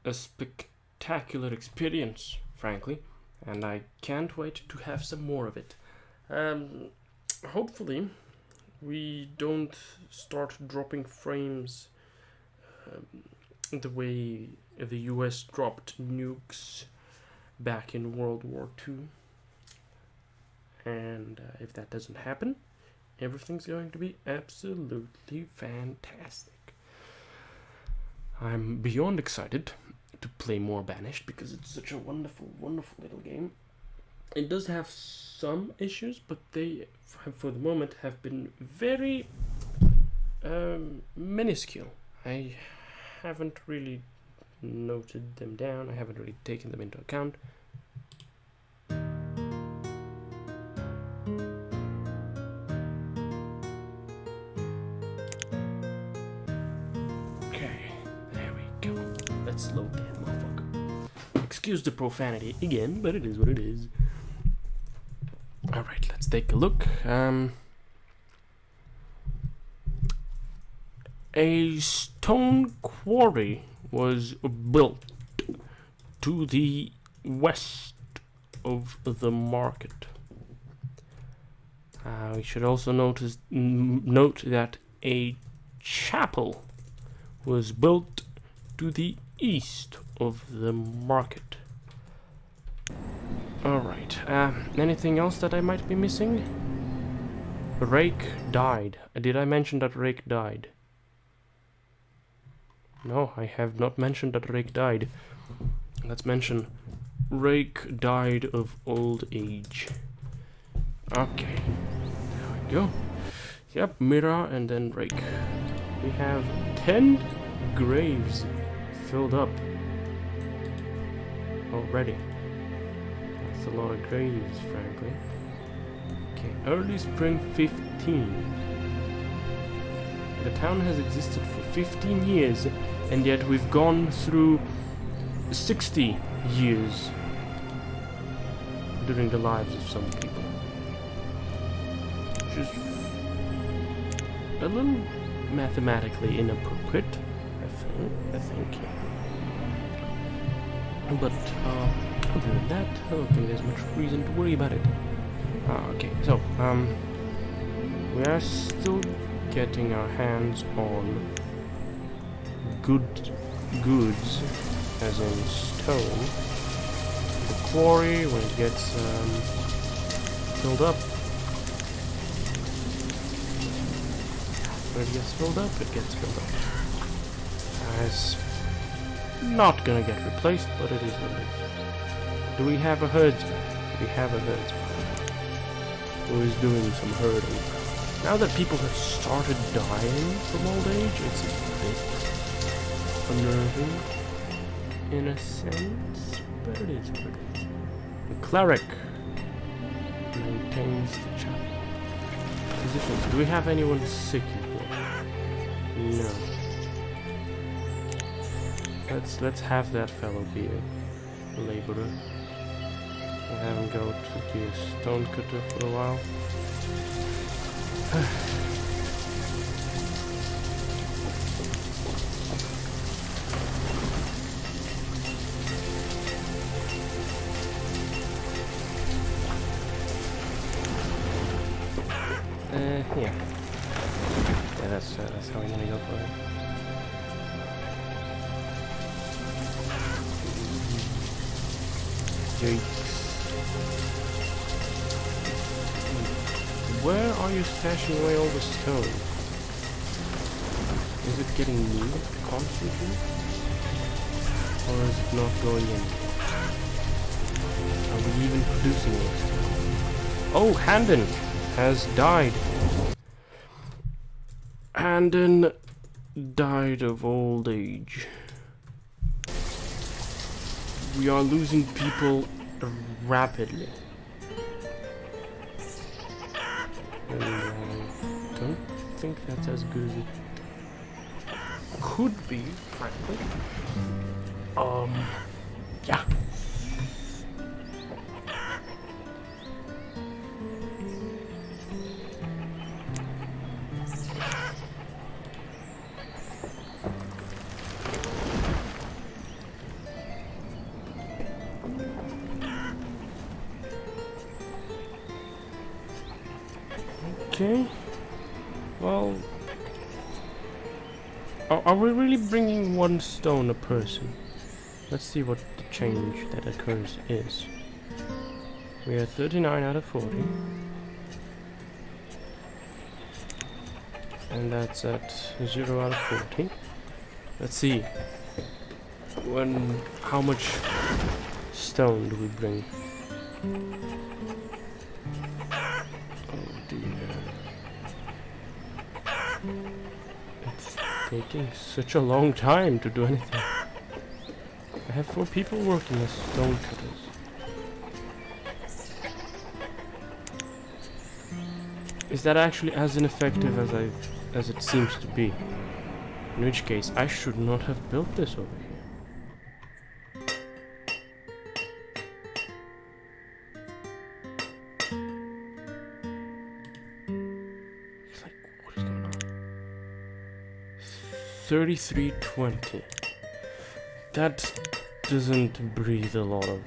a spectacular experience, frankly, and I can't wait to have some more of it. Hopefully we don't start dropping frames the way the US dropped nukes back in World War II. And if that doesn't happen, everything's going to be absolutely fantastic. I'm beyond excited to play more Banished because it's such a wonderful, wonderful little game. It does have some issues, but they, for the moment, have been very minuscule. I haven't really noted them down. I haven't really taken them into account. Slow down, motherfucker. Excuse the profanity again, but it is what it is. Alright, let's take a look. A stone quarry was built to the west of the market. We should also note that a chapel was built to the east of the market. Alright, anything else that I might be missing? Rake died. Did I mention that Rake died? No, I have not mentioned that Rake died. Let's mention Rake died of old age. Okay, there we go. Yep, Mira and then Rake. We have 10 graves filled up already. That's a lot of graves, frankly. Okay, early spring 15. The town has existed for 15 years, and yet we've gone through 60 years during the lives of some people. Which is a little mathematically inappropriate, I think. But other than that, I don't think there's much reason to worry about it. Okay, so we are still getting our hands on goods, as in stone. The quarry, when it gets filled up, it gets filled up. It's not gonna get replaced, but it is what it is. Do we have a herdsman? We have a herdsman who is doing some herding. Now that people have started dying from old age, it's a bit unnerving in a sense, but it is what it is. The cleric maintains the chapel. Physicians, do we have anyone sick here? No. Let's have that fellow be a laborer. We'll have him go to be a stonecutter for a while. Yeah. Yeah, that's how we're gonna go for it. Where are you stashing away all the stone? Is it getting moved constantly? Or is it not going in? Are we even producing any stone? Oh, Handon has died. Handon died of old age. We are losing people rapidly. And I don't think that's as good as it could be, frankly. Yeah. Okay. Well, are we really bringing 1 stone a person? Let's see what the change that occurs is. We are 39 out of 40. And that's at 0 out of 40. Let's see. How much stone do we bring? Oh dear. It's taking such a long time to do anything. I have 4 people working as stone cutters. Is that actually as ineffective as it seems to be? In which case, I should not have built this over here. It's like, what is going on? 3320. That doesn't breathe a lot of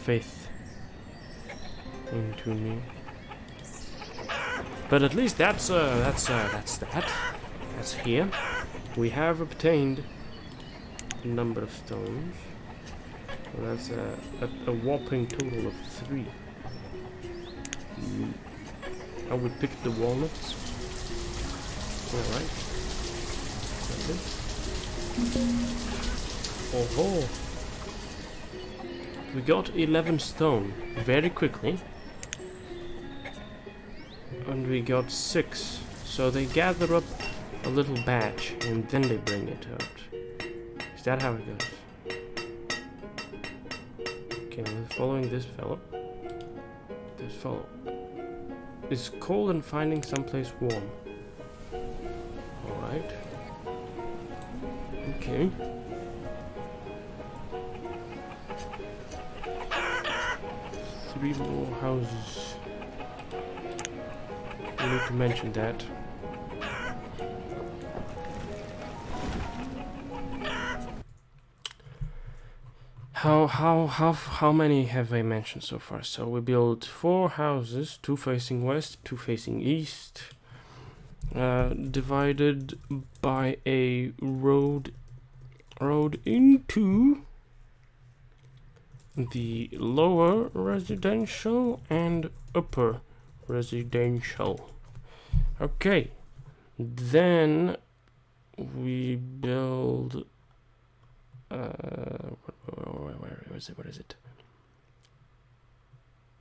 faith into me. But at least that's that. That's here. We have obtained a number of stones. So that's a whopping total of 3. I would pick the walnuts. Alright. That's it. Oh-ho! We got 11 stone very quickly. And we got 6. So they gather up a little batch and then they bring it out. Is that how it goes? Okay, now following this fellow. This fellow is cold and finding someplace warm. Alright. Okay. Three more houses. We need to mention that. How many have I mentioned so far? So we built 4 houses, 2 facing west, 2 facing east, divided by a road into the lower residential and upper residential. Okay, then we build. Where is it? What is it?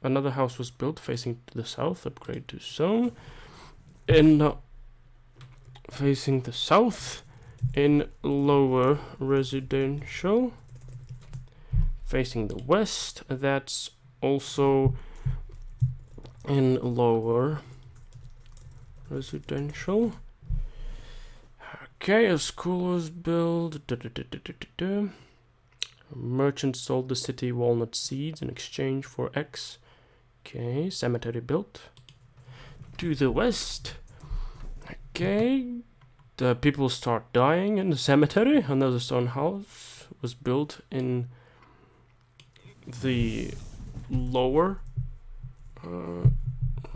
Another house was built facing to the south. Upgrade to zone. In facing the south, in lower residential. Facing the west, that's also in lower residential. Okay, a school was built. A merchant sold the city walnut seeds in exchange for X. Okay, cemetery built. To the west. Okay, the people start dying in the cemetery. Another stone house was built in the lower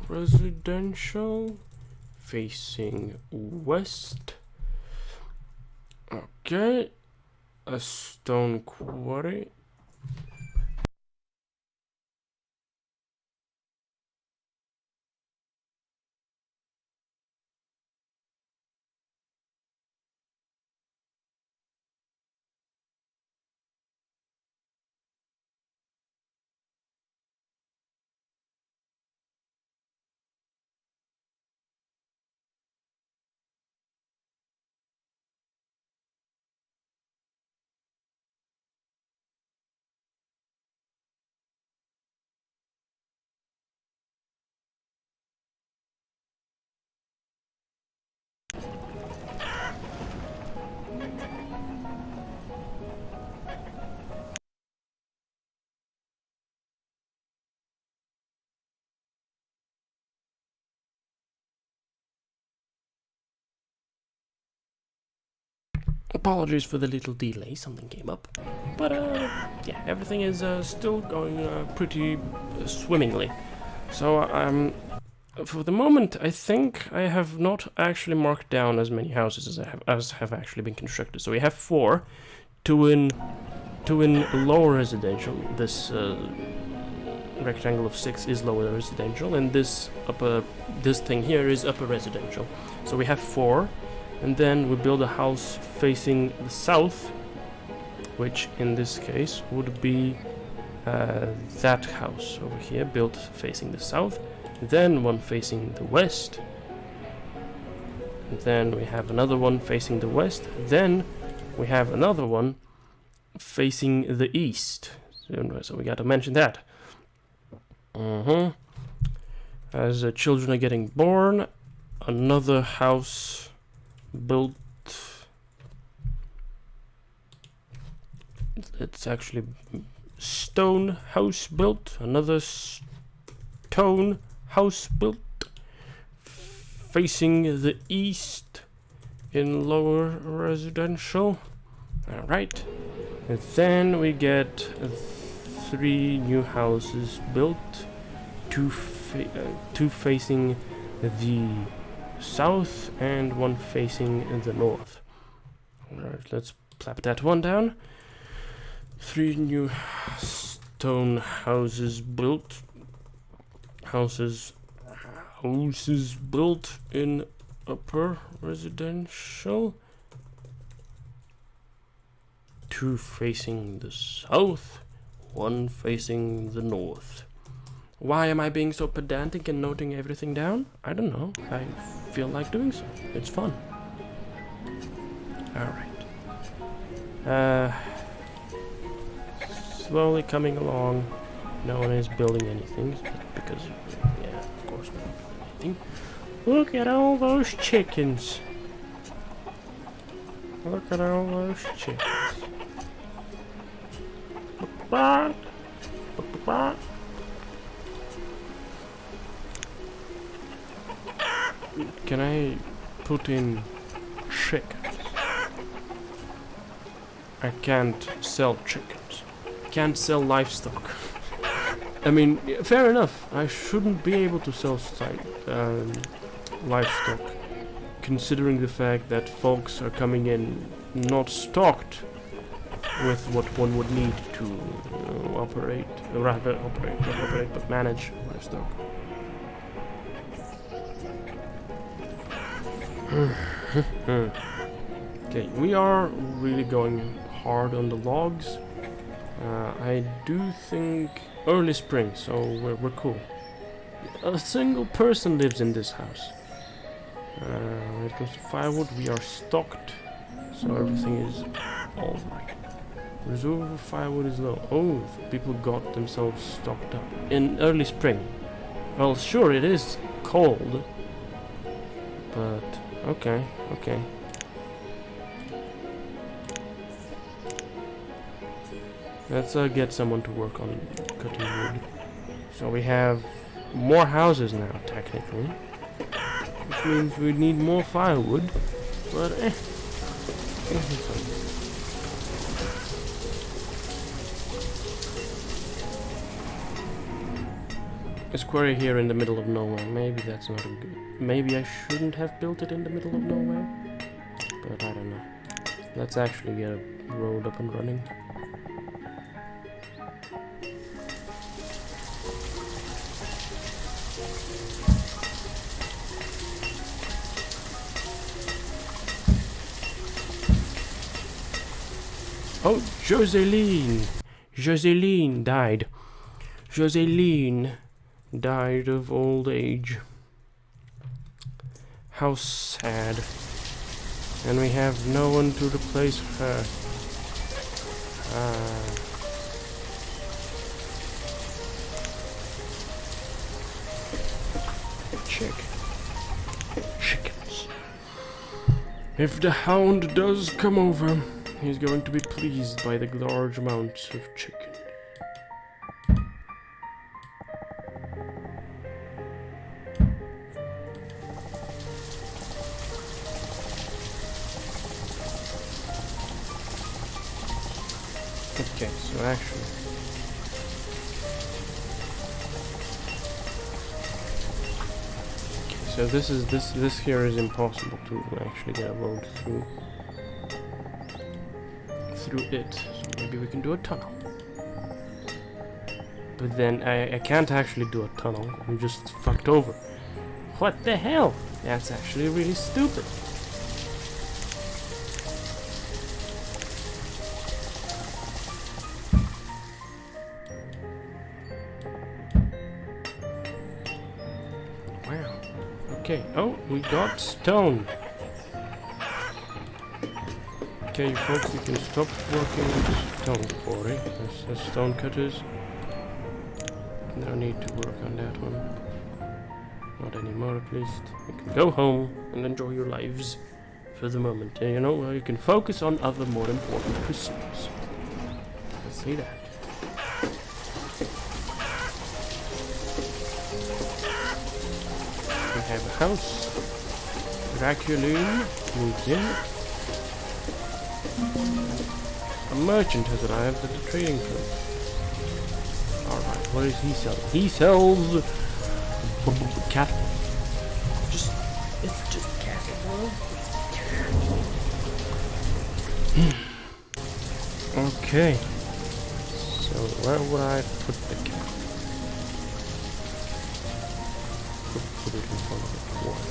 residential facing west. Okay, a stone quarry. Apologies for the little delay, something came up. But yeah, everything is still going pretty swimmingly. So For the moment, I think I have not actually marked down as many houses as have actually been constructed. So we have 4, 2 in lower residential. This rectangle of 6 is lower residential, and this thing here is upper residential. So we have 4, and then we build a house facing the south, which in this case would be that house over here, built facing the south. Then one facing the west. Then we have another one facing the west. Then we have another one facing the east. So we got to mention that. As children are getting born, another house built. It's actually stone house built. Another stone house built facing the east in lower residential. Alright. And then we get 3 new houses built, 2 facing the south and 1 facing the north. Alright, let's plap that one down. 3 new stone houses built. Houses built in upper residential. 2 facing the south, 1 facing the north. Why am I being so pedantic and noting everything down? I don't know. I feel like doing so. It's fun. Alright. Slowly coming along. No one is building anything because, yeah, of course we're not building anything. Look at all those chickens. Look at all those chickens. Can I put in chickens? I can't sell chickens. Can't sell livestock. I mean, fair enough. I shouldn't be able to sell livestock, considering the fact that folks are coming in not stocked with what one would need to but manage livestock. Okay, we are really going hard on the logs. I do think early spring, so we're cool. A single person lives in this house. When it comes to firewood, we are stocked, so everything is alright. Reserve of firewood is low. Oh, people got themselves stocked up in early spring. Well, sure, it is cold, but okay. Let's get someone to work on cutting wood. So we have more houses now, technically. Which means we need more firewood, but a square here in the middle of nowhere. Maybe that's not a good... Maybe I shouldn't have built it in the middle of nowhere. But I don't know. Let's actually get a road up and running. Oh, Joseline died. Joseline died of old age. How sad. And we have no one to replace her. Chickens. If the hound does come over, he's going to be pleased by the large amounts of chicken. Okay, so actually... so this here is impossible to actually get a road through it. So maybe we can do a tunnel. But then I can't actually do a tunnel. I'm just fucked over. What the hell? That's actually really stupid. Wow. Okay. Oh, we got stone. Okay, you folks, you can stop working with stone quarry. There's stone cutters. No need to work on that one. Not anymore, at least. You can go home and enjoy your lives for the moment. You know, you can focus on other more important pursuits. Let's see that. We have a house. Dracula moves in. A merchant has arrived at the trading post. Alright, what does he sell? He sells cattle. It's just cattle. Okay. So where would I put the cattle? Put it in front of the quarry.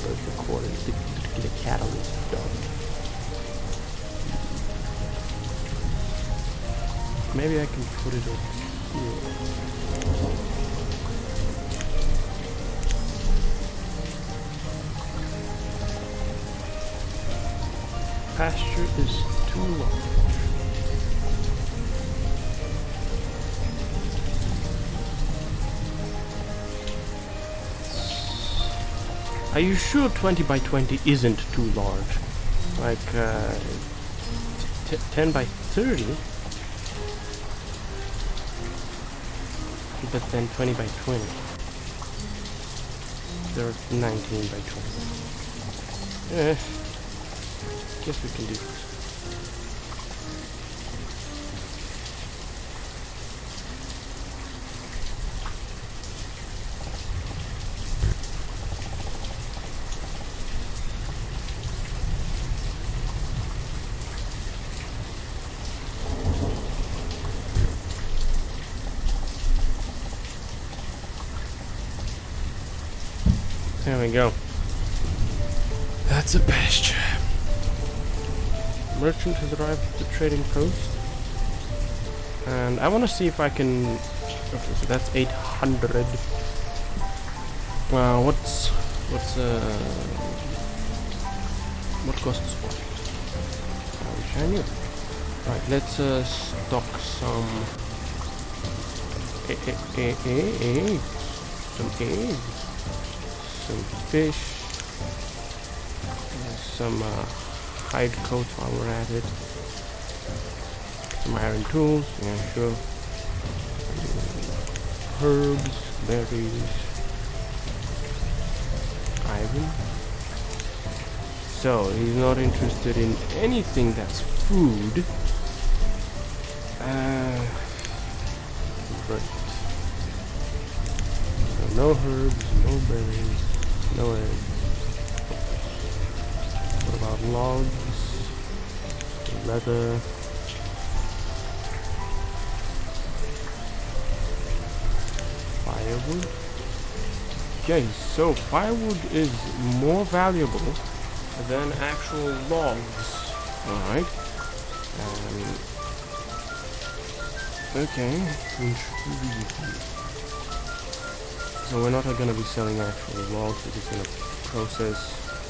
Where's the quarry? The cattle is done. Maybe I can put it over here. Pasture is too large. Are you sure 20 by 20 isn't too large? Like 10 by 30? But then 20 by 20. There's 19 by 20. Guess we can do this. There we go. That's a pasture. Merchant has arrived at the trading post. And I want to see if I can... Okay, so that's 800. What costs what? I wish I knew. Right, let's stock some... eggs. Some eggs. Some fish, some hide coats while we're at it, some iron tools, yeah sure, herbs, berries, iron. So he's not interested in anything that's food. Right. So no herbs, no berries. No eggs. What about logs? Leather. Firewood? Okay, so firewood is more valuable than actual logs. Alright. Okay. So we're not going to be selling actual logs, we're just going to process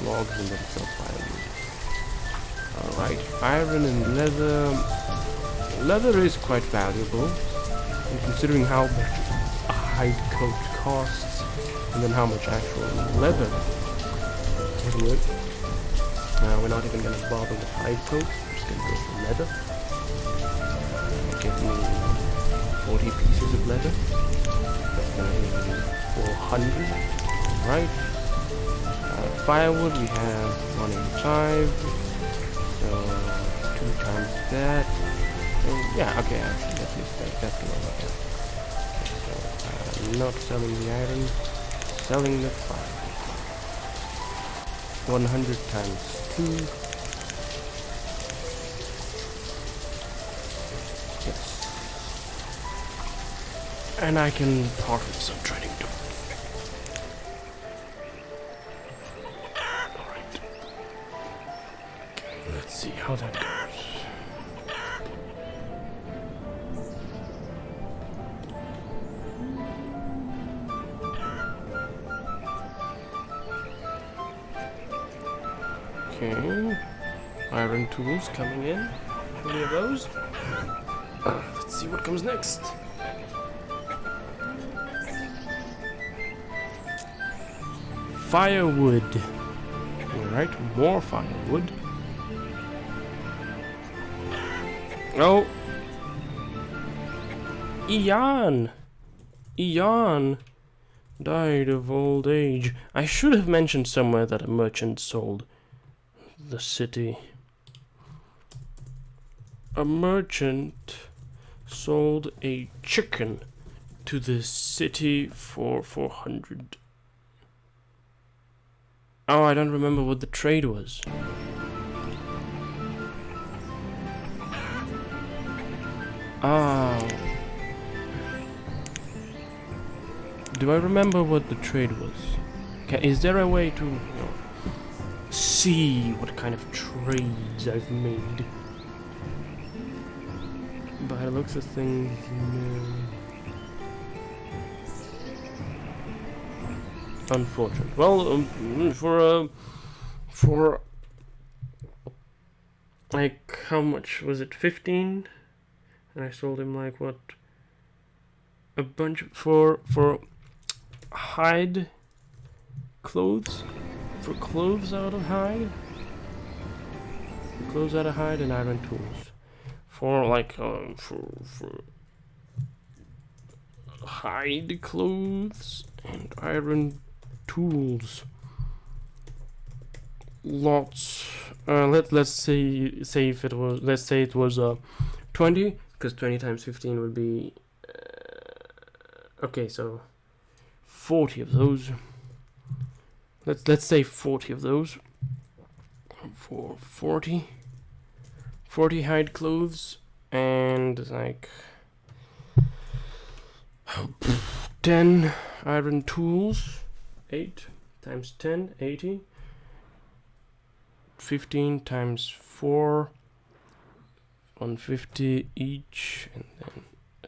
logs and then sell firewood. Alright, iron and leather. Leather is quite valuable, and considering how much a hide coat costs, and then how much actual leather. Anyway, we're not even going to bother with hide coat, we're just going to go for leather. Get me 40 pieces of leather. 400, right? Firewood we have 185, so 2 times that. Yeah, okay, actually that's a mistake. That's gonna work out. So not selling the iron, selling the fire. 100 times 2. Yes. And I can profit some trading tools. Alright. Let's see how that goes. Okay, iron tools coming in. 20 of those. Let's see what comes next. Firewood. Alright, more firewood. Oh! Eon died of old age. I should have mentioned somewhere that a merchant sold the city. A merchant sold a chicken to the city for 400. Oh, I don't remember what the trade was. Oh. Do I remember what the trade was? Okay, is there a way to see what kind of trades I've made? By the looks of things, no. Unfortunate. Well, for like, how much was it? 15? And I sold him like what? A bunch for hide clothes? For clothes out of hide? Clothes out of hide and iron tools. For like for hide clothes and iron tools. Lots. Let's say if it was, let's say it was 20, because 20 times 15 would be okay, so 40 of those. Let's say 40 of those for 40 hide clothes and like 10 iron tools. 8 times 10, 80. 15 times 4, 150 each, and then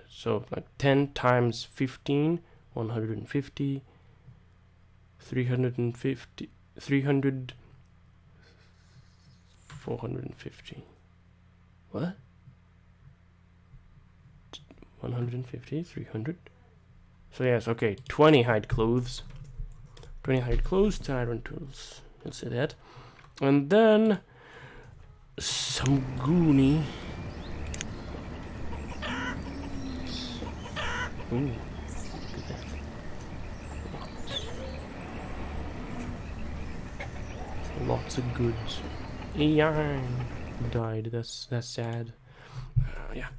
so like 10 times 15, 150. 350, 300, 450. What? 150, 300. So yes, okay, 20 hide clothes. 20 hide clothes, 10 iron tools. You'll see that. And then some goonie. Ooh, look at that. Lots of goods. Yarn died. That's sad. Yeah.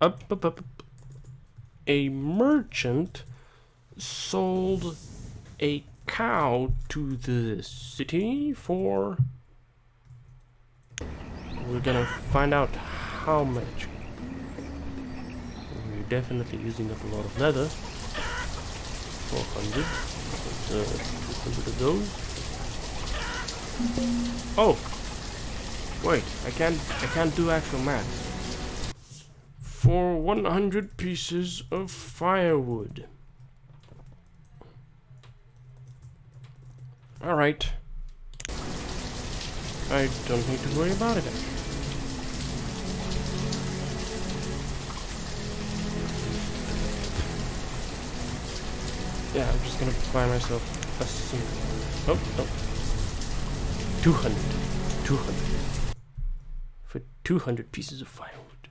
Up. A merchant sold a cow to the city for. We're gonna find out how much. We're definitely using up a lot of leather. 400. 200 of those. Oh, wait! I can't do actual math. For 100 pieces of firewood. All right. I don't need to worry about it. Yeah, I'm just gonna buy myself a single. Oh. 200 for 200 pieces of firewood.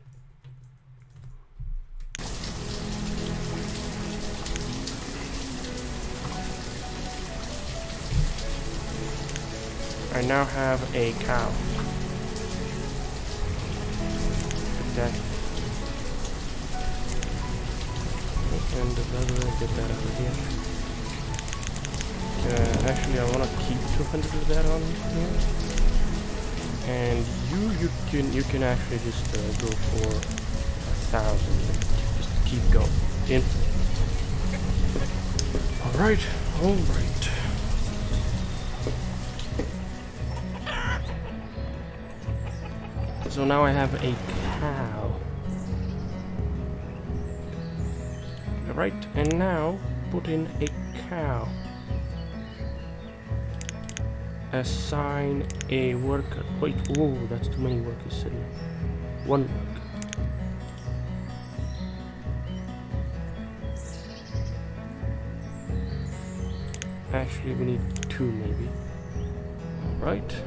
I now have a cow. Okay. And the leather, get that out of here. actually I want to keep 200 of that on here. And you can actually just go for 1,000. Just keep going. Infinite. Alright, alright. So now I have a cow. Alright, and now put in a cow. Assign a worker. Wait, whoa, that's too many workers sitting. One worker. Actually, we need 2 maybe. Alright.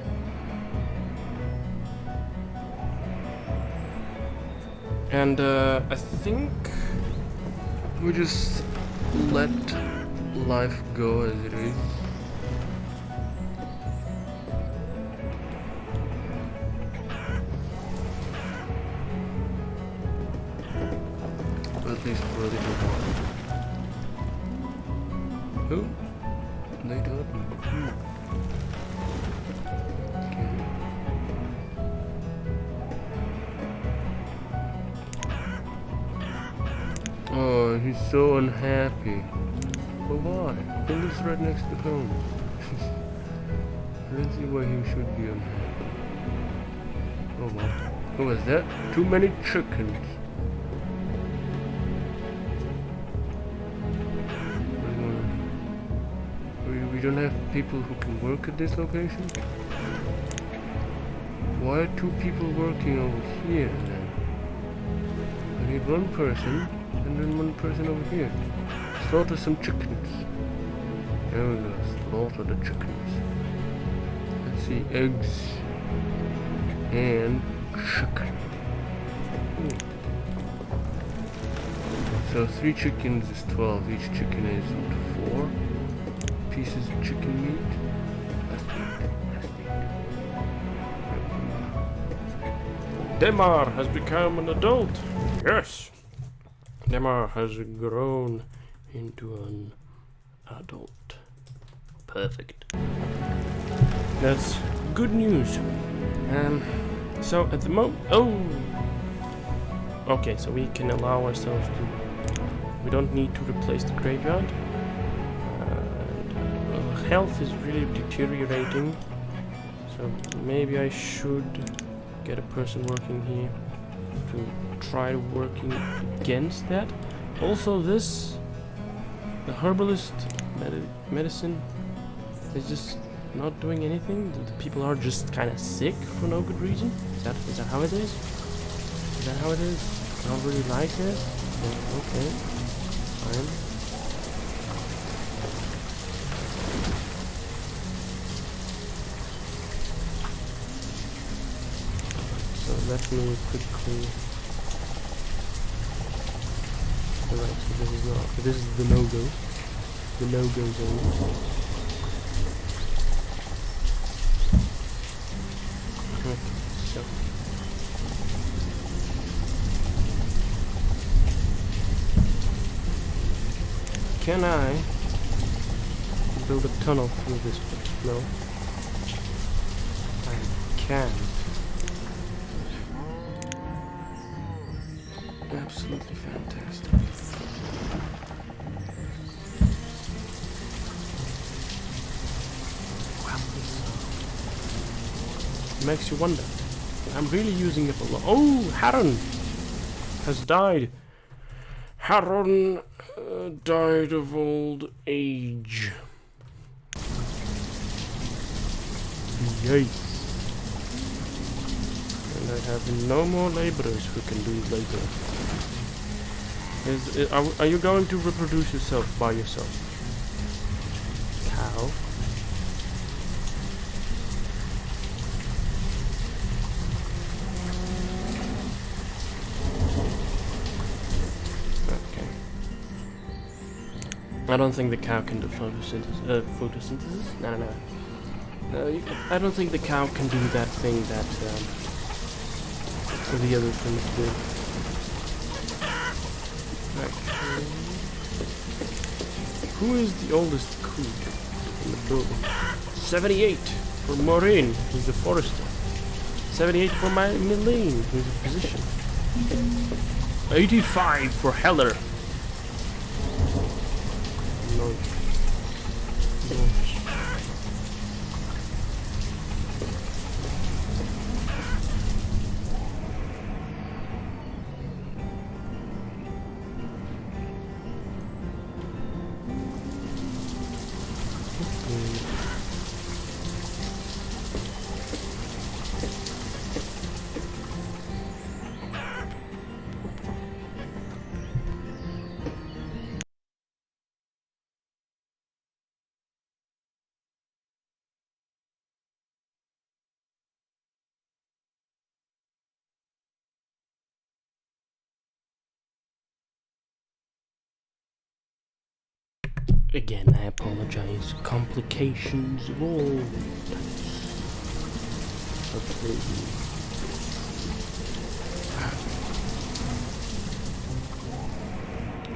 And I think we just let life go as it is. At least for a little while. Who? They don't. Oh, he's so unhappy. But why? He lives right next to home. I don't see why he should be unhappy. Oh well. What was that? Too many chickens. We don't have people who can work at this location? Why are 2 people working over here then? I need 1 person. And then 1 person over here. Slaughter some chickens. There we go. Slaughter the chickens. Let's see. Eggs. And chicken. So 3 chickens is 12. Each chicken is 4 pieces of chicken meat. Demar has become an adult. Yes. Demar has grown into an adult. Perfect. That's good news. So at the moment, okay, so we can allow ourselves to. We don't need to replace the graveyard. Health is really deteriorating, so maybe I should get a person working here to try working against that. Also, the herbalist medicine is just not doing anything. The people are just kind of sick for no good reason. Is that how it is? Is that how it is? I don't really like it. Okay, fine. So let me quickly. Alright, so this is the no-go. The no-go zone. Okay, so can I build a tunnel through this place? No. I can't. Absolutely fantastic. Wow, this makes you wonder. I'm really using it a lot. Oh, Haran has died. Haran died of old age. Yikes. And I have no more laborers who can do labor. Are you going to reproduce yourself by yourself? Cow. Okay. I don't think the cow can do photosynthesis. No. I don't think the cow can do that thing that the other things do. Who is the oldest coot in Maturity. 78 for Maureen, who's a forester. 78 for my Milene, who's a physician. 85 for Heller. No. Again, I apologize. Complications of all types.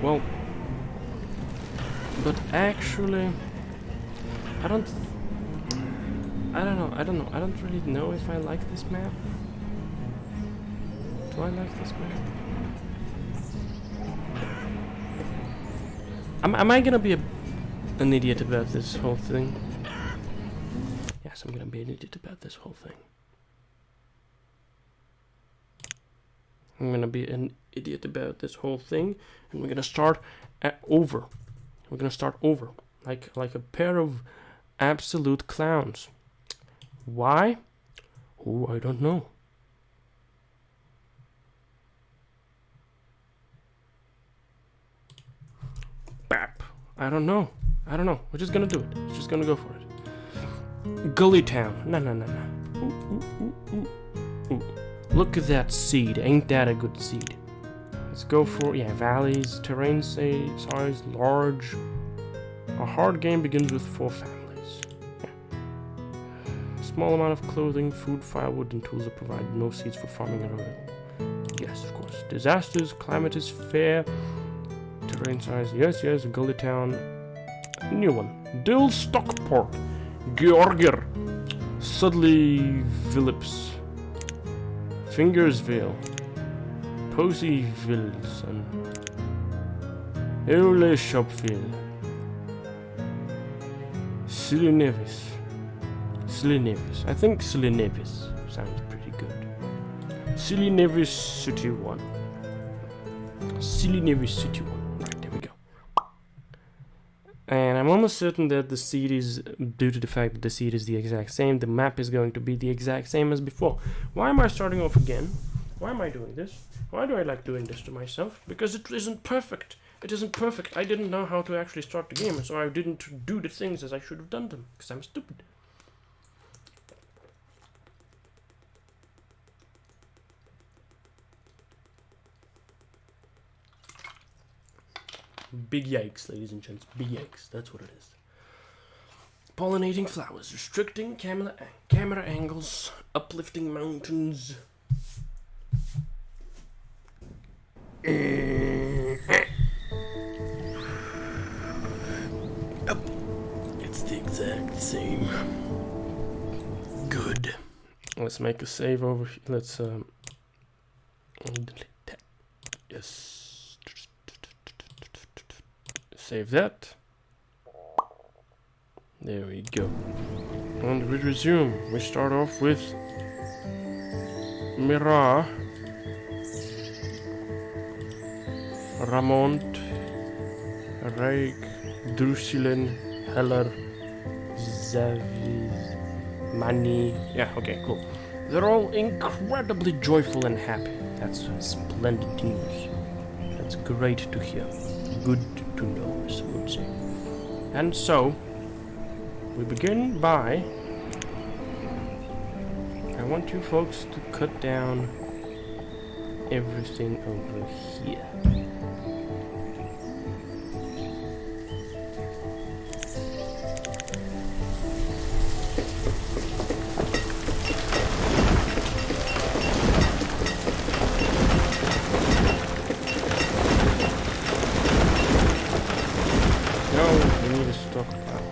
Well, but actually, I don't know. I don't really know if I like this map. Do I like this map? Am I gonna be an idiot about this whole thing? Yes, I'm gonna be an idiot about this whole thing. I'm gonna be an idiot about this whole thing, and we're gonna start over. We're gonna start over, like a pair of absolute clowns. Why? Oh, I don't know. Bap. I don't know. We're just gonna do it. We're just gonna go for it. Gully Town. No. Ooh. Look at that seed. Ain't that a good seed? Let's go for, yeah, valleys, terrain size, large. A hard game begins with 4 families. Yeah. Small amount of clothing, food, firewood, and tools are provided. No seeds for farming are available. Yes, of course. Disasters, climate is fair. Terrain size, yes, Gully Town. New one. Dill Stockport. Georgir. Sudley Phillips. Fingersville. Poseyvilles and Eule Shopville. Silly Nevis. I think Silly Nevis sounds pretty good. Silly Nevis City 1. Silly Nevis City 1. Right, there we go. And I'm almost certain that the seed is, due to the fact that the seed is the exact same, the map is going to be the exact same as before. Why am I starting off again? Why am I doing this? Why do I like doing this to myself? Because it isn't perfect. It isn't perfect. I didn't know how to actually start the game, so I didn't do the things as I should have done them, because I'm stupid. Big yikes, ladies and gents. Big yikes. That's what it is. Pollinating flowers, restricting camera angles, uplifting mountains. It's the exact same. Good. Let's make a save over here. Let's delete that. Yes. Save that. There we go. And we resume. We start off with Mira, Ramont, Reik, Drusilen, Heller, Zaviz, Mani. Yeah, okay, cool. They're all incredibly joyful and happy. That's splendid news. That's great to hear. Good to know, as I would say. And so, we begin by... I want you folks to cut down everything over here. No, we need a stockpile.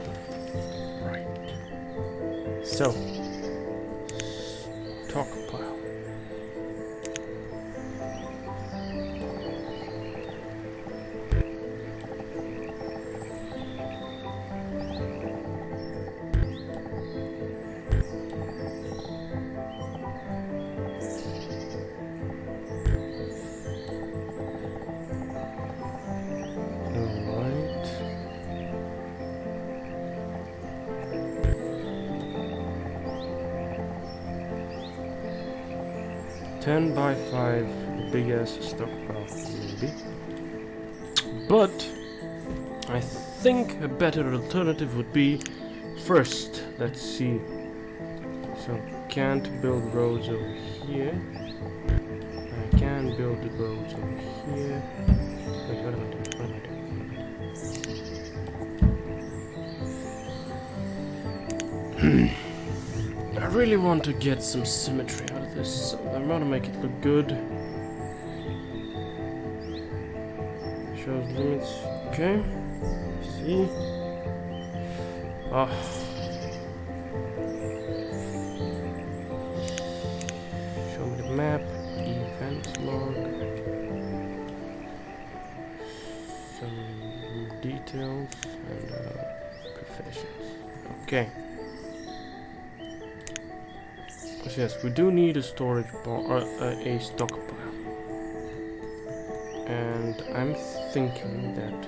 10 by 5 big ass stockpile, maybe. But I think a better alternative would be first, let's see. So can't build roads over here. I can build the roads over here. Wait, what am I doing? What am I doing? I really want to get some symmetry out of this, so I want to make it look good. Shows limits. Okay. See? Ah. Show me the map. Event log. Some details and professions. Okay. So yes, we do need a storage bar, a stockpile. And I'm thinking that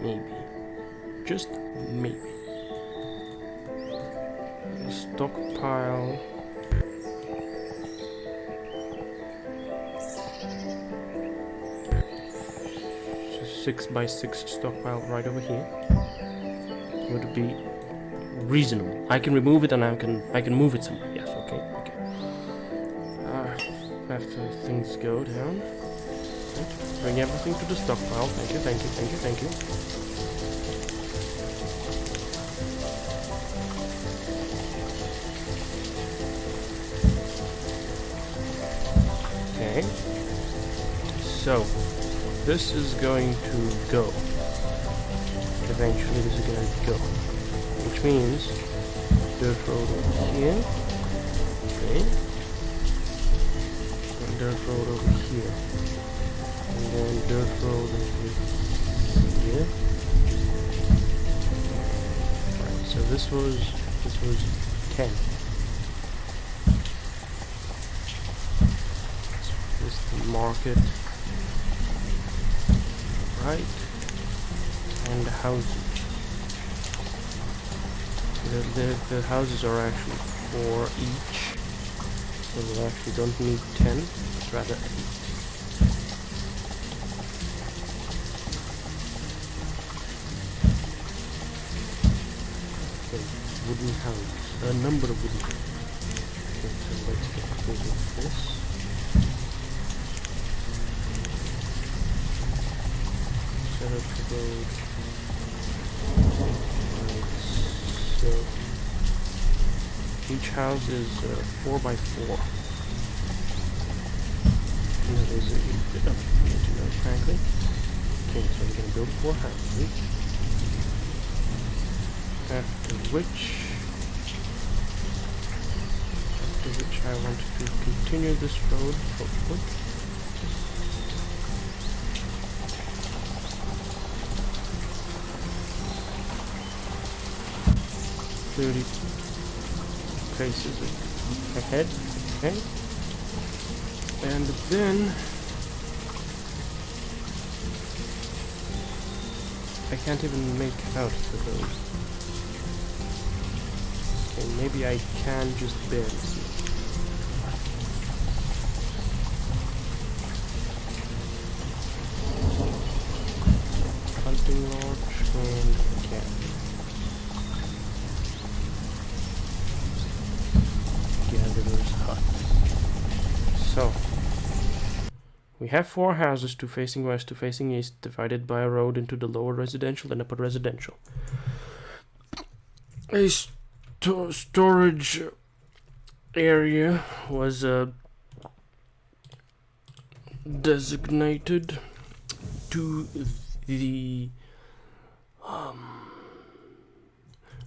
maybe, just maybe, a stockpile so 6x6 stockpile right over here would be reasonable. I can remove it and I can move it somewhere. Yes, okay. After things go down. Bring everything to the stockpile. Thank you, thank you, thank you, thank you. Okay. So, this is going to go. Eventually this is going to go. Which means, dirt road over here. Okay. And dirt road over here. And then dirt road over here. Right, so this was 10. So this is the market. Right. And the houses. The houses are actually 4 each. So we actually don't need 10, but rather 8. Wooden houses. A number of wooden houses. Okay, so let's get rid of this. Set up the road. Right, so each house is 4x4. That is a bit of frankly. Okay, so we're gonna build 4 houses. After which I want to continue this road hopefully. $30 paces ahead, okay. And then I can't even make out the road. Okay, maybe I can just barely see it. Hunting lodge and camp. Gatherer's hut. So we have 4 houses, 2 facing west, 2 facing east, divided by a road into the lower residential and upper residential. A storage area was designated to the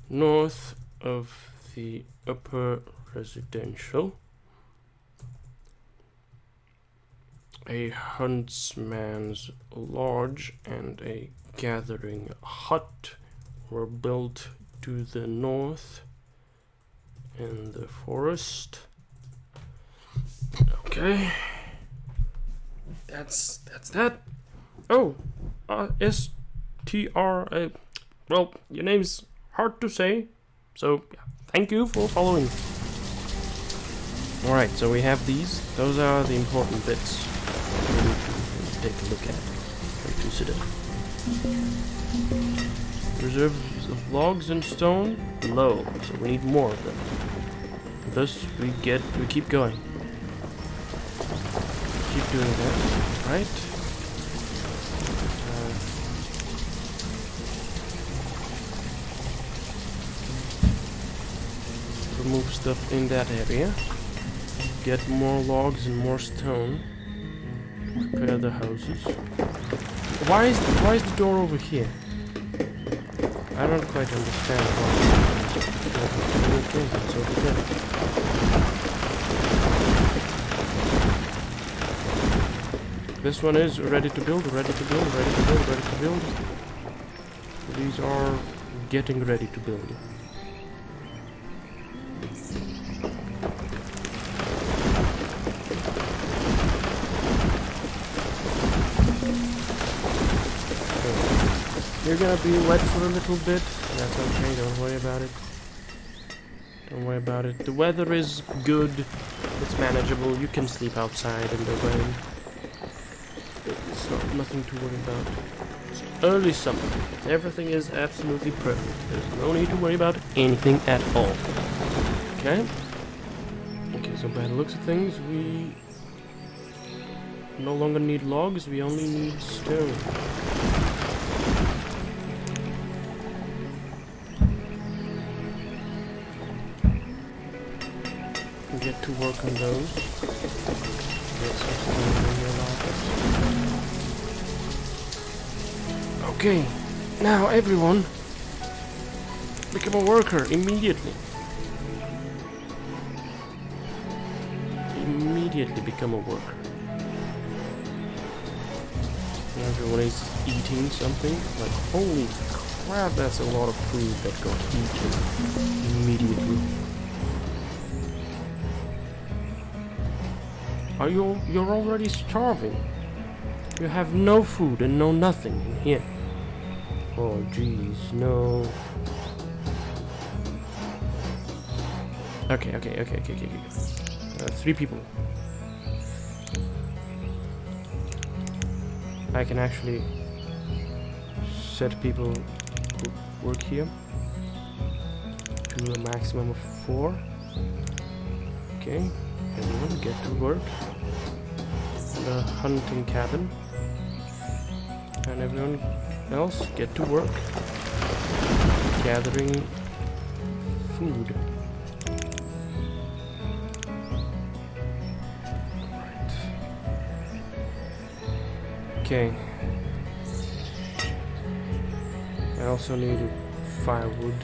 north of the upper residential. A huntsman's lodge and a gathering hut were built to the north in the forest. Okay, that's that. Oh, STR. Well, your name's hard to say, so yeah, thank you for following. Alright, so we have these. Those are the important bits we need to take a look at. Electricity. Reserves of logs and stone, low, so we need more of them. Thus we keep going. Keep doing that, right? Remove stuff in that area. Get more logs and more stone. Prepare the houses. Why is the door over here? I don't quite understand why. It's over there. This one is ready to build, ready to build, ready to build, ready to build. These are getting ready to build. You're gonna be wet for a little bit. That's okay, don't worry about it. Don't worry about it. The weather is good. It's manageable. You can sleep outside in the rain. It's nothing to worry about. It's early summer. Everything is absolutely perfect. There's no need to worry about anything at all. Okay? Okay, so by the looks of things, we no longer need logs, we only need stone. Get to work on those. Get some stone in your office. Okay, now everyone, become a worker immediately. Immediately become a worker. Everyone is eating something. Like, holy crap, that's a lot of food that got eaten immediately. You're already starving. You have no food and no nothing in here. Oh jeez, no. Okay. 3 people. I can actually set people who work here to a maximum of 4. Okay, everyone get to work. The hunting cabin, and everyone else get to work gathering food. Right. Okay. I also need firewood.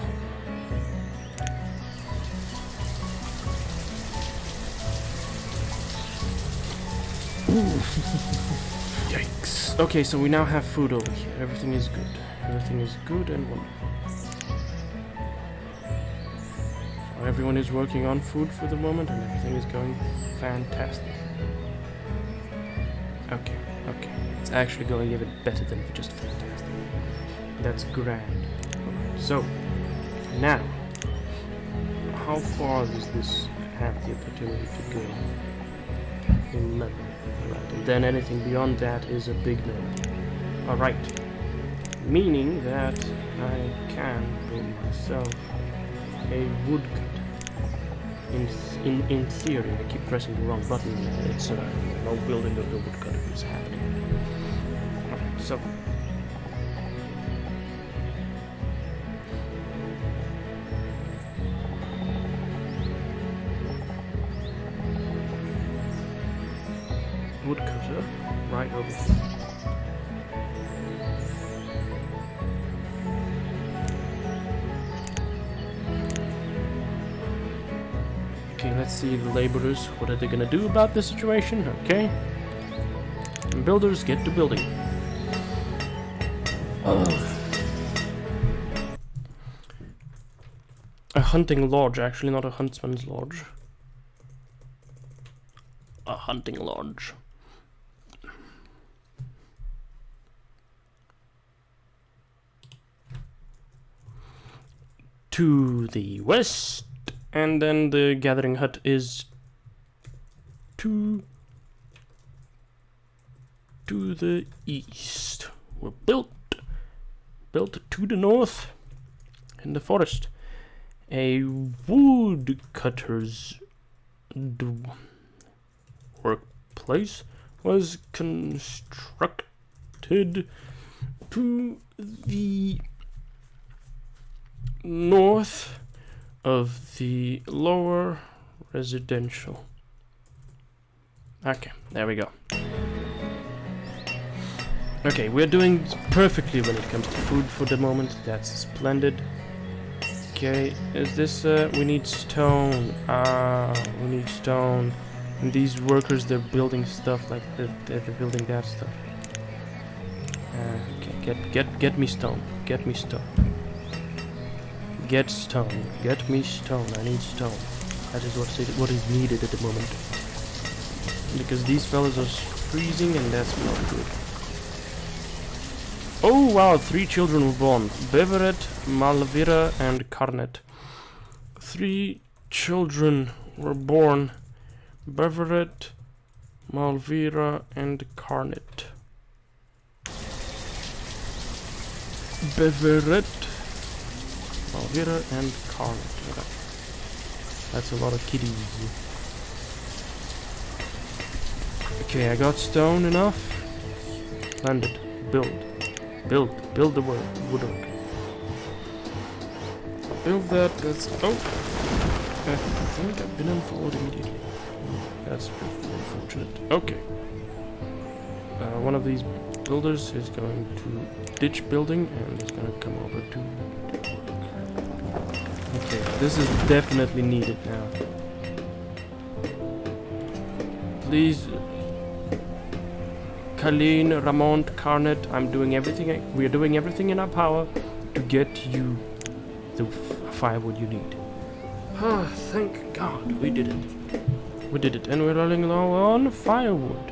Yikes. Okay, so we now have food over here. Everything is good. Everything is good and wonderful. So everyone is working on food for the moment and everything is going fantastic. Okay. It's actually going even better than just fantastic. That's grand. So, now, how far does this have the opportunity to go? 11. Right, and then anything beyond that is a big no. Alright. Meaning that I can build myself a woodcut. In theory, I keep pressing the wrong button. It's no building of the woodcut is happening. Alright, so woodcutter right over here. Okay, let's see the laborers. What are they gonna do about this situation? Okay. And builders, get to building. A hunting lodge, actually, not a huntsman's lodge. A hunting lodge. To the west, and then the gathering hut is to the east were built to the north in the forest. A woodcutter's workplace was constructed to the north of the lower residential. Okay, there we go. Okay, we're doing perfectly when it comes to food for the moment. That's splendid. Okay, is this, we need stone. We need stone. And these workers, they're building stuff like they're building that stuff. Okay, get me stone. Get me stone. Get stone. Get me stone. I need stone. That is what is needed at the moment. Because these fellas are freezing and that's not good. Oh wow, 3 children were born. Beveret, Malvira and Carnet. 3 children were born. Beveret, Malvira and Carnet. Beveret, Malvira and Carnet. Okay. That's a lot of kiddies. Okay, I got stone enough. Landed. Build the woodwork. Build that. That's. Oh! I think I've been unfollowed immediately. That's unfortunate. Okay. One of these builders is going to ditch building and is going to come over to work. Okay, this is definitely needed now. Please. Colleen, Ramon, Carnet, we are doing everything in our power to get you the firewood you need. Ah, thank God, we did it. We did it, and we're running low on firewood.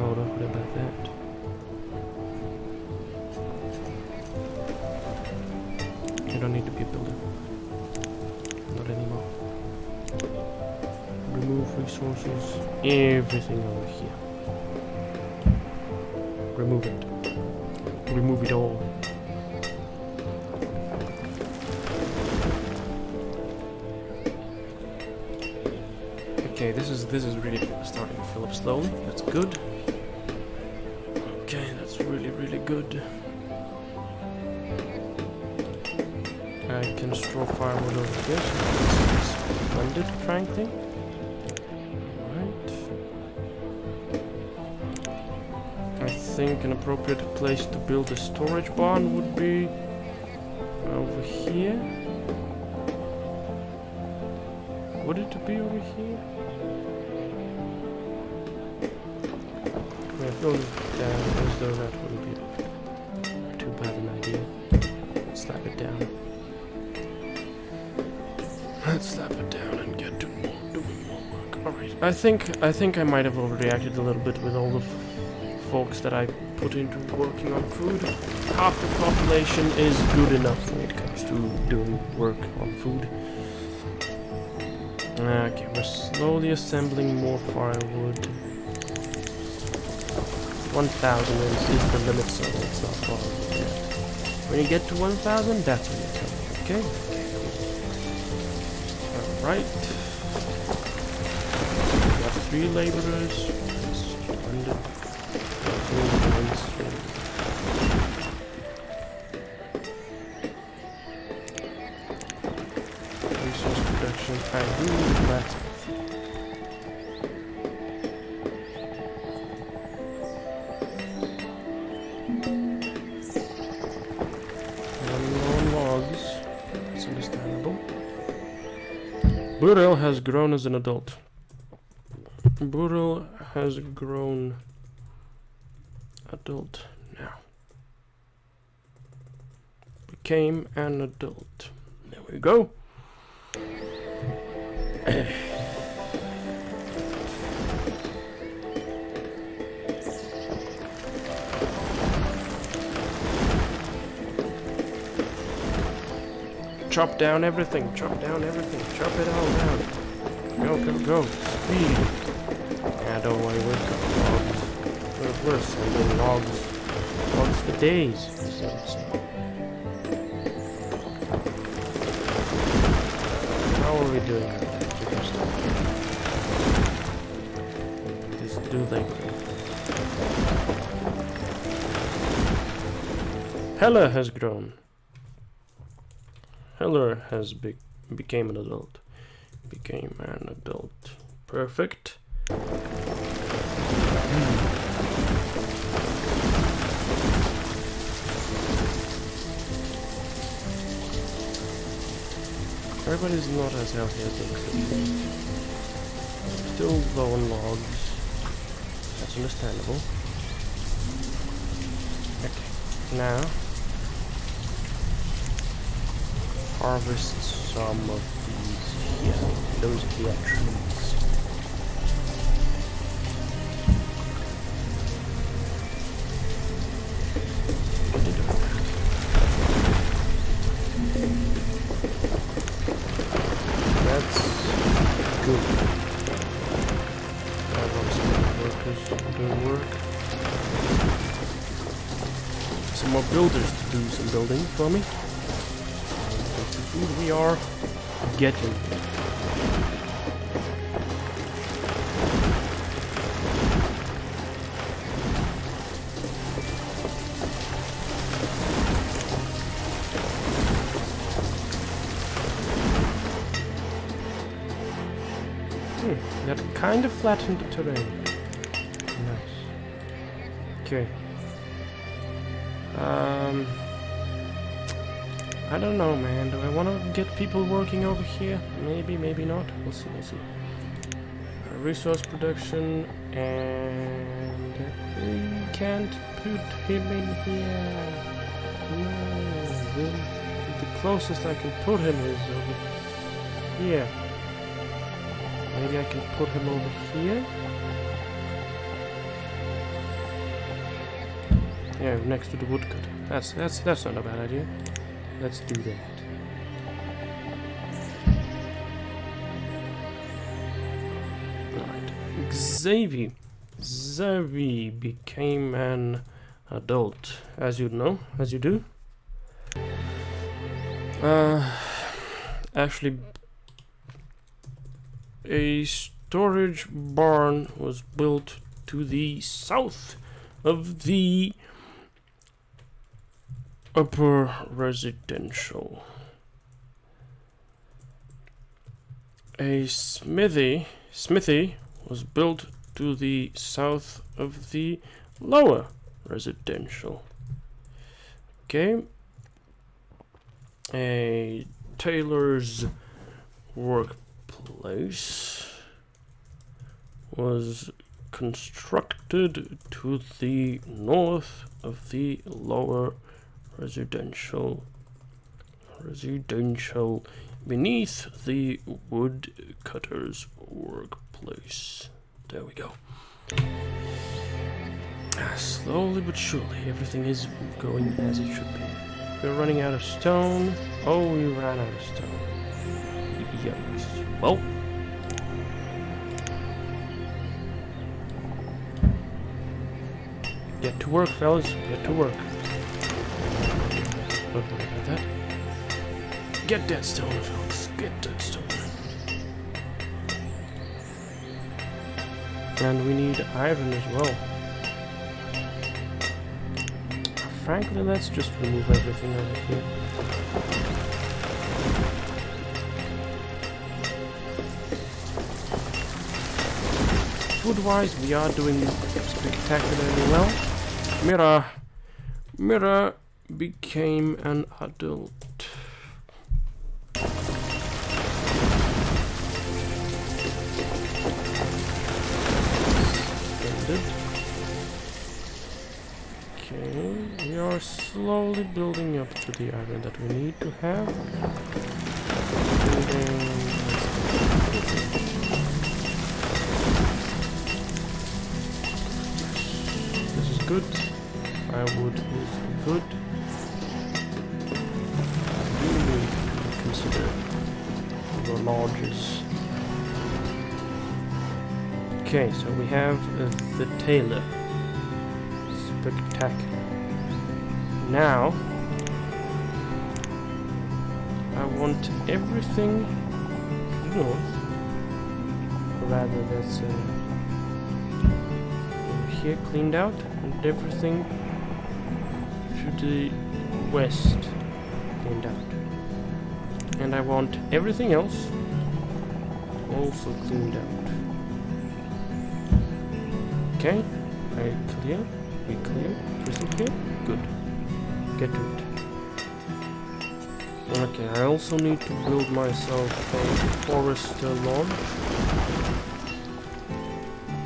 Oh, don't worry about that. You don't need to be a builder. Not anymore. Remove resources, everything over here. Remove it. Remove it all. Okay, this is really starting to fill up slowly. That's good. Okay, that's really good. I can store firewood over here. So it's splendid, frankly. I think an appropriate place to build a storage barn would be over here. Would it be over here? I feel as though that wouldn't be too bad an idea. Slap it down. Let's slap it down and get to doing more work. Alright, I think I might have overreacted a little bit with all the folks that I put into working on food. Half the population is good enough when it comes to doing work on food. Okay, we're slowly assembling more firewood. 1,000 is the limit, so it's not far yet. When you get to 1,000, that's when you tell me, okay? Alright. We got 3 laborers. Splendid. Resource production. I do need blacksmith. It's understandable. Burrell has grown as an adult. Burrell has grown adult now. Became an adult. There we go. Chop down everything, chop down everything, chop it all down. Go, go, go. Speed. don't worry, we've got logs. We're sending logs. Logs for days, as I would say. How are we doing with that? Just do labeling. Hella has grown. Heller has became an adult. Became an adult. Perfect. Everybody's not as healthy as they could be. Still low on logs. That's understandable. Okay, now harvest some of these here. Those here trees. What did I do? That's good. I want some workers doing work. Some more builders to do some building for me. We are getting there. That kind of flattened the terrain. Nice. Okay. I don't know, man. Do I want to get people working over here? Maybe, maybe not. We'll see, we'll see. Resource production, and we can't put him in here. No, the closest I can put him is over here. Maybe I can put him over here. Yeah, next to the woodcut. That's not a bad idea. Let's do that. Alright. Xavier became an adult, as you know, as you do. Actually, a storage barn was built to the south of the upper residential. A smithy was built to the south of the lower residential. Okay. A tailor's workplace was constructed to the north of the lower residential beneath the woodcutter's workplace. There we go. Slowly but surely everything is going as it should be. We're running out of stone. Oh, we ran out of stone. Yikes. Well, get to work, fellas. Get to work. Don't worry about that. Get that stone, fellas. Get that stone. And we need iron as well. Frankly, let's just remove everything over here. Food-wise, we are doing spectacularly well. Mira became an adult. Okay, we are slowly building up to the iron that we need to have. This is good. Firewood is good. I do need to consider the lodges. Okay, so we have the tailor. Spectacular. Now, I want everything north. Or rather, that's over here cleaned out, and everything to the west cleaned out. And I want everything else also cleaned out. Okay, I clear, we clear, crystal clear, good. Get to it. Okay, I also need to build myself a forester lodge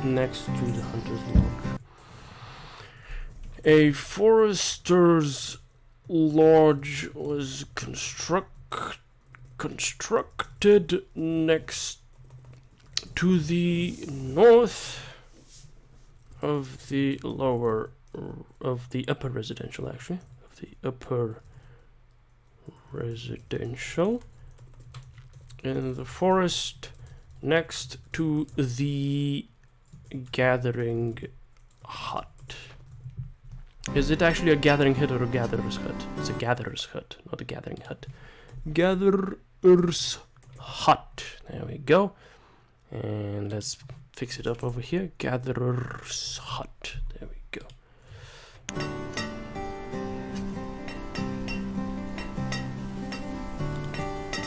next to the hunter's lodge. A forester's lodge was constructed next to the north of the upper residential, actually, of the upper residential in the forest next to the gathering hut. Is it actually a gathering hut or a gatherer's hut? It's a gatherer's hut, not a gathering hut. Gatherer's hut. There we go. And let's fix it up over here. Gatherer's hut. There we go.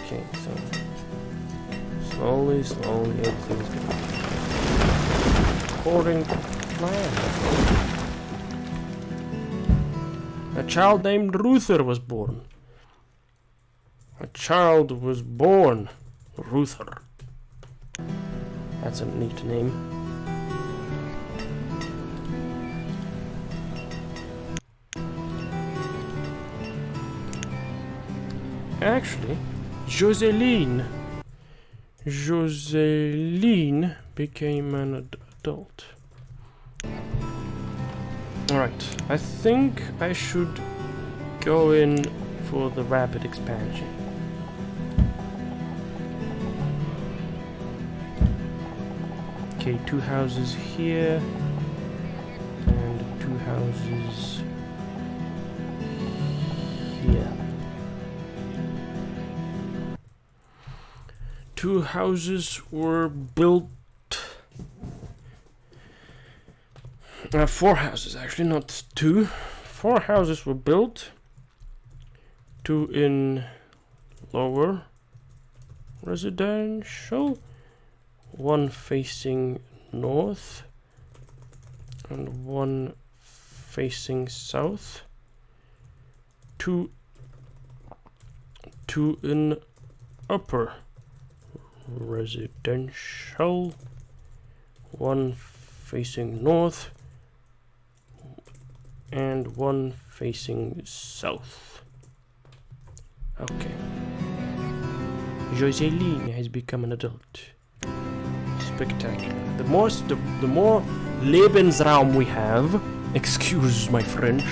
Okay, so slowly, everything's going according to plan. A child named Ruther was born. A child was born. Ruther. That's a neat name. Actually, Joseline became an adult. Alright, I think I should go in for the rapid expansion. Okay, 2 houses here, and 2 houses here. 2 houses were built. 4 houses, actually, not 2. 4 houses were built. 2 in lower residential. 1 facing north and 1 facing south. 2 in upper residential. 1 facing north and 1 facing south. Okay. Joseline has become an adult. Spectacular. The more Lebensraum we have, excuse my French,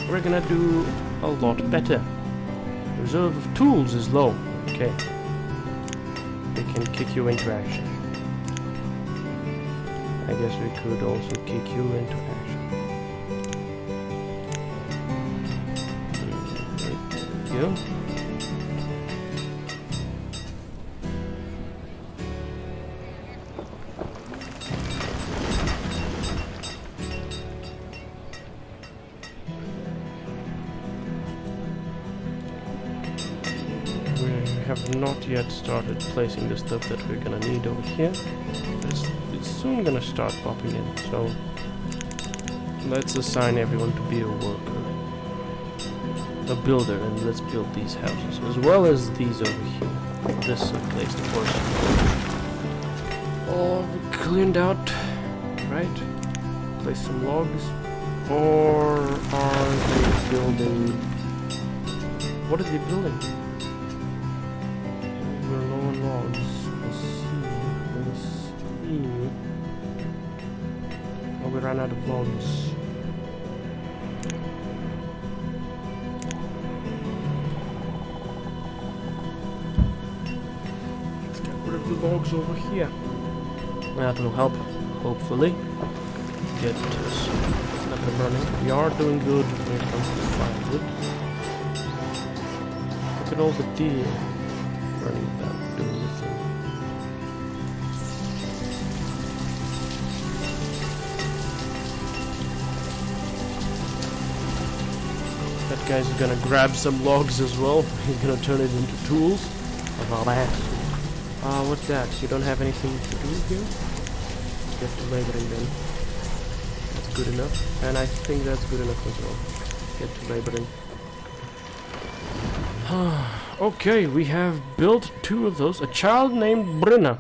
we're gonna do a lot better. Reserve of tools is low. Okay. We can kick you into action. I guess we could also kick you into action. There we go. Have not yet started placing the stuff that we're gonna need over here. It's soon gonna start popping in, so let's assign everyone to be a worker, a builder, and let's build these houses as well as these over here. This is a place for us. All cleaned out, right? Place some logs, or are they building? What are they building? Oh, we ran out of logs. Let's get rid of the logs over here. That will help, hopefully, get us up and running. We are doing good when it comes to firewood. Look at all the deer running about doing the thing. That guy's gonna grab some logs as well. He's gonna turn it into tools. About that. What's that? You don't have anything to do here? Get to laboring then. That's good enough. And I think that's good enough as well. Get to laboring. Okay, we have built 2 of those. A child named Brynna.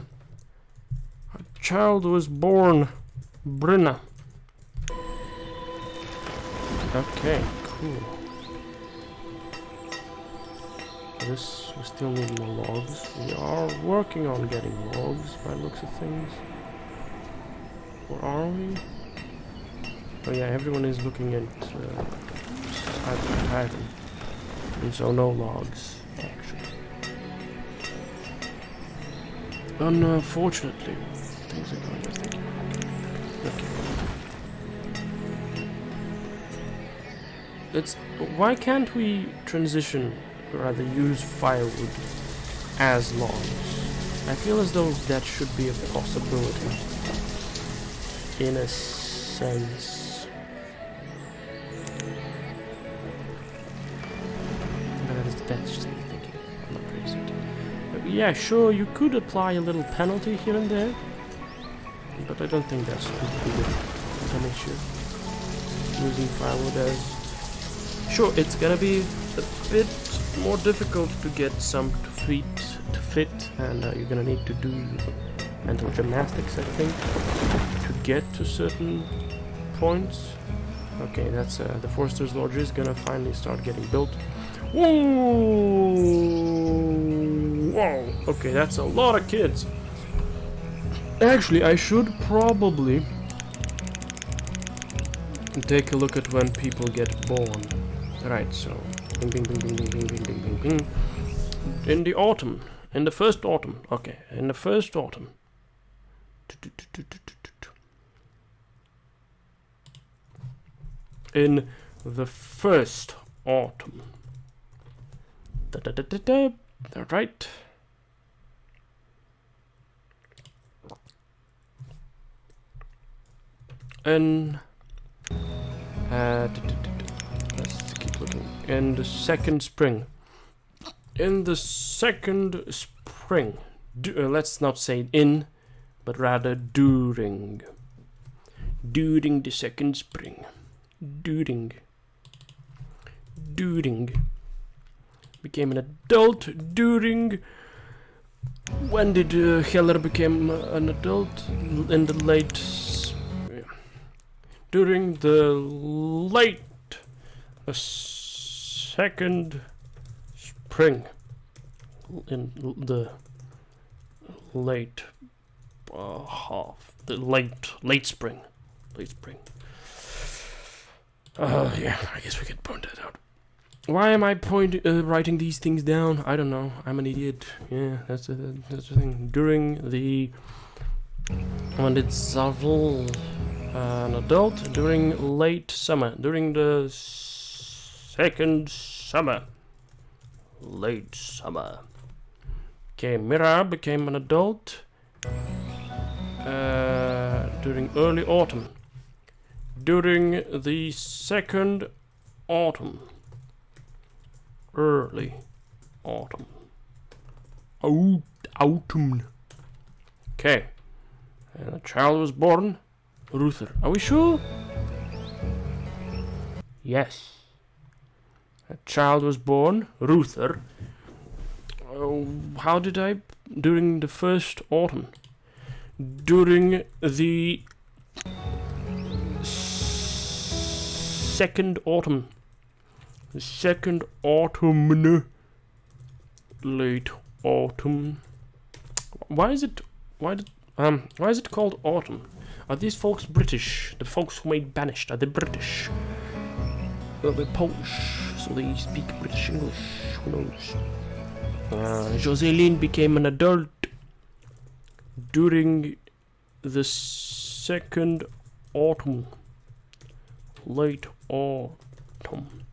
A child was born Brynna. Okay, cool. This, we still need more logs. We are working on getting logs by the looks of things. Or are we? Oh yeah, everyone is looking at iron. And so no logs, actually. Unfortunately, things are going as they can. Okay. Why can't we transition, or rather use firewood as logs? I feel as though that should be a possibility. In a sense. That's just me thinking. I'm not crazy. Yeah, sure, you could apply a little penalty here and there, but I don't think that's too big of an issue. Using firewood as... Sure, it's gonna be a bit more difficult to get some to fit, and you're gonna need to do mental gymnastics, I think, to get to certain points. Okay, that's the Forester's Lodge is gonna finally start getting built. Whoa! Whoa! Okay, that's a lot of kids. Actually, I should probably take a look at when people get born. Right, so bing bing bing bing bing bing bing bing bing bing. In the autumn. In the first autumn. Okay, in the first autumn. In the first autumn. Right. And let's keep looking. In the second spring. In the second spring. Let's not say in, but rather during. During the second spring. During. Became an adult during... When did Heller become an adult? In the late... During the late... second spring. In the late... half... The late spring. Late spring. Yeah, I guess we could point that out. Why am I writing these things down? I don't know. I'm an idiot. Yeah, that's the thing. During the... When did Zavel... an adult? During late summer. During the second summer. Late summer. Okay, Mira became an adult. During early autumn. During the second autumn. Early autumn. Autumn. Okay. And a child was born. Ruther. Are we sure? Yes. A child was born. Ruther. How did I... During the first autumn. During the... second autumn. The second autumn. Late autumn. Why is it called autumn? Are these folks British? The folks who made Banished, are they British? Well, they're Polish, so they speak British English. Who knows? Joseline became an adult during the second autumn. Late autumn.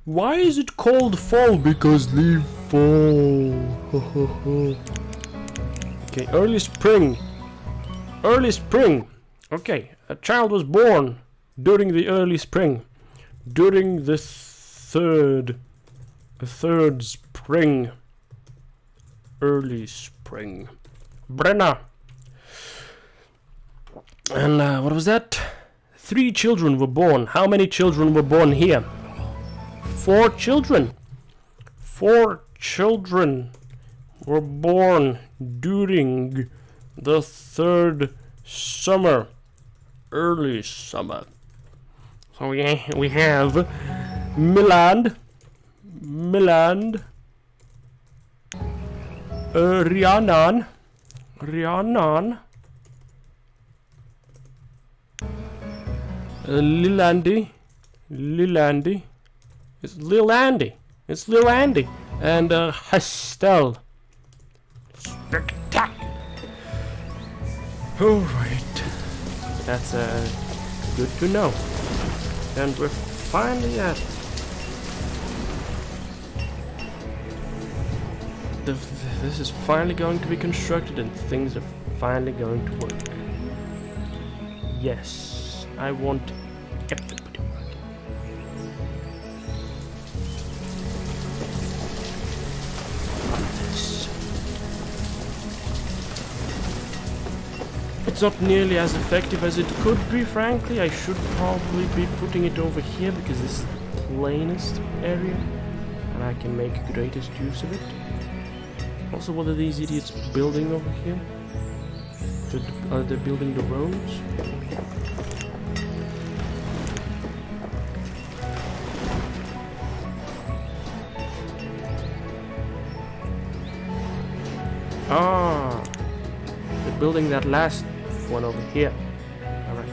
Why is it called fall? Because leaves fall. Okay, early spring. Early spring. Okay, a child was born during the early spring. During the third spring. Early spring. Brenna. And what was that? 3 children were born. How many children were born here? 4 children. 4 children were born during the third summer. Early summer. So we have Miland, Rhiannon, Lilandi, it's Lil Andy, and Hastel. Spectacular. Alright, that's good to know. And we're finally at this is finally going to be constructed and things are finally going to work. Yes, I want everybody working. This. It's not nearly as effective as it could be, frankly. I should probably be putting it over here because this is the plainest area and I can make greatest use of it. Also, what are these idiots building over here? Are they building the roads? Ah, they're building that last one over here. Alright.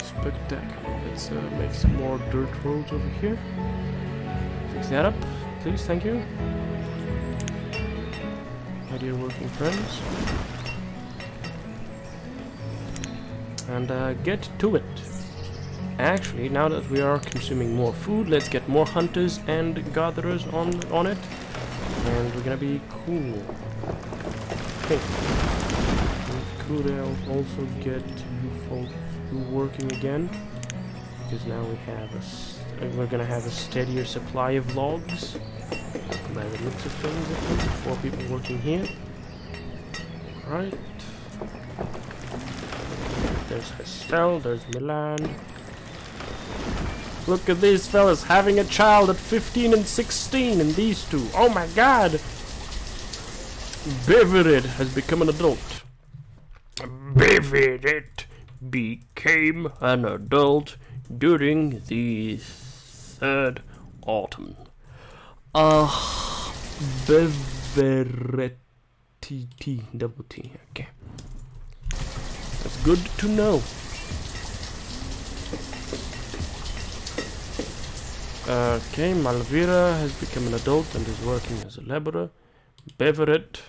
Spectacular. Let's make some more dirt roads over here. Fix that up, please, thank you. My dear working friends. And get to it. Actually, now that we are consuming more food, let's get more hunters and gatherers on it. And we're gonna be cool. Okay. Could I also get you folks working again? Because now we have we're gonna have a steadier supply of logs. By the looks of things, at least 4 people working here. Right. There's Estelle, there's Milan. Look at these fellas having a child at 15 and 16, and these 2. Oh my god! Beverid has become an adult. Beverid became an adult during the third autumn. Beveretti, double T, okay. That's good to know. Okay, Malvira has become an adult and is working as a laborer. Beveret.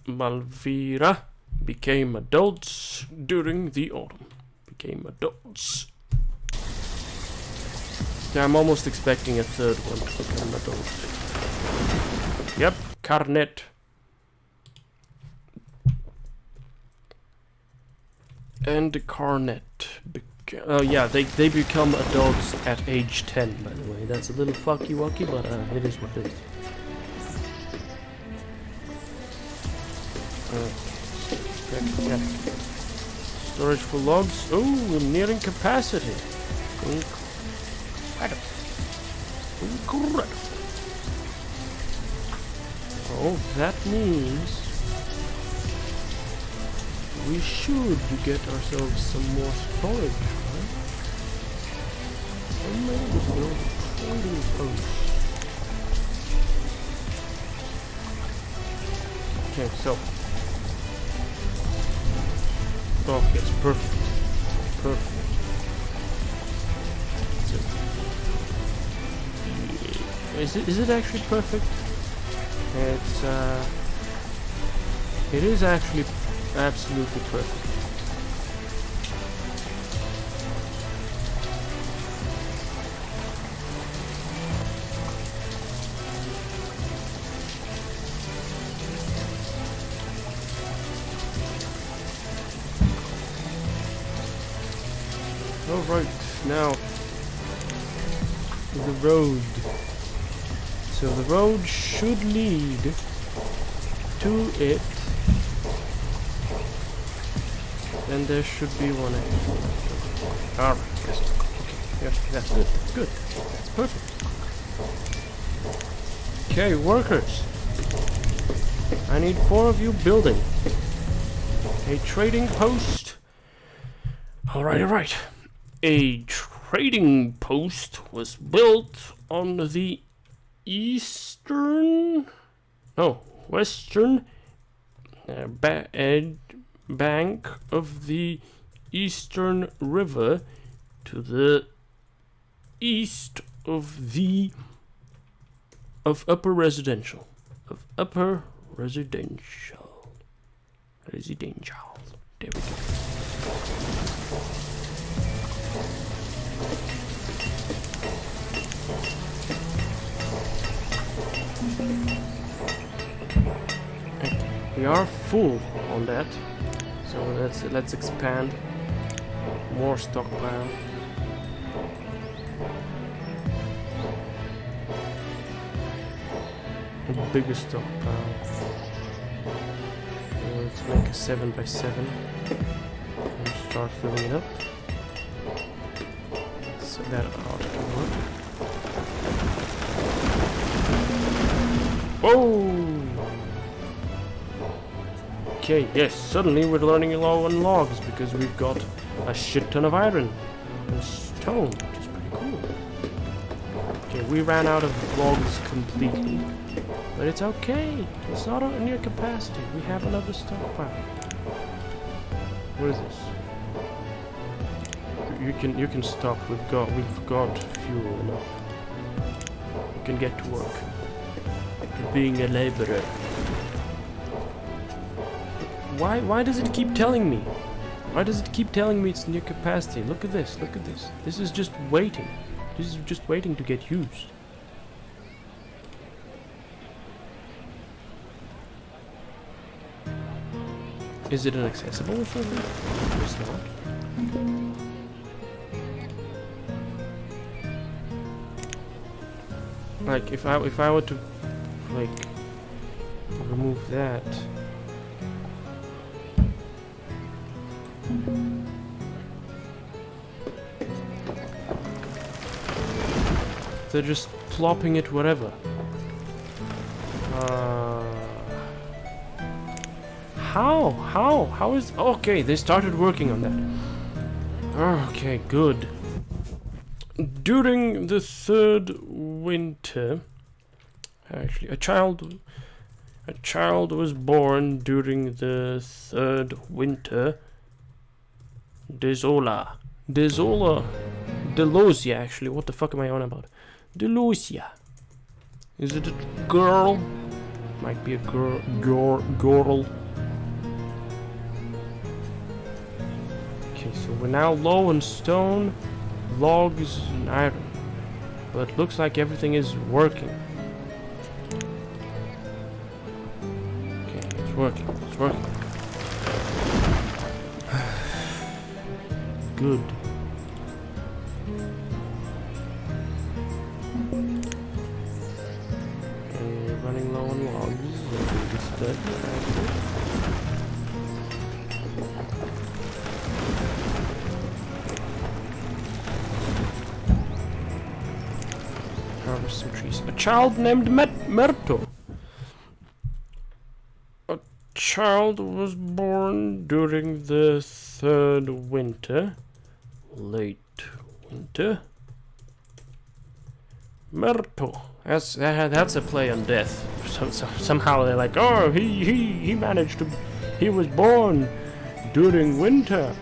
Malvira became adults during the autumn. Became adults. Yeah, I'm almost expecting a third one to become an adult. Yep, Carnet. And Carnet. Oh yeah, they become adults at age 10, by the way. That's a little fucky-wucky, but it is what it is. Okay. Storage for logs. Oh, we're nearing capacity. Incredible. Oh, that means we should get ourselves some more storage, right? And maybe build a trading post. Okay, so. Oh, it's perfect. Perfect. Is it actually perfect? It's It is actually absolutely perfect. Alright, now the road. So the road should lead to it. And there should be one extra. Alright, yes. Okay, yes, that's good, that's good. That's perfect. Okay, workers. I need 4 of you building a trading post. Alright, alright. A trading post was built on the western bank of the Eastern River to the east of Upper Residential. There we go. We are full on that, so let's expand. More stockpile. A bigger stockpile. Let's make a 7x7 and start filling it up. So that ought to work. Whoa! Okay, yes, suddenly we're learning low on logs because we've got a shit ton of iron and stone, which is pretty cool. Okay, we ran out of logs completely, but it's okay. It's not near capacity. We have another stockpile. What is this? You can stop. We've got fuel enough. You can get to work. You're being a laborer. Why does it keep telling me? Why does it keep telling me it's near capacity? Look at this, look at this. This is just waiting. This is just waiting to get used. Is it inaccessible or something? It's not. Like if I were to like remove that. They're just plopping it wherever. How is... Okay, they started working on that. Okay, good. During the 3rd winter... Actually, a child was born during the 3rd winter. Delosia, actually. What the fuck am I on about? Delosia. Is it a girl? Might be a girl. Okay, so we're now low on stone, logs, and iron. But it looks like everything is working. Okay, it's working. It's working. Good. Running low on logs. Harvest some trees. A child named Merto. A child was born during the 3rd winter. Late winter. Merto. That's a play on death. Somehow they're like, oh, he managed to, he was born during winter,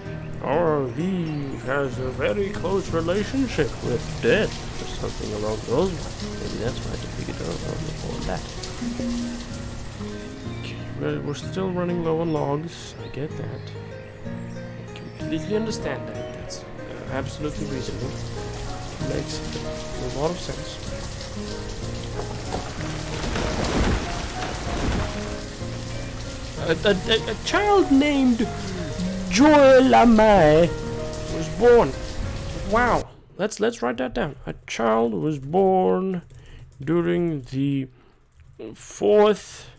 or he has a very close relationship with death, or something along those lines. Maybe that's why I figured out before that. Okay. we're still running low on logs. I get that. I completely understand that. That's absolutely reasonable. Makes a lot of sense. A child named Joel Amai was born. Wow, let's write that down. A child was born during the fourth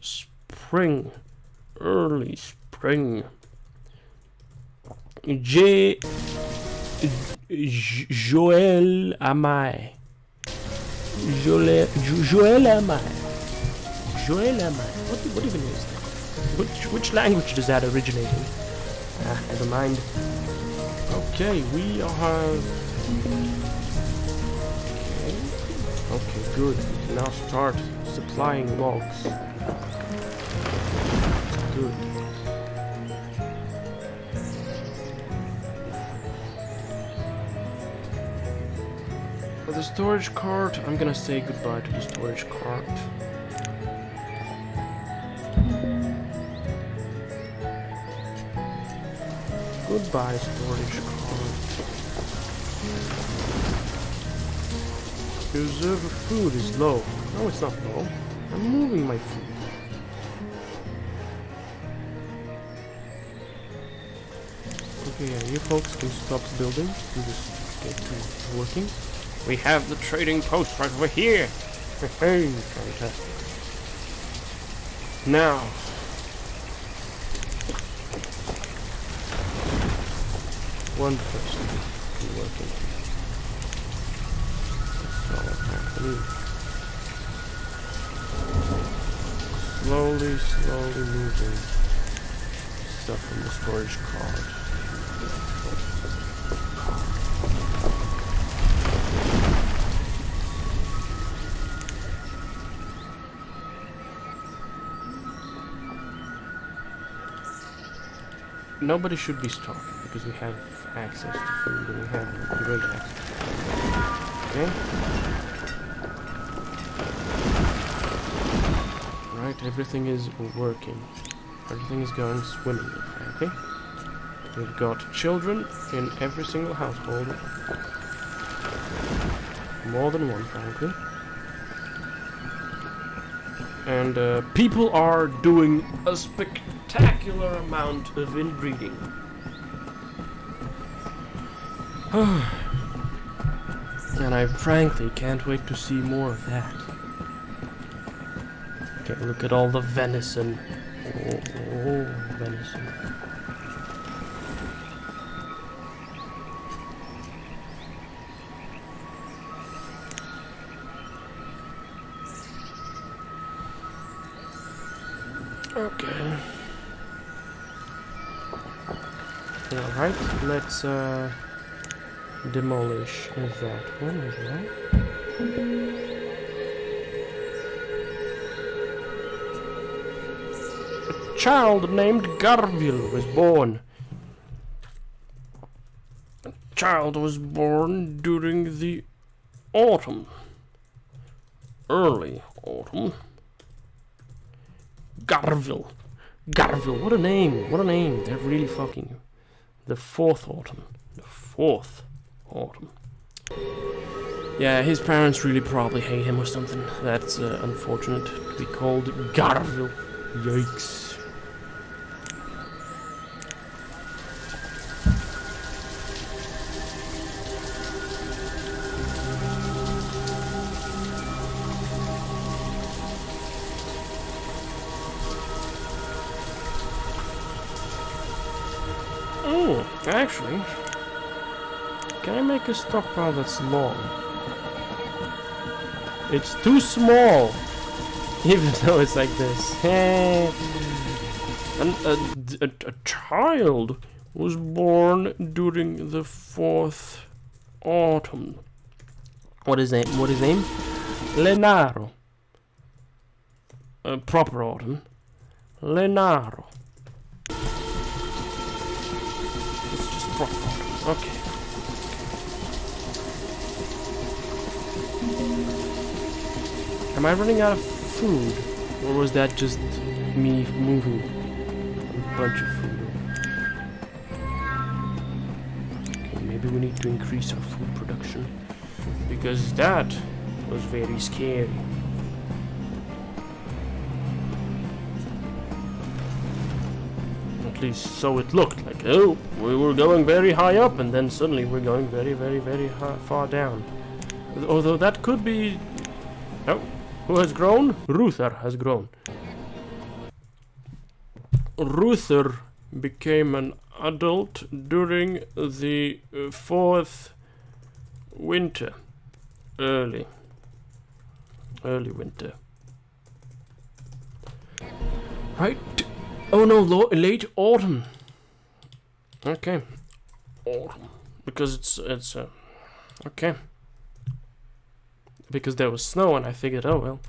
spring, early spring. Joel Amai. Joel Amai. What even is that? Which language does that originate in? Never mind. Okay, we have. Okay, good. We can now start supplying logs. Good. For the storage cart, I'm gonna say goodbye to the storage cart. Goodbye, storage cart. Reserve of food is low. No, it's not low. I'm moving my food. Okay, yeah, you folks can stop building and just get to working. We have the trading post right over here. Hey, fantastic. Now, one person can work in. That's all happening. Slowly moving stuff from the storage cart. Nobody should be starving because we have access to food and we have great access. Okay? Right, everything is working. Everything is going swimmingly, frankly. We've got children in every single household. More than one, frankly. And people are doing a spectacular amount of inbreeding. And I frankly can't wait to see more of that. Okay, look at all the venison. Oh, venison. Okay. Alright, let's demolish that one as well. A child named Garville was born. A child was born during the autumn. Early autumn. Garville, what a name, they're really fucking you. The fourth autumn. Yeah, his parents really probably hate him or something. That's unfortunate to be called Garville. Yikes. Actually, can I make a stockpile that's long? It's too small, even though it's like this. And a child was born during the fourth autumn. What is name? Lenaro. Proper autumn. Lenaro. Okay. Am I running out of food? Or was that just me moving a bunch of food? Okay, maybe we need to increase our food production. Because that was very scary. At least so it looked like. Oh, we were going very high up and then suddenly we're going very, very, very far down. Although that could be... Oh, who has grown? Ruther has grown. Ruther became an adult during the 4th winter. Early winter. Right. Oh no, late autumn. Okay. Autumn. Because it's okay. Because there was snow and I figured, oh well.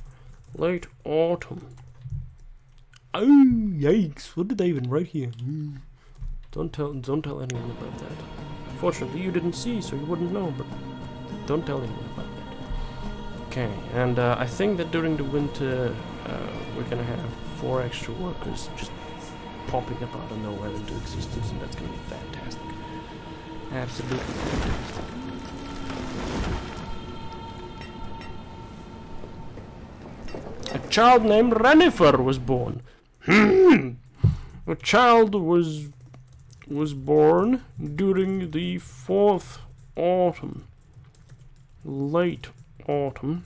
Late autumn. Oh yikes, what did they even write here? Don't tell anyone about that. Fortunately you didn't see, so you wouldn't know, but don't tell anyone about that. Okay, and I think that during the winter we're gonna have 4 extra workers just popping up out of nowhere into existence, and that's gonna be fantastic. Absolutely fantastic. A child named Renifer was born. A child was born during the 4th autumn. Late autumn.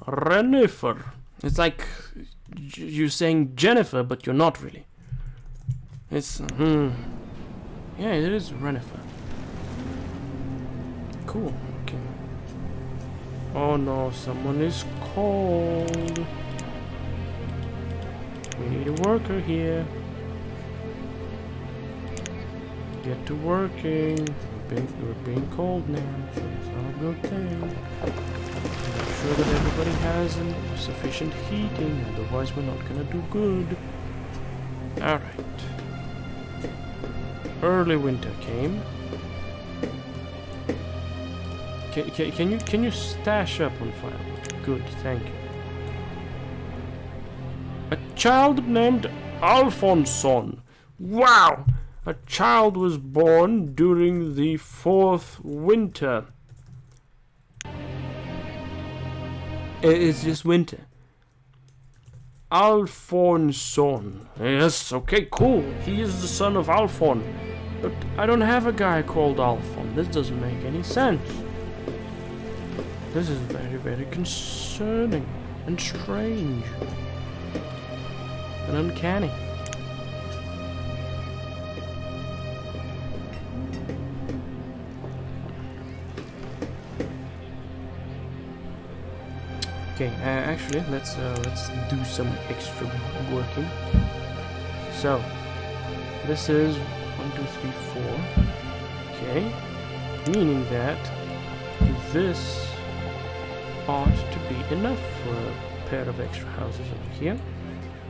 Renifer. It's like you're saying Jennifer, but you're not really. It's yeah, it is Renifer. Cool. Okay. Oh no, someone is cold. We need a worker here. Get to working. We're being cold now, so it's not a good thing. Make sure that everybody has sufficient heating, otherwise we're not gonna do good. Alright. Early winter came. Can you stash up on file? Good, thank you. A child named Alphonson. Wow! A child was born during the 4th winter. It's just winter. Alphonson. Yes, okay, cool. He is the son of Alphon. But I don't have a guy called Alphon. This doesn't make any sense. This is very, very concerning and strange and uncanny. Okay, actually, let's do some extra working. So, this is 1, 2, 3, 4. Okay, meaning that this ought to be enough for a pair of extra houses over here.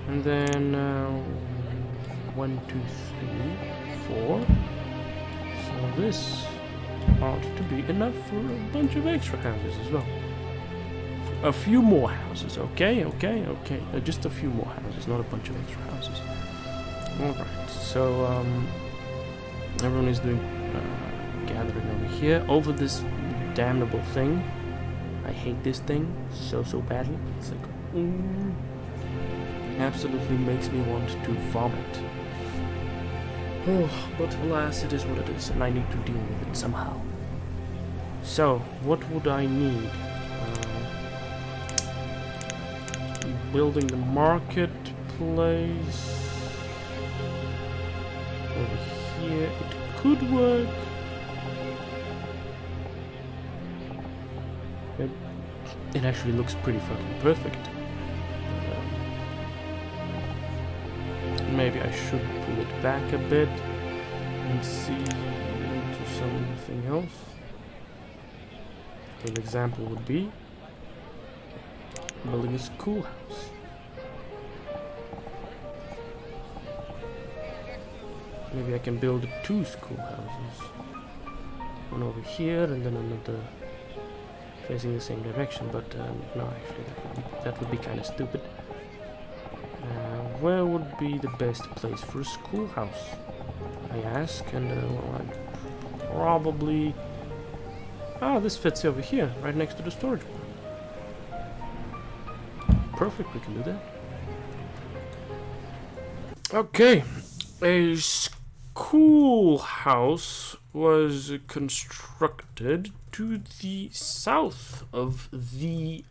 And then 1, 2, 3, 4. So this ought to be enough for a bunch of extra houses as well. A few more houses, okay. Just a few more houses, not a bunch of extra houses. Alright, so everyone is doing gathering over here, over this damnable thing. I hate this thing so badly. It's like, absolutely makes me want to vomit. Oh, but alas, it is what it is, and I need to deal with it somehow. So, what would I need? Building the marketplace over here. It could work. It actually looks pretty fucking perfect. Maybe I should pull it back a bit and see into something else. An example would be building a schoolhouse. Maybe I can build 2 schoolhouses. One over here and then another facing the same direction, but no, actually that would be kind of stupid. Where would be the best place for a schoolhouse? I ask, and well, I'd probably... Ah, this fits over here, right next to the storage one. Perfect, we can do that. Okay, a schoolhouse was constructed to the south of the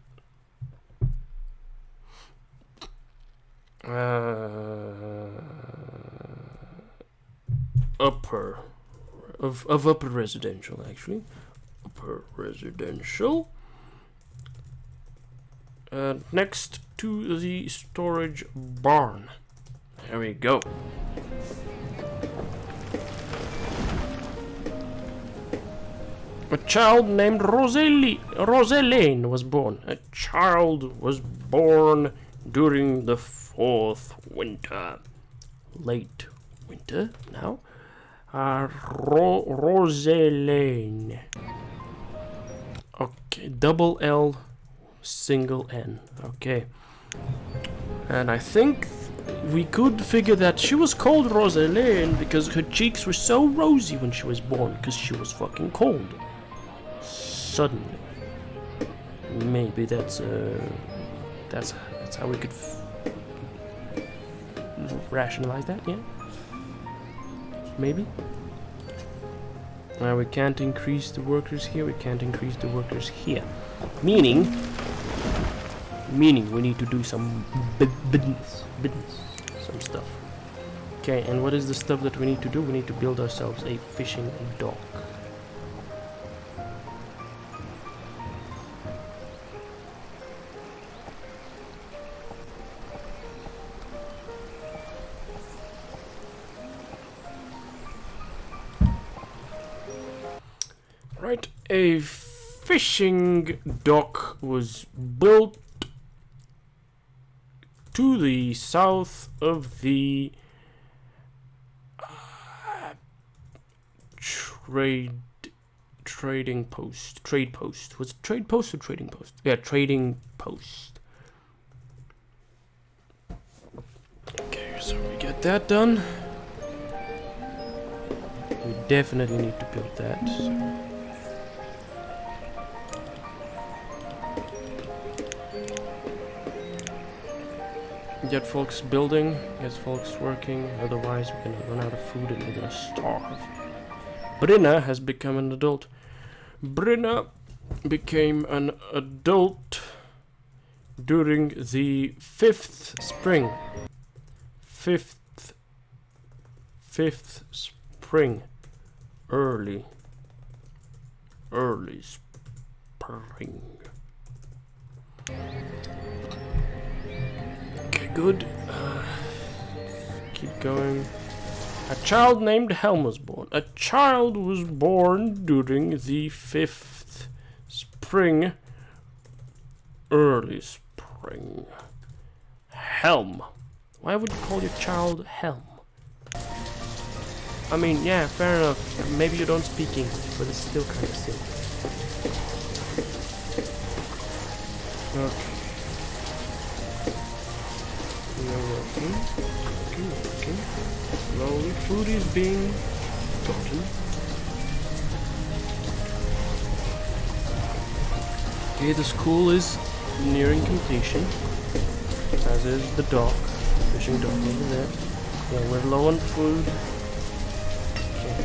upper residential, actually. Upper residential. Next to the storage barn. There we go. A child named Rosaline was born. A child was born during the 4th winter. Late winter now. Rosaline. Okay, double L, single N. Okay. And I think we could figure that she was called Rosaline because her cheeks were so rosy when she was born, because she was fucking cold. Suddenly. Maybe that's how we could rationalize that, yeah? Maybe? Now we can't increase the workers here, we can't increase the workers here. Meaning we need to do some business, some stuff. Okay, and what is the stuff that we need to do? We need to build ourselves a fishing dock. Right, a fishing dock was built to the south of the trading post. Trade post. Was it trade post or trading post? Yeah, trading post. Okay, so we get that done. We definitely need to build that. So. Get folks building, get folks working, otherwise we're gonna run out of food and we're gonna starve. Brinna has become an adult. Brinna became an adult during the 5th spring. Fifth spring. Early spring. Good. Keep going. A child named Helm was born. A child was born during the 5th spring. Early spring. Helm. Why would you call your child Helm? I mean, yeah, fair enough. Maybe you don't speak English, but it's still kind of silly. Okay. Working. Slowly, food is being gotten. Okay, the school is nearing completion, as is the dock, the fishing dock over there. Yeah, we're low on food. Okay,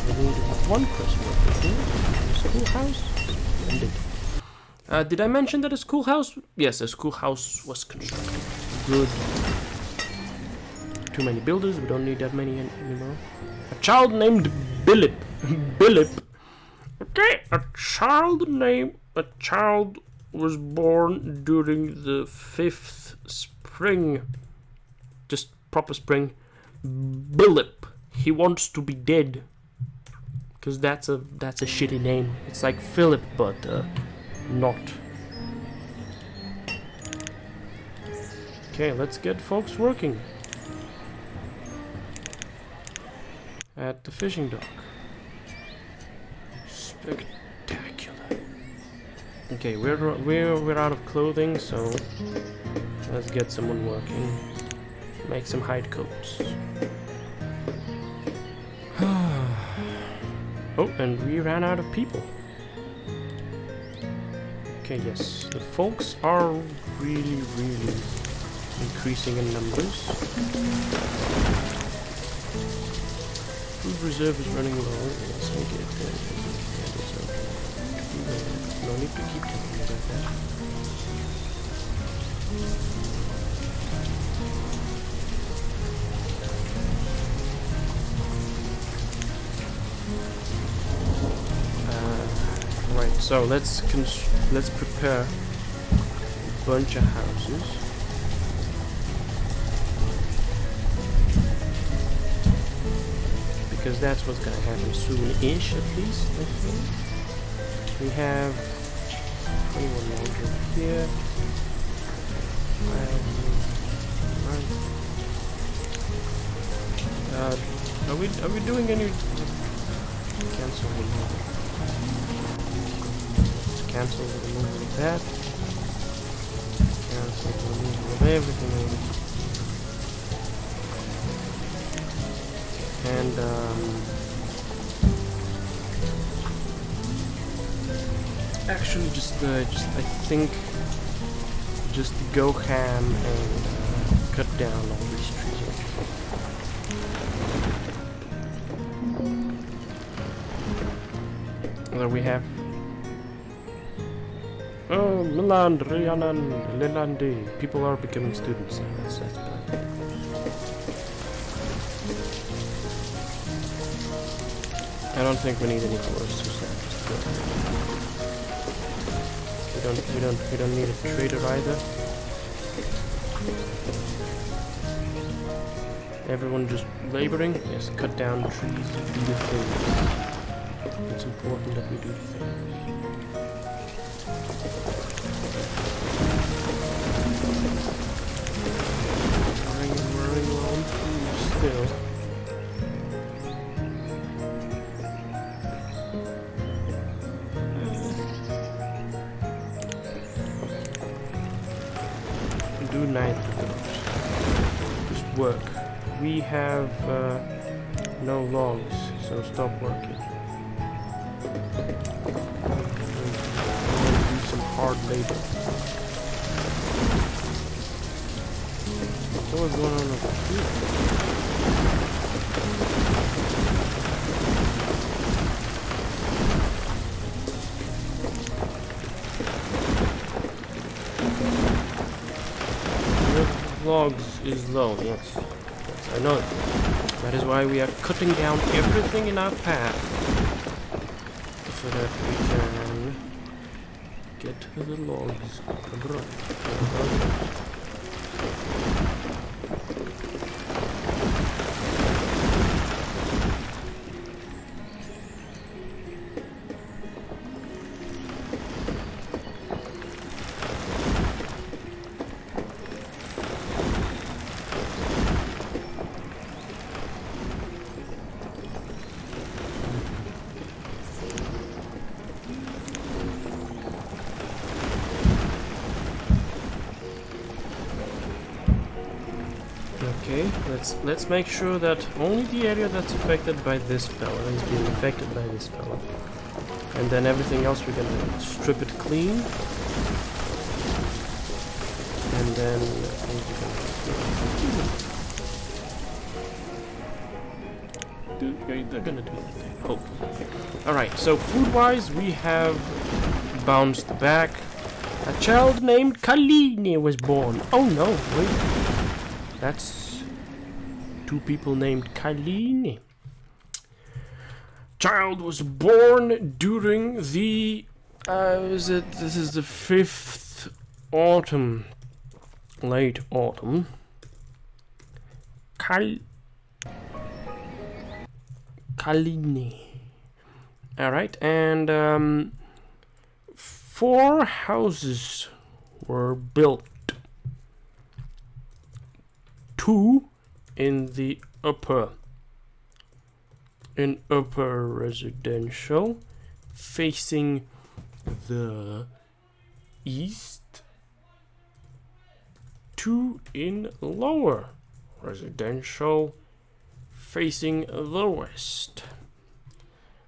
we need one person working here. The schoolhouse. Splendid. Did I mention that a schoolhouse? Yes, a schoolhouse was constructed. Good. Too many builders, we don't need that many anymore. A child named Billip. Billip. Okay, a child was born during the 5th spring. Just proper spring. Billip. He wants to be dead. Because that's a shitty name. It's like Philip, but not. Okay, let's get folks working at the fishing dock. Spectacular. Okay, we're out of clothing, so let's get someone working. Make some hide coats. Oh, and we ran out of people. Okay, yes, the folks are really increasing in numbers. Food reserve is running low. Yes, we get that. No need to keep telling me about that. Right, so let's prepare a bunch of houses. Because that's what's gonna happen soon-ish, at least, I think. We have 21 more over here. Are we doing any cancel removal? Let's cancel the removal of that. Cancel the removal of everything over here. And actually, just I think just go ham and cut down all these trees. There we have. Oh, Milan, Rhiannon, Lelandi. People are becoming students. That's bad. I don't think we need any foresters. We don't need a trader either. Everyone just laboring. Yes, cut down trees, do the things. It's important that we do the things. We're running low on food still. Do neither of those. Just work. We have no logs, so stop working. Do some hard labor. What's going on over here? Logs is low, yes. I know it. That is why we are cutting down everything in our path. So that we can get to the logs. Okay, let's make sure that only the area that's affected by this fella is being affected by this fella. And then everything else we're gonna strip it clean. And then I think they're gonna do that thing, hopefully. Alright, so food-wise we have bounced back. A child named Kalini was born. Oh no, wait. That's two people named Kalini. Child was born during the this is the 5th autumn, late autumn. Kalini. All right, and 4 houses were built. 2 in the upper residential facing the east, 2 in lower. Residential facing the west.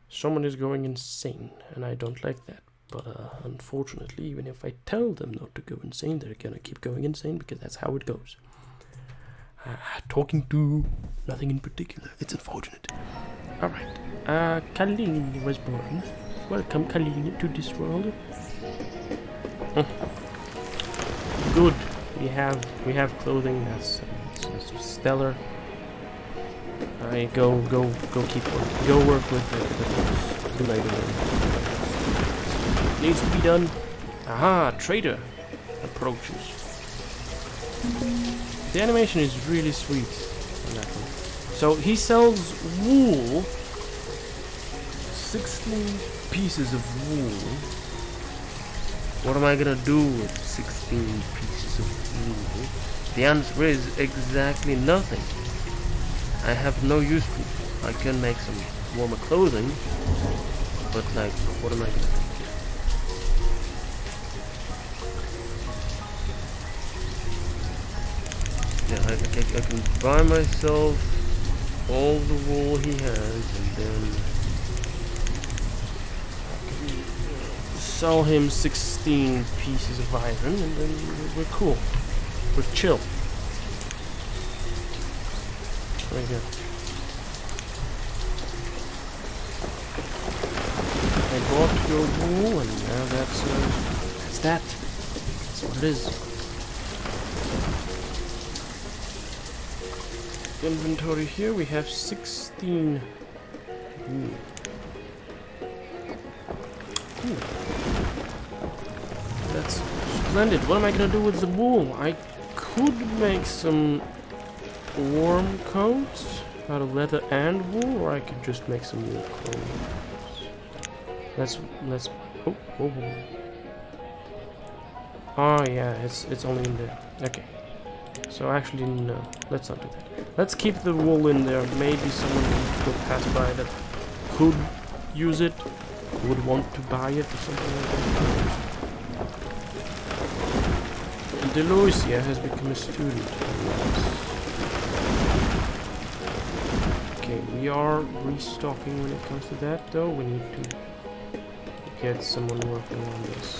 Someone is going insane, and I don't like that. But unfortunately, even if I tell them not to go insane, they're gonna keep going insane because that's how it goes. Talking to nothing in particular. It's unfortunate. Alright. Kalini was born. Welcome, Kalini, to this world. Good. We have clothing. That's stellar. I go keep working. Go work with the labor. Needs to be done. Aha, trader approaches. The animation is really sweet on that one. So he sells wool. 16 pieces of wool. What am I gonna do with 16 pieces of wool? The answer is exactly nothing. I have no use for it. I can make some warmer clothing, but like, what am I gonna do? Yeah, I can buy myself all the wool he has, and then sell him 16 pieces of iron, and then we're cool. We're chill. There you go. I bought your wool, and now that's that. That's what it is. Inventory here, we have 16 wool. Ooh. That's splendid. What am I gonna do with the wool? I could make some warm coats out of leather and wool, or I could just make some wool clothes. Let's oh yeah, it's only in there. Okay. So actually no, let's not do that. Let's keep the wool in there. Maybe someone would pass by that could use it, would want to buy it or something like that. Deloisia has become a student. Okay, we are restocking when it comes to that though. We need to get someone working on this.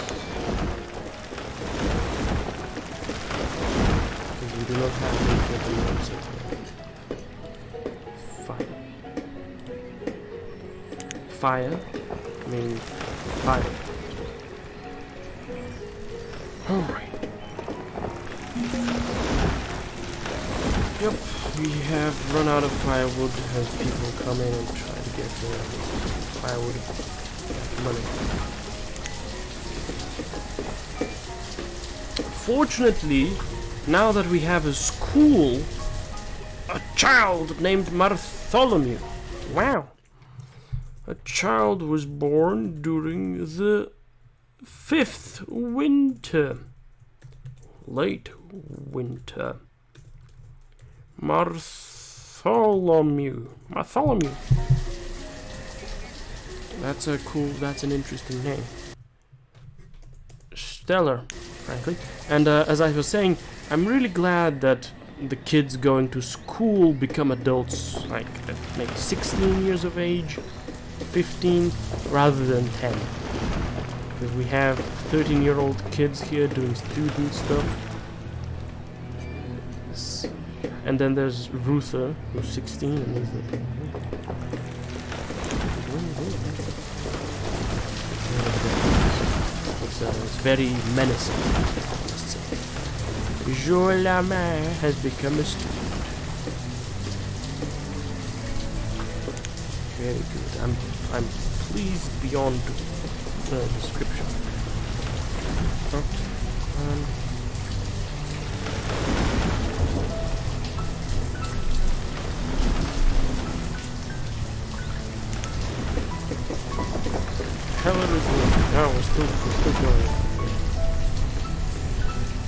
Because we do not have any notes at all. Fire. I mean, fire. Alright. Yep, we have run out of firewood as people come in and try to get firewood money. Fortunately, now that we have a school, a child named Bartholomew. Wow. A child was born during the 5th winter. Late winter. Bartholomew. That's an interesting name. Stellar, frankly. And as I was saying, I'm really glad that the kids going to school become adults, like maybe 16 years of age, 15, rather than 10. Because we have 13-year-old kids here doing student stuff. And then there's Ruther, who's 16, and he's like... It's very menacing, I must say. Joe-la-main has become a student. Very good. I'm pleased beyond description. Okay. Hell it is good. No, we're still going.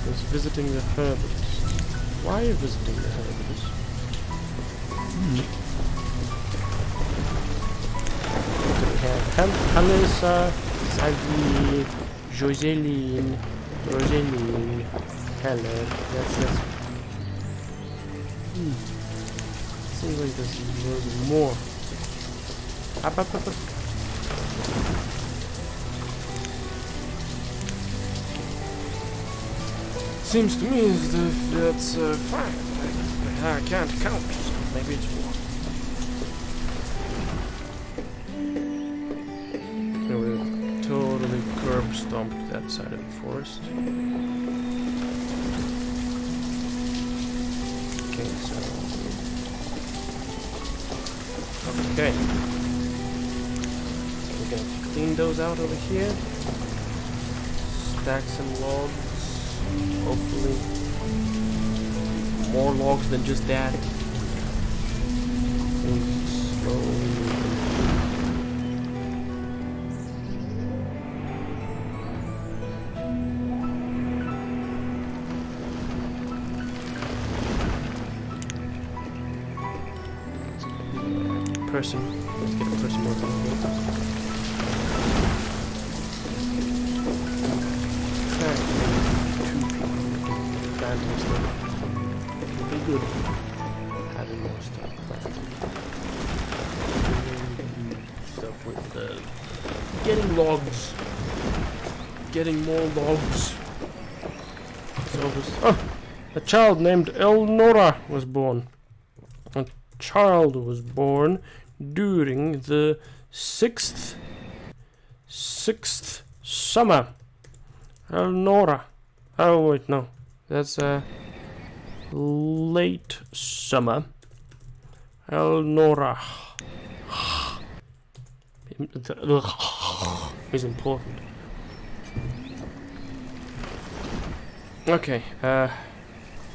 He's visiting the herbalist. Why are you visiting the herbalist? We have Halissa, Sagi, Joseline, Roseanne. Hello. Yes. Seems like there's a little more. Up. Seems to me as if that's fine. I can't count, so maybe it's more. So we've totally curb stomped that side of the forest. Okay, so... Okay. We're gonna clean those out over here. Stack some logs. Hopefully. More logs than just that. And slowly. Person. Let's get a person working on it. It would be good having more stuff planted. Stuff with getting logs. Getting more logs. So a child named Elnora was born. A child was born during the sixth summer. Elnora. Oh wait, no. That's late summer. Elnora is important. Okay,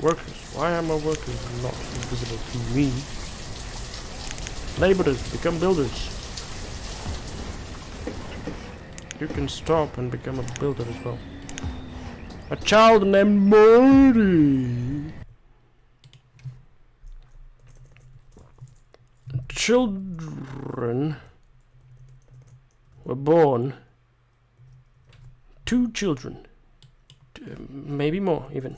workers. Why are my workers not visible to me? Laborers, become builders. You can stop and become a builder as well. A child named Mori. Children were born. 2 children. Maybe more, even.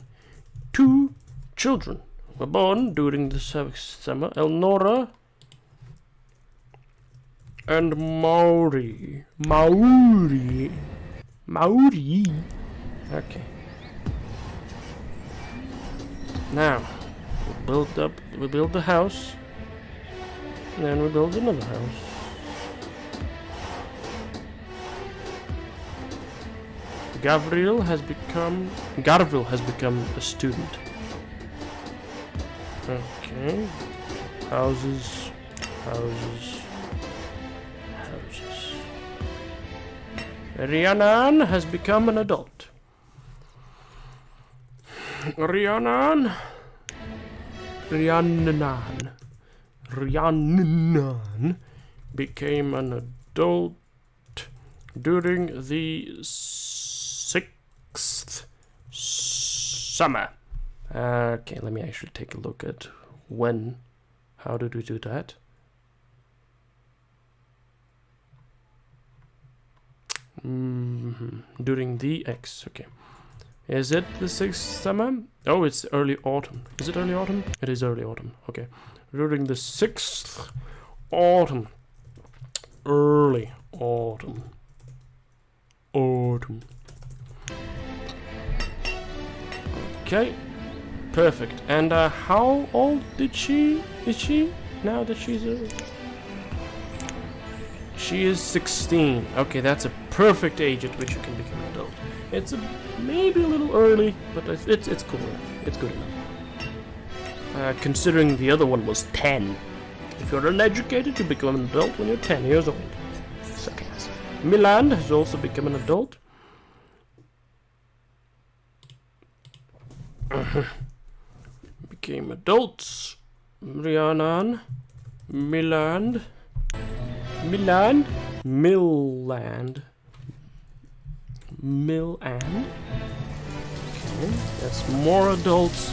2 children were born during the summer. Elnora and Maori. Maori. Okay. Now, we build the house, and then we build another house. Garville has become a student. Okay. Houses. Rhiannon has become an adult. Rhiannon became an adult during the 6th summer. Okay, let me actually take a look at when. How did we do that? During the X. Okay. Is it the 6th summer? Oh, it's early autumn. Is it early autumn? It is early autumn. Okay. During the 6th autumn. Early autumn. Okay. Perfect. And how old is she now that she's She is 16. Okay, that's a perfect age at which you can become an adult. It's maybe a little early, but it's cool enough. It's good enough. Considering the other one was 10. If you're uneducated, you become an adult when you're 10 years old. Suck ass. Milan has also become an adult. Became adults. Rhiannon. Milland. Okay, that's more adults.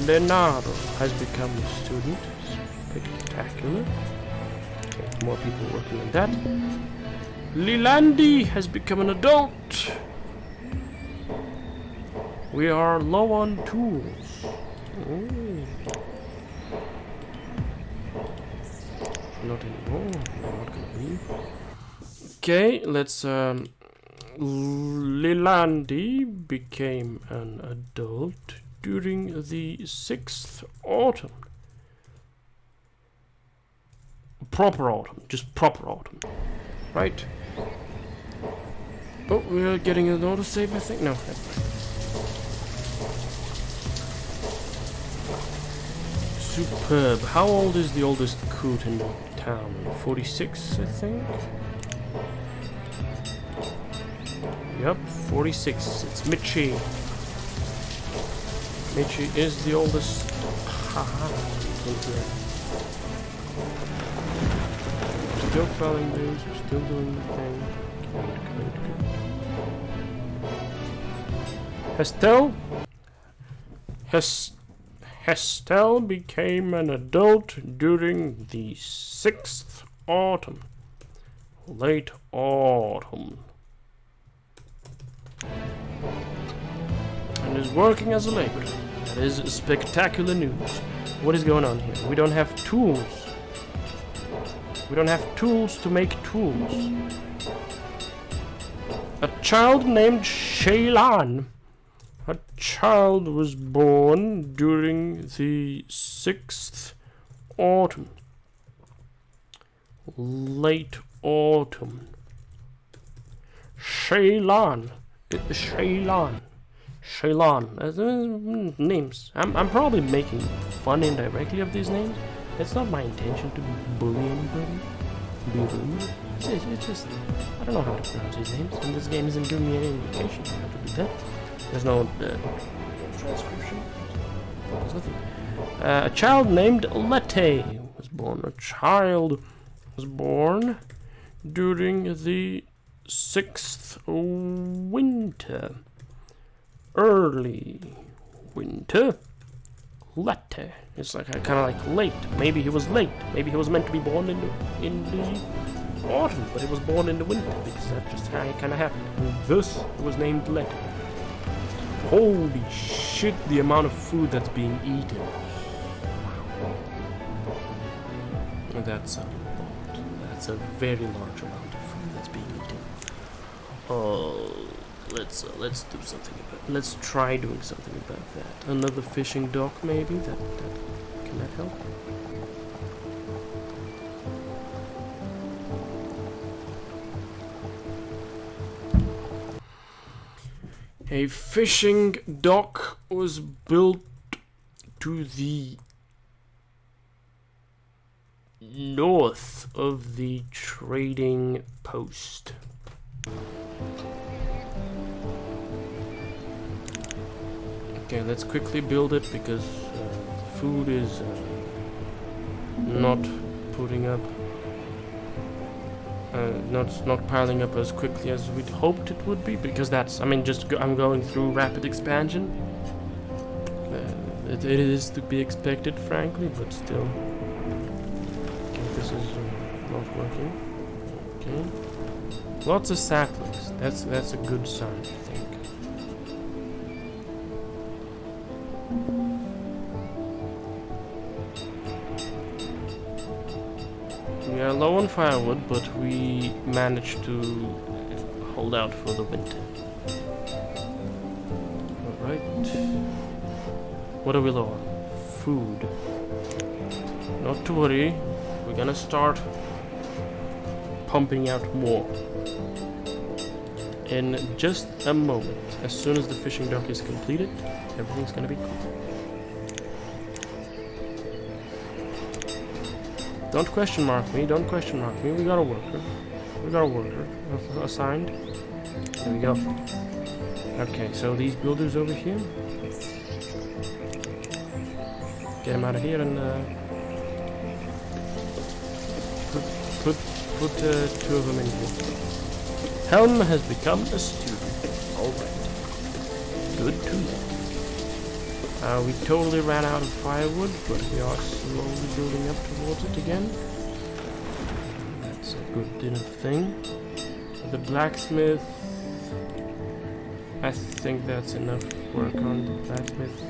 Leonardo has become a student. Spectacular. Okay, more people working on that. Lilandi has become an adult. We are low on tools. Ooh. Not anymore. Not gonna be. Okay, let's. Lilandi became an adult during the 6th autumn. Proper autumn, just proper autumn. Right? Oh, we're getting an autosave, I think? No. Superb. How old is the oldest coot in town? 46, I think? Yep, 46. It's Mitchie. Mitchie is the oldest. Haha. Still felling dudes, we're still doing the thing. Good. Hestel became an adult during the 6th autumn. Late autumn. And is working as a laborer. That is spectacular news. What is going on here? We don't have tools. We don't have tools to make tools. A child named Shaylan. A child was born during the 6th autumn. Late autumn. Shaylan. Shaylan. Names. I'm probably making fun indirectly of these names. It's not my intention to bully anybody. Be rude. It's just I don't know how to pronounce these names, and this game isn't giving me any indication how to do that. There's no transcription. There's nothing. A child named Lete was born. A child was born during the 6th winter. Early winter. Lete. It's like kind of like late. Maybe he was late. Maybe he was meant to be born in the autumn, but he was born in the winter because that's just how it kind of happened. And thus, it was named Lete. Holy shit! The amount of food that's being eaten. That's a lot. That's a very large amount of food that's being eaten. Oh. Let's do something about it. Let's try doing something about that. Another fishing dock, maybe? Can that help? A fishing dock was built to the north of the trading post. Okay, let's quickly build it because food is not putting up, not piling up as quickly as we'd hoped it would be. Because that's, I'm going through rapid expansion. It is to be expected, frankly, but still. Okay, this is not working. Okay, lots of saplings. That's a good sign, I think. We are low on firewood, but we managed to hold out for the winter. Alright. What are we low on? Food. Not to worry. We're gonna start pumping out more. In just a moment. As soon as the fishing dock is completed, everything's gonna be cool. Don't question mark me, don't question mark me. We got a worker. Assigned. There we go. Okay, so these builders over here. Get them out of here and put two of them in here. Helm has become a student. Alright. Good to know. We totally ran out of firewood, but we are slowly building up towards it again. That's a good enough thing. The blacksmith. I think that's enough work on the blacksmith.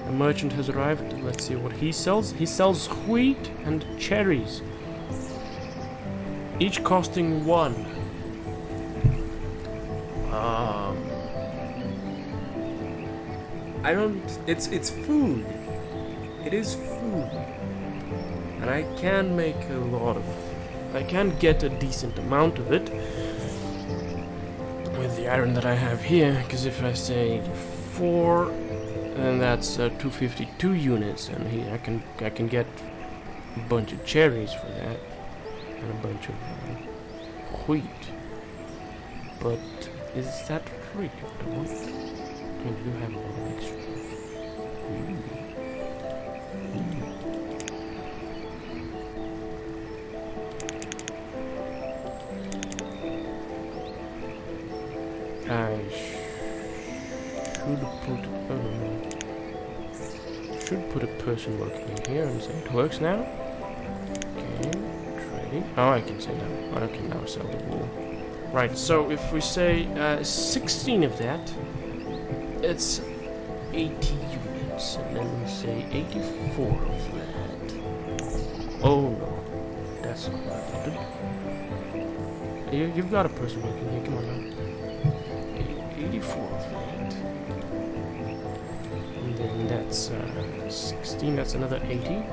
A merchant has arrived. Let's see what he sells. He sells wheat and cherries, each costing 1. I don't. It's food. It is food, and I can make a lot of. I can get a decent amount of it with the iron that I have here. Because if I say 4, then that's 252 units, and here I can get a bunch of cherries for that, and a bunch of wheat. But is that really what I want? I mean, you have a lot of extra. I should put a person working in here and say it works now. Okay, trading. Oh, I can say now. I can now sell the wool. Right, so if we say 16 of that, it's 80 units, and then we say 84 of that. Oh no, that's not what I wanted. You've got a person working here, come on now. 84 of that. And then that's 16, that's another 80.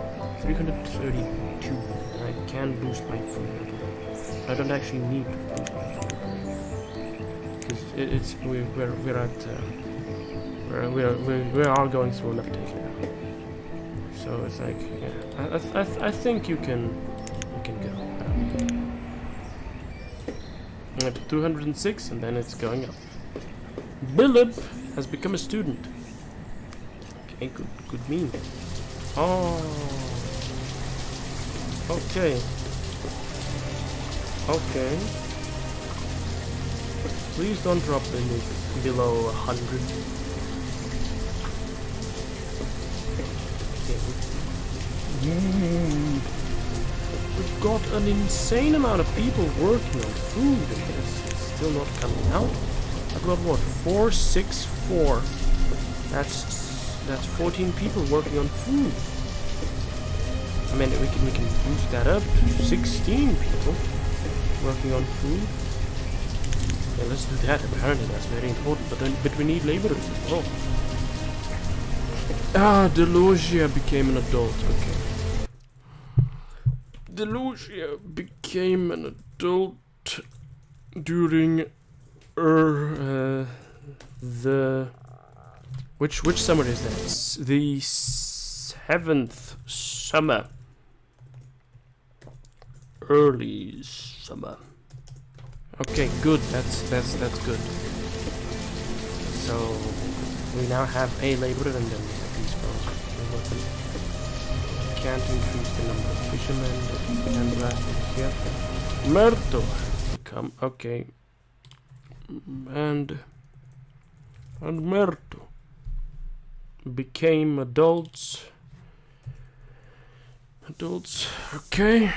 332. I can boost my food. I don't actually need to boost my food. Because we're at we are going through an update now. So it's like, yeah, I think you can go. At 206, and then it's going up. Billup has become a student. Okay, good meme. Oh, okay. Okay. Please don't drop below 100. We've got an insane amount of people working on food, and it's still not coming out. I've got what, 464. That's 14 people working on food. I mean, we can boost that up to 16 people working on food. Yeah, let's do that. Apparently, that's very important. But we need laborers as well. Ah, Delogia became an adult. Okay. Delogia became an adult during the which summer is that? The 7th summer. Early summer. Okay, good. That's good. So we now have a laborer, and then we have these fellows. Can't increase the number of fishermen and blasters here. Merto become okay. And Merto became adults. Okay.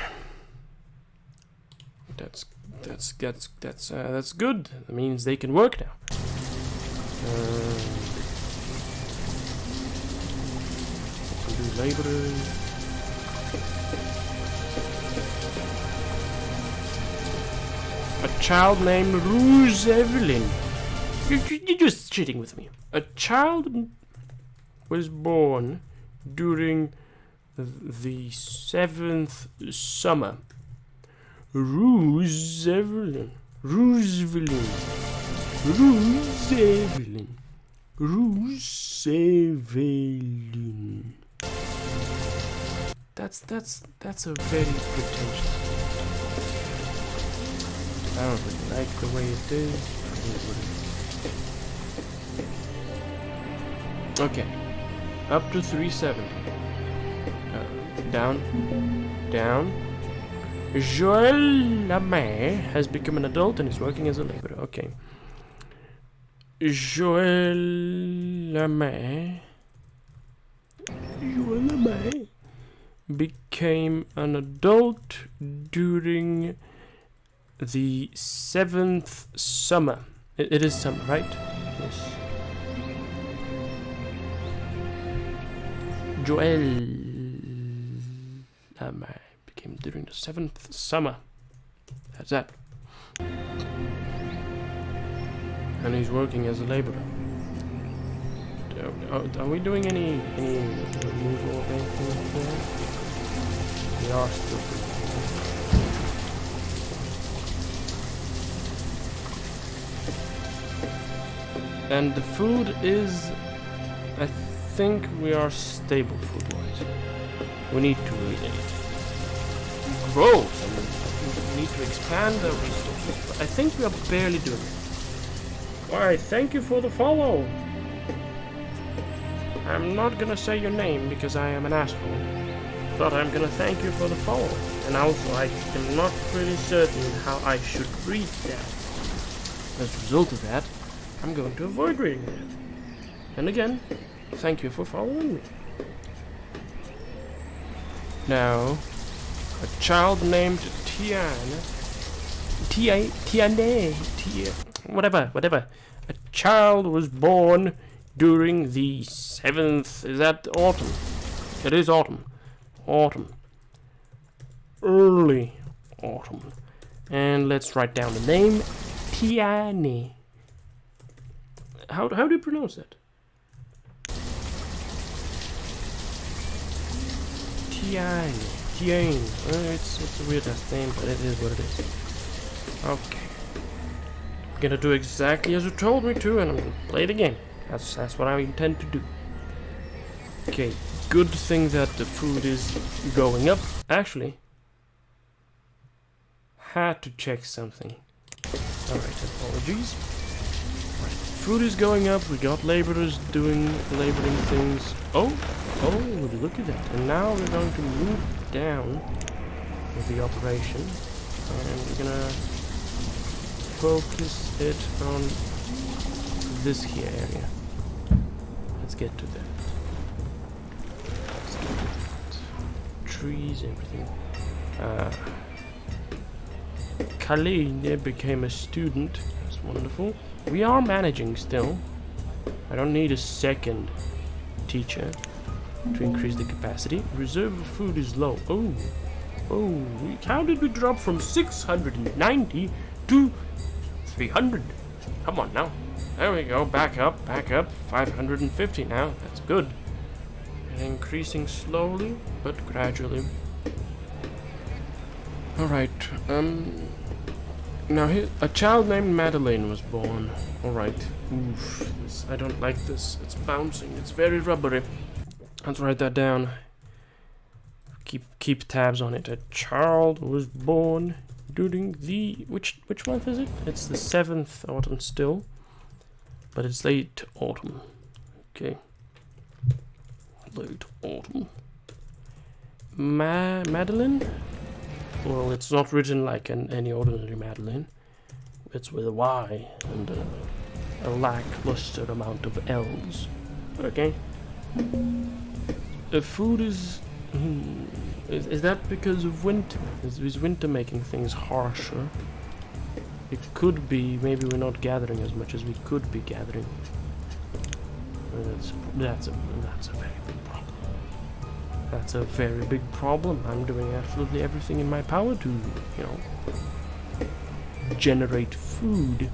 That's good. That means they can work now. Do laborers. A child named Rouge Evelyn. You're just cheating with me. A child was born during the 7th summer. Rouge Evelyn. That's a very pretentious. I don't really like the way it is. Okay, up to 370. Down. Joël Lamain has become an adult and is working as a laborer. Okay. Joël Lamain became an adult during the 7th summer. It is summer, right? Yes. Joel I became during the 7th summer. That's that. And he's working as a laborer. Are we doing any removal of anything there? We are still doing. And the food is, I think we are stable food-wise. We need to grow. We need to expand the resources. But I think we are barely doing it. Why, thank you for the follow. I'm not gonna say your name because I am an asshole. But I'm gonna thank you for the follow. And also, I am not really certain how I should read that. As a result of that, I'm going to avoid reading that. And again, thank you for following me. Now, a child named whatever. A child was born during the 7th, is that autumn? It is autumn. Autumn. Early autumn. And let's write down the name. Tiane. How do you pronounce that? Tiane. It's a weird ass name, but it is what it is. Okay. I'm gonna do exactly as you told me to, and I'm gonna play the game. That's what I intend to do. Okay, good thing that the food is going up. Actually, had to check something. Alright, apologies. Right, food is going up. We got laborers doing laboring things. Oh, look at that. And now we're going to move down with the operation. And we're gonna focus it on this here area. Let's get to that. Trees, everything. Kaline became a student. That's wonderful. We are managing still. I don't need a second teacher to increase the capacity. Reserve of food is low. How did we drop from 690 to 300? Come on now. There we go. Back up. 550 now. That's good. And increasing slowly, but gradually. Alright, now here, a child named Madeleine was born. Alright. Oof, I don't like this. It's bouncing. It's very rubbery. Let's write that down. Keep tabs on it. A child was born during the... Which month is it? It's the 7th autumn still. But it's late autumn. Okay. Late autumn. Madeline? Well, it's not written like any ordinary Madeline. It's with a Y and a lackluster amount of L's. Okay. The food is... Is that because of winter? Is winter making things harsher? It could be. Maybe we're not gathering as much as we could be gathering. That's a very big problem. That's a very big problem. I'm doing absolutely everything in my power to, generate food.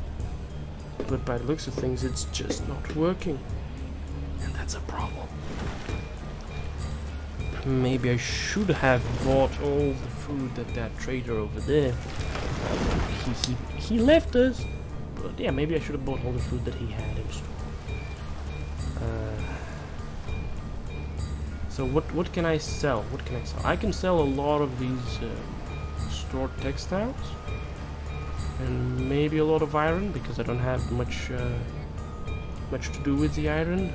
But by the looks of things, it's just not working. And that's a problem. Maybe I should have bought all the food that trader over there. He left us. But yeah, maybe I should have bought all the food that he had in store. So what can I sell? I can sell a lot of these stored textiles. And maybe a lot of iron, because I don't have much to do with the iron.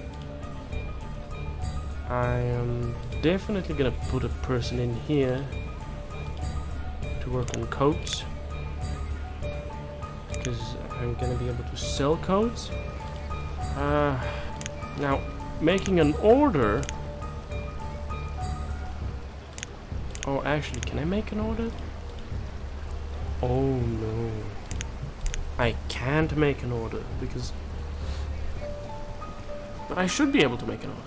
I am definitely gonna put a person in here to work on coats, because I'm gonna be able to sell coats. Now, making an order. Oh, actually, can I make an order? Oh no. I can't make an order because... But I should be able to make an order.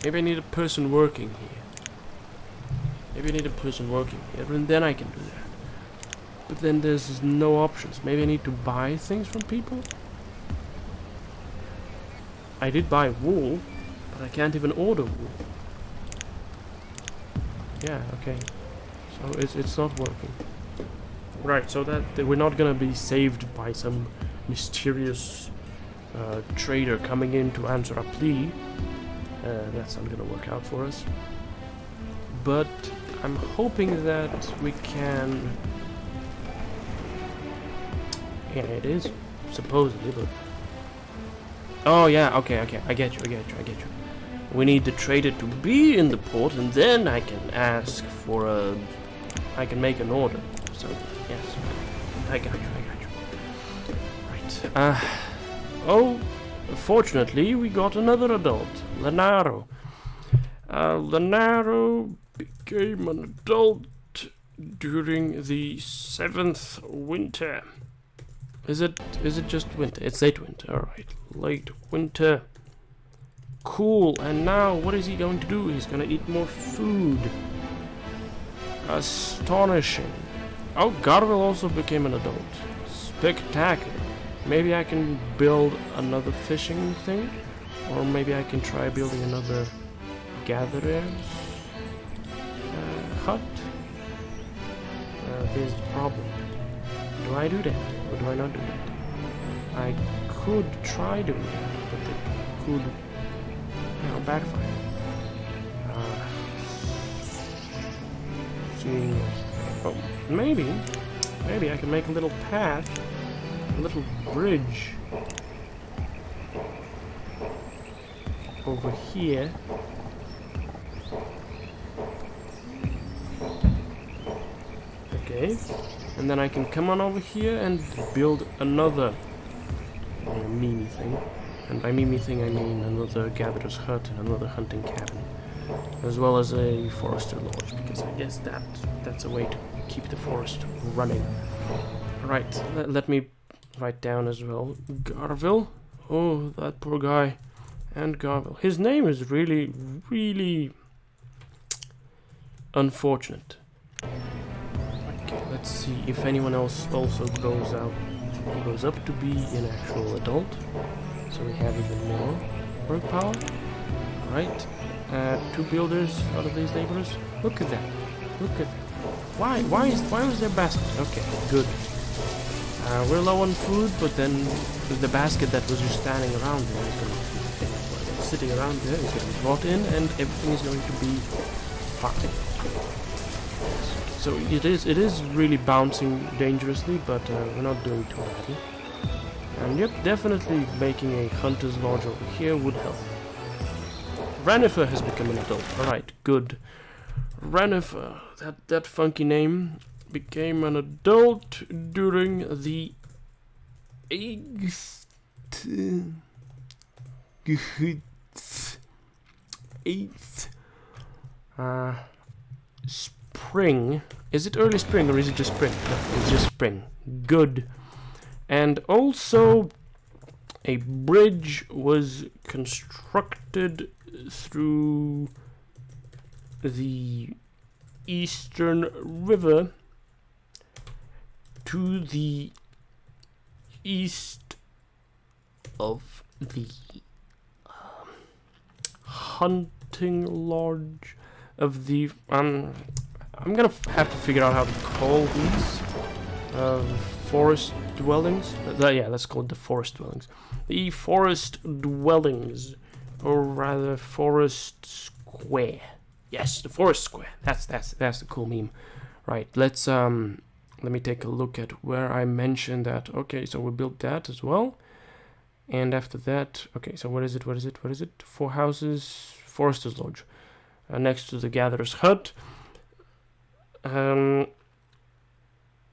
Maybe I need a person working here. Maybe I need a person working here, and then I can do that. But then there's no options. Maybe I need to buy things from people? I did buy wool, but I can't even order wool. Yeah, okay. So it's not working. Right, so that we're not gonna be saved by some mysterious trader coming in to answer a plea. That's not gonna work out for us. But I'm hoping that we can... Yeah, it is, supposedly, but... Oh yeah, okay, I get you. We need the trader to be in the port, and then I can ask for a... I can make an order. So, yes. I got you. Right. Oh, fortunately, we got another adult. Lenaro. Lenaro became an adult during the 7th winter. Is it just winter? It's late winter, alright. Late winter. Cool, and now what is he going to do? He's gonna eat more food. Astonishing. Oh, Garvel also became an adult. Spectacular. Maybe I can build another fishing thing? Or maybe I can try building another gatherer's hut? Here's the problem. Do I do that? Or do I not do that? I could try doing that, but it could, backfire. Oh, maybe I can make a little path, a little bridge over here. Okay, and then I can come on over here and build another Mimi thing. And by Mimi thing I mean another gatherer's hut and another hunting cabin, as well as a forester lodge, because I guess that's a way to keep the forest running. Right, let me write down as well. Garvel. Oh, that poor guy. And Garvel. His name is really, really unfortunate. Okay, let's see if anyone else also grows up to be an actual adult. So we have even more work power. Right. 2 builders out of these neighbors. Look at that. Look at that. Why was there a basket? Okay, good. We're low on food, but then the basket that was just standing around there is going to be sitting around there is going to be brought in, and everything is going to be fine. So it is really bouncing dangerously, but we're not doing too badly. And yep, definitely making a hunter's lodge over here would help. Renifer has become an adult. Alright, good. Renifer, that funky name, became an adult during the 8th spring. Is it early spring or is it just spring? No, it's just spring. Good. And also a bridge was constructed through the Eastern River to the east of the hunting lodge of the I'm gonna have to figure out how to call these forest dwellings. Yeah, let's call it the forest dwellings. The forest dwellings, or rather forest square. Yes, the forest square. That's the cool meme. Right, let's let me take a look at where I mentioned that. Okay, so we built that as well. And after that, okay, so what is it? 4 houses, forester's lodge, next to the gatherer's hut.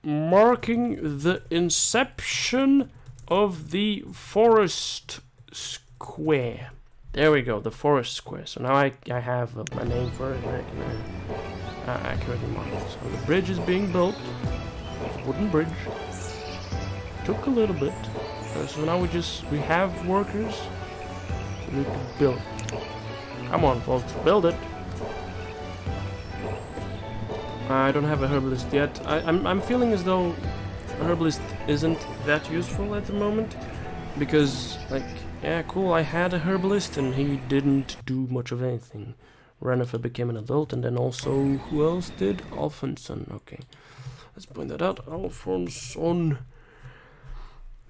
Marking the inception of the forest square. There we go, the forest square. So now I have a name for it, and I can accurately mark it. So the bridge is being built, Wooden bridge. Took a little bit. So now we have workers. We need to build. Come on, folks, build it. I don't have a herbalist yet. I'm feeling as though a herbalist isn't that useful at the moment. Because, like, yeah, cool, I had a herbalist and he didn't do much of anything. Rennifer became an adult, and then also, who else did? Alfonson, okay. Let's point that out. Alfonson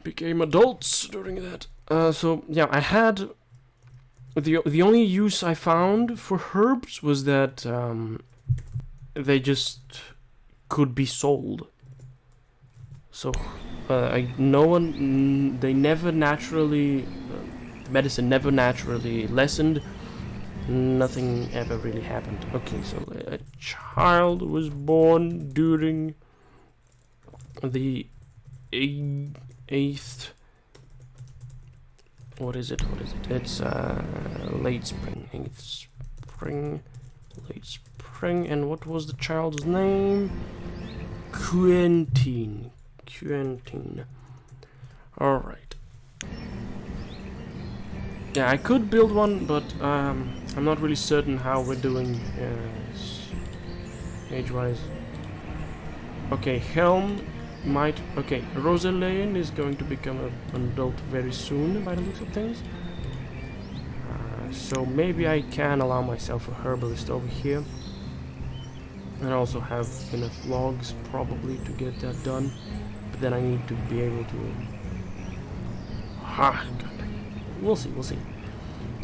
became adults during that. So, yeah, I had... The only use I found for herbs was that they just could be sold. So, they never naturally... medicine never naturally lessened. Nothing ever really happened. Okay, so a child was born during the 8th... What is it? It's late spring. 8th spring. Late spring. And what was the child's name? Quentin. Alright. Yeah, I could build one, but I'm not really certain how we're doing age-wise. Okay, Helm might... Okay, Rosalind is going to become an adult very soon, by the looks of things. So maybe I can allow myself a herbalist over here. And also have enough logs, probably, to get that done. But then I need to be able to... We'll see.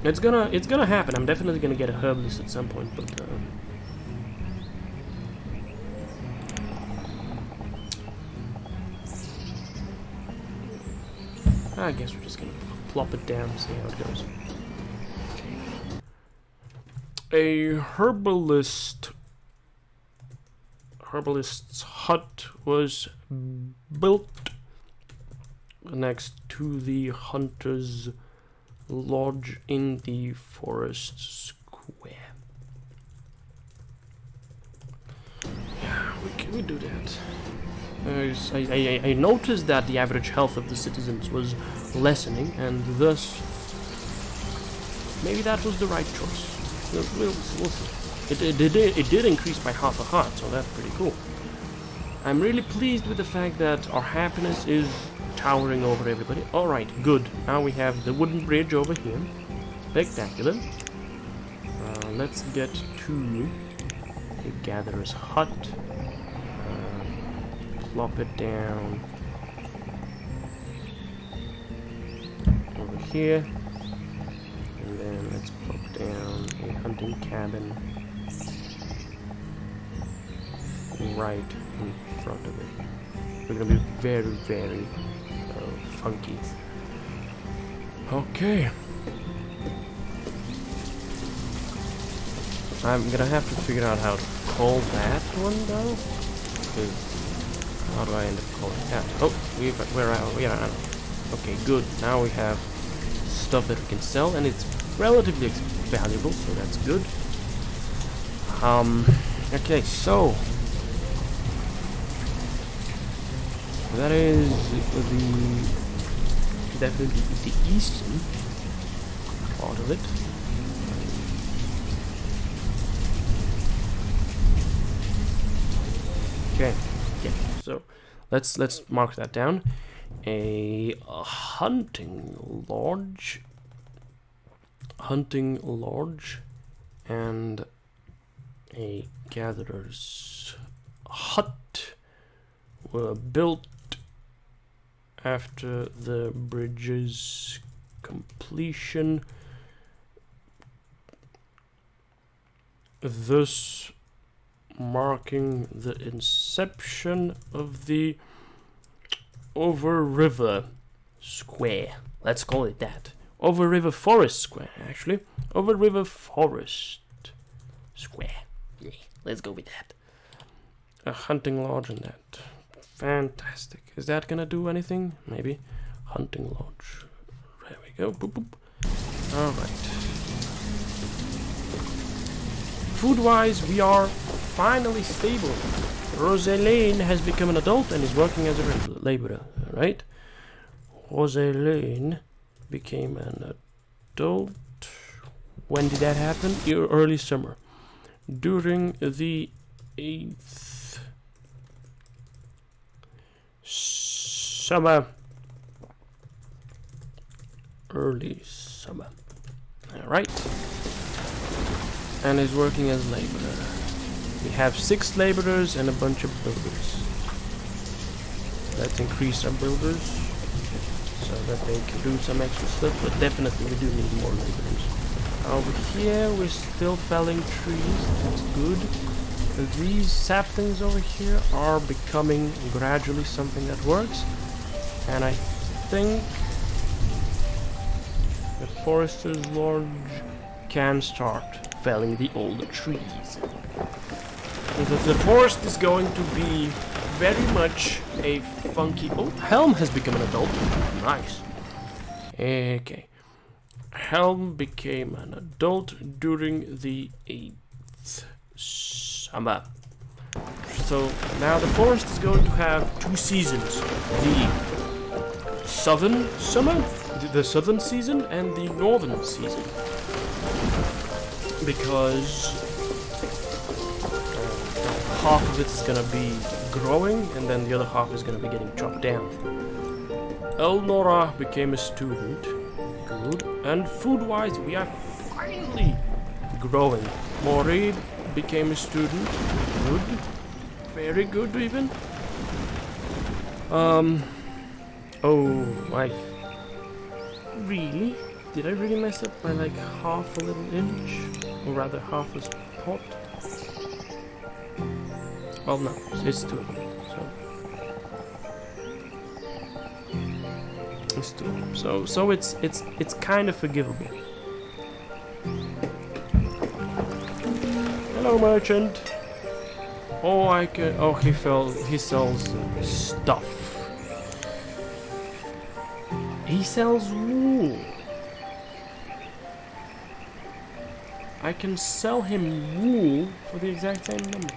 It's gonna happen. I'm definitely gonna get a herbalist at some point, but I guess we're just gonna plop it down and see how it goes. A herbalist's hut was built next to the hunter's lodge in the forest square. Yeah, we do that. I noticed that the average health of the citizens was lessening, and thus maybe that was the right choice. We'll see. It did increase by half a heart, so that's pretty cool. I'm really pleased with the fact that our happiness is towering over everybody. Alright, good. Now we have the wooden bridge over here. Spectacular. Let's get to a gatherer's hut. Plop it down over here. And then let's plop down a hunting cabin right in front of it. We're gonna be very, very funky. Okay. I'm gonna have to figure out how to call that one though. Because how do I end up calling that? Oh, we're out. Okay, good. Now we have stuff that we can sell, and it's relatively valuable, so that's good. Okay, so that is definitely the eastern part of it. Okay, yeah. So let's mark that down. A hunting lodge, and a gatherer's hut were built after the bridge's completion, thus marking the inception of the Over-River Square. Let's call it that. Over-River Forest Square, actually. Over-River Forest Square. Yeah, let's go with that. A hunting lodge and that. Fantastic. Is that gonna do anything? Maybe. Hunting lodge. There we go. Boop, boop. Alright. Food-wise, we are finally stable. Rosaline has become an adult and is working as a laborer. Alright. Rosaline became an adult. When did that happen? Early summer. During the 8th summer. Early summer. Alright. And is working as laborer. We have 6 laborers and a bunch of builders. Let's increase our builders so that they can do some extra stuff, but definitely we do need more laborers. Over here we're still felling trees, that's good. And these saplings over here are becoming gradually something that works. And I think the Forester's Lodge can start felling the older trees. The forest is going to be very much a funky... Oh, Helm has become an adult. Nice. Okay. Helm became an adult during the 8th summer. So now the forest is going to have 2 seasons. The southern summer, the southern season, and the northern season. Because half of it is going to be growing, and then the other half is going to be getting chopped down. Elnora became a student. Good. And food-wise, we are finally growing. Morid became a student. Good. Very good, even. Oh, wife. Really? Did I really mess up by like half a little inch? Or rather, half a spot? Well, no, it's 2 of them, so... It's 2 of them, so it's kind of forgivable. Hello, merchant! Oh, I can... Oh, he sells stuff. He sells wool. I can sell him wool for the exact same number.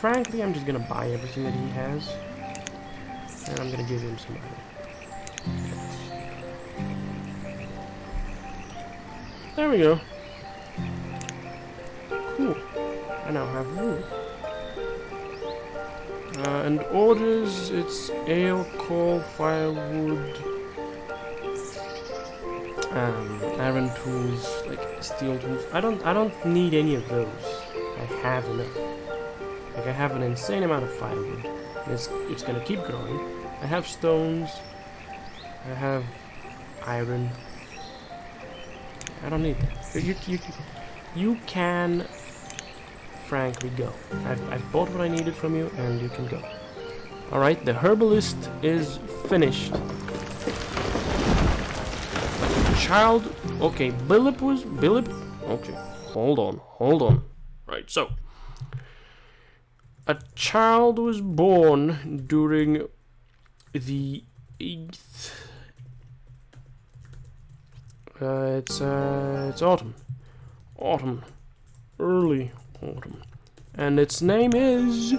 Frankly, I'm just gonna buy everything that he has. And I'm gonna give him some money. There we go. Cool. I now have wool. And orders, it's ale, coal, firewood, iron tools, like steel tools. I don't need any of those. I have enough. Like I have an insane amount of firewood. It's gonna keep growing. I have stones. I have iron. I don't need that. You can frankly go. I've bought what I needed from you, and you can go. Alright, the herbalist is finished. Child... Okay, Billip... Okay, hold on. Right, so... A child was born during the 8th... it's autumn. Early autumn. And its name is...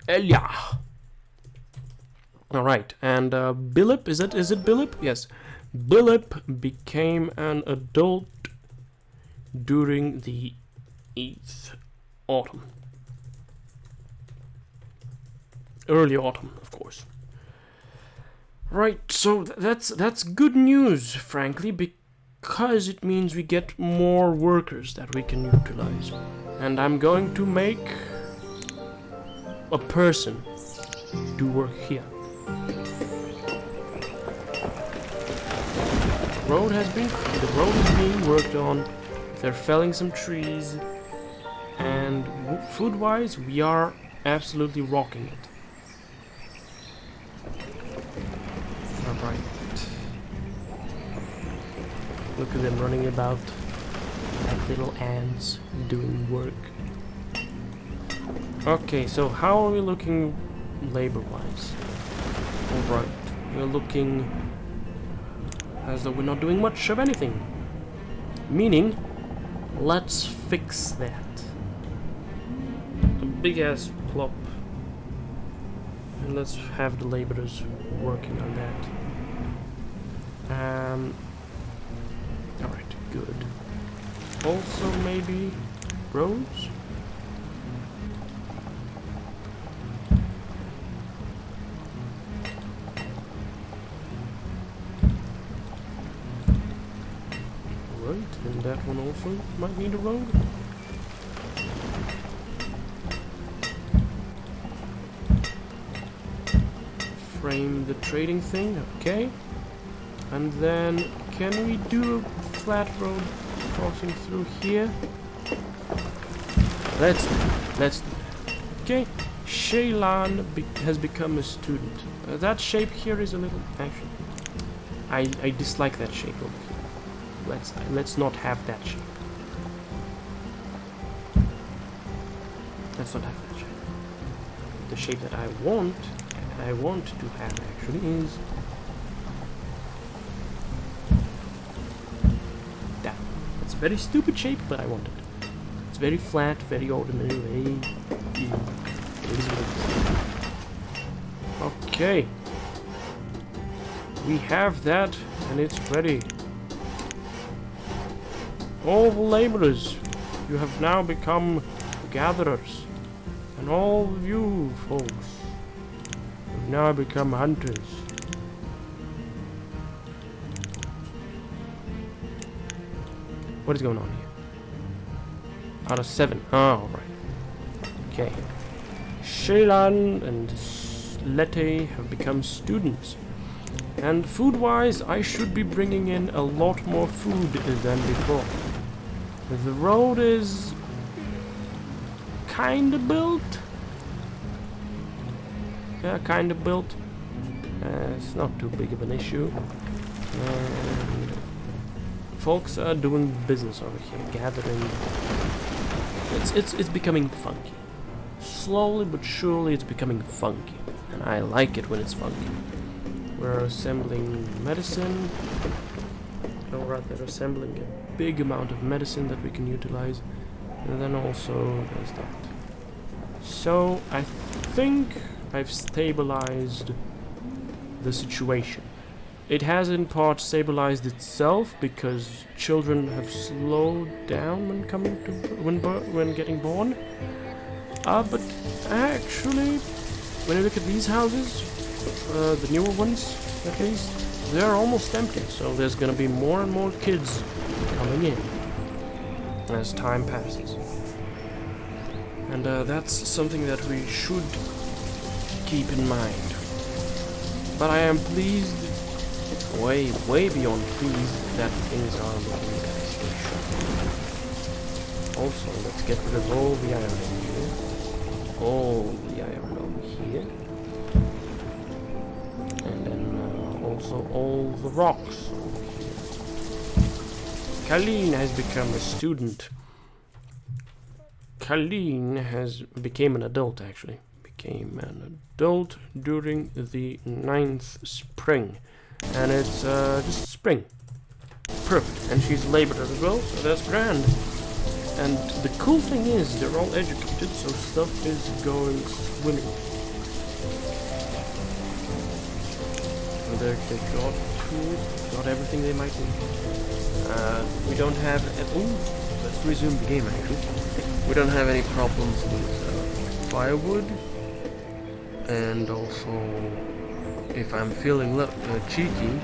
Elia. Alright, and Billip, is it Billip? Yes. Billip became an adult during the 8th autumn. Early autumn, of course. Right, so that's good news, frankly, because it means we get more workers that we can utilize. And I'm going to make a person do work here. The road is being worked on. They're felling some trees, and food-wise, we are absolutely rocking it. Alright. Look at them running about like little ants doing work. Okay, so how are we looking labor-wise? Alright, we're looking as though we're not doing much of anything. Meaning, let's fix that. big ass plop. And let's have the laborers working on that. Alright, good. Also maybe roads? Right, and that one also might need a road. Frame the trading thing, okay. And then, can we do a flat road crossing through here? Let's do that. Okay, Shaylan has become a student. That shape here is a little... Actually, I dislike that shape over here. Let's not have that shape. Let's not have that shape. The shape that I want to have actually is that. It's a very stupid shape, but I want it. It's very flat, very ordinary, very... Okay. We have that, and it's ready. All the laborers, you have now become gatherers. And all of you folks have now become hunters. What is going on here? Out of 7. Oh, alright. Okay. Shaylan and Lete have become students. And food-wise, I should be bringing in a lot more food than before. The road is kinda built. Yeah, kinda built. It's not too big of an issue. And folks are doing business over here, gathering. It's becoming funky. Slowly but surely, it's becoming funky, and I like it when it's funky. We're assembling medicine. Alright, they're assembling a big amount of medicine that we can utilize. And then also there's that. So I think I've stabilized the situation. It has in part stabilized itself because children have slowed down when coming to when getting born. But actually, when you look at these houses, the newer ones at least, they're almost empty. So there's gonna be more and more kids coming in as time passes. And that's something that we should keep in mind. But I am pleased, way beyond pleased, that things are looking as they should. Also, let's get rid of all the iron over here. All the iron over here. And then also all the rocks over here. Colleen has become a student. Colleen became an adult, actually. Became an adult during the 9th spring. And it's just spring. Perfect. And she's laborer as well, so that's grand. And the cool thing is, they're all educated, so stuff is going swimming. And they've got tools, got everything they might need. We don't have... Ooh, let's resume the game, actually. We don't have any problems with firewood. And also, if I'm feeling cheeky,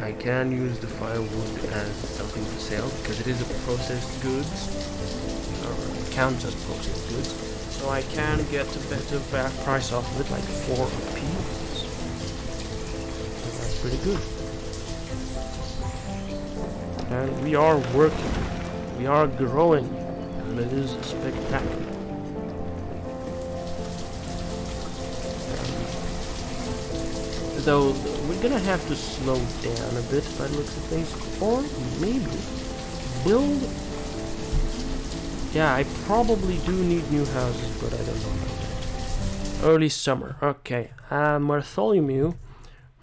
I can use the firewood as something to sell, because it is a processed goods, or it counts as processed goods, so I can get a better price off of it, like 4 apiece. So that's pretty good. And we are working, we are growing, and it is spectacular. Though we're gonna have to slow down a bit by the looks of things, or maybe build. Yeah, I probably do need new houses, but I don't know about that. Early summer, okay.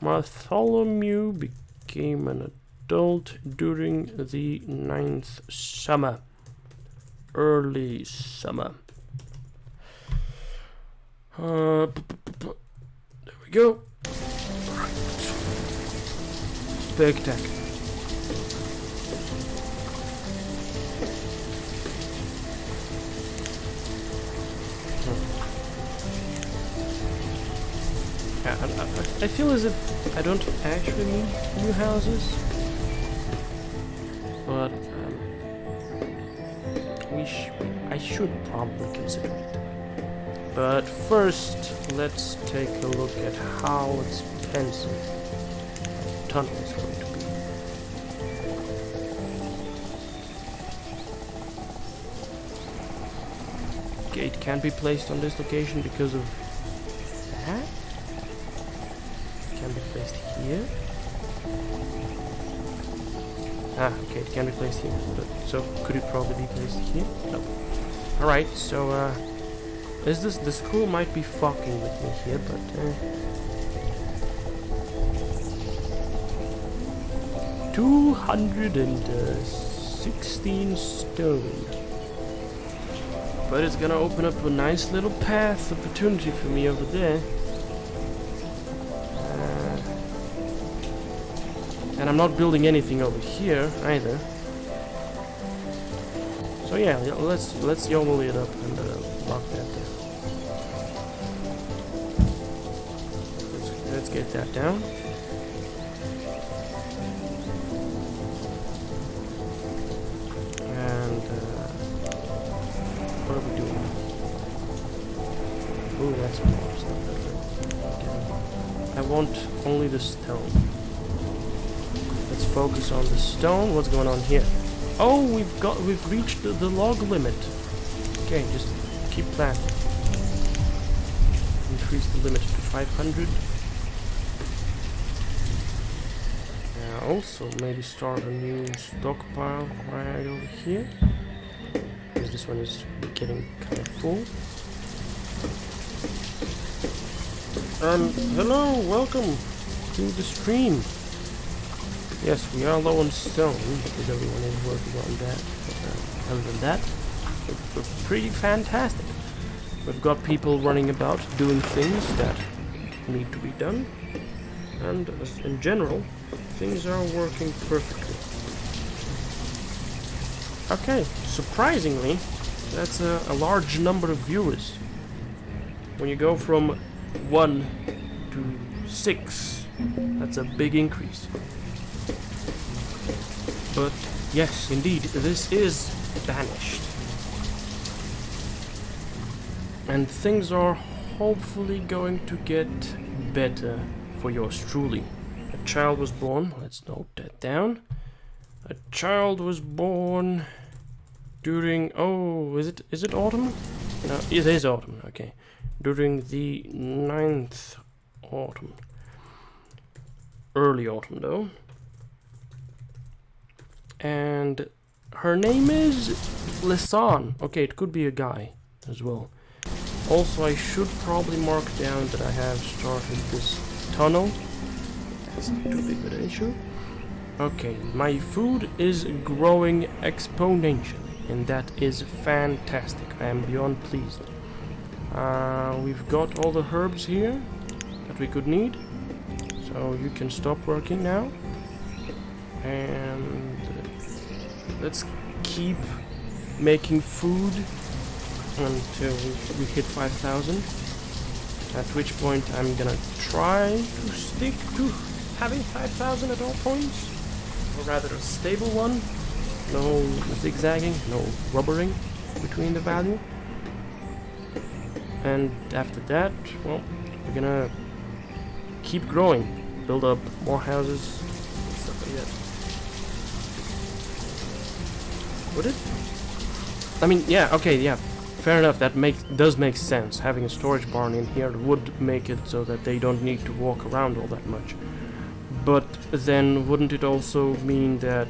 Bartholomew became an adult during the 9th summer. Early summer. There we go. Right. Spectacular. I feel as if I don't actually need new houses, but I should probably consider it. But first, let's take a look at how expensive the tunnel is going to be. Gate can't be placed on this location because of that. Can be placed here. Ah, okay, it can be placed here. But, so could it probably be placed here? No. Alright, so is this the school might be fucking with me here, but 216 stone. But it's gonna open up a nice little path opportunity for me over there. And I'm not building anything over here either. So yeah, let's YOLO it up and lock that there. Let's get that down. And what are we doing? Ooh, that's more stuff. I want only the stone. Let's focus on the stone. What's going on here? Oh, we've reached the log limit. Okay, just keep planting. Increase the limit to 500. Also, maybe start a new stockpile right over here, because this one is getting kind of full. Hello, welcome to the stream. Yes, we are low on stone because everyone is working on that. Other than that, we're pretty fantastic. We've got people running about doing things that need to be done, and in general, things are working perfectly. Okay, surprisingly, that's a large number of viewers. When you go from 1 to 6, that's a big increase. But yes, indeed, this is Banished. And things are hopefully going to get better for yours truly. A child was born, let's note that down. A child was born during, oh, is it autumn? No, it is autumn, okay. During the 9th autumn. Early autumn though. And her name is Lisan. Okay, it could be a guy as well. Also, I should probably mark down that I have started this tunnel. That's not too big of an issue. Okay, my food is growing exponentially, and that is fantastic. I am beyond pleased. We've got all the herbs here that we could need, so you can stop working now. And let's keep making food until we hit 5,000. At which point I'm gonna try to stick to having 5,000 at all points, or rather a stable one. No zigzagging, no rubbering between the value. And after that, well, we're gonna keep growing, build up more houses, stuff like that. Would it? I mean, yeah, okay, yeah, fair enough. That does make sense. Having a storage barn in here would make it so that they don't need to walk around all that much. But then, wouldn't it also mean that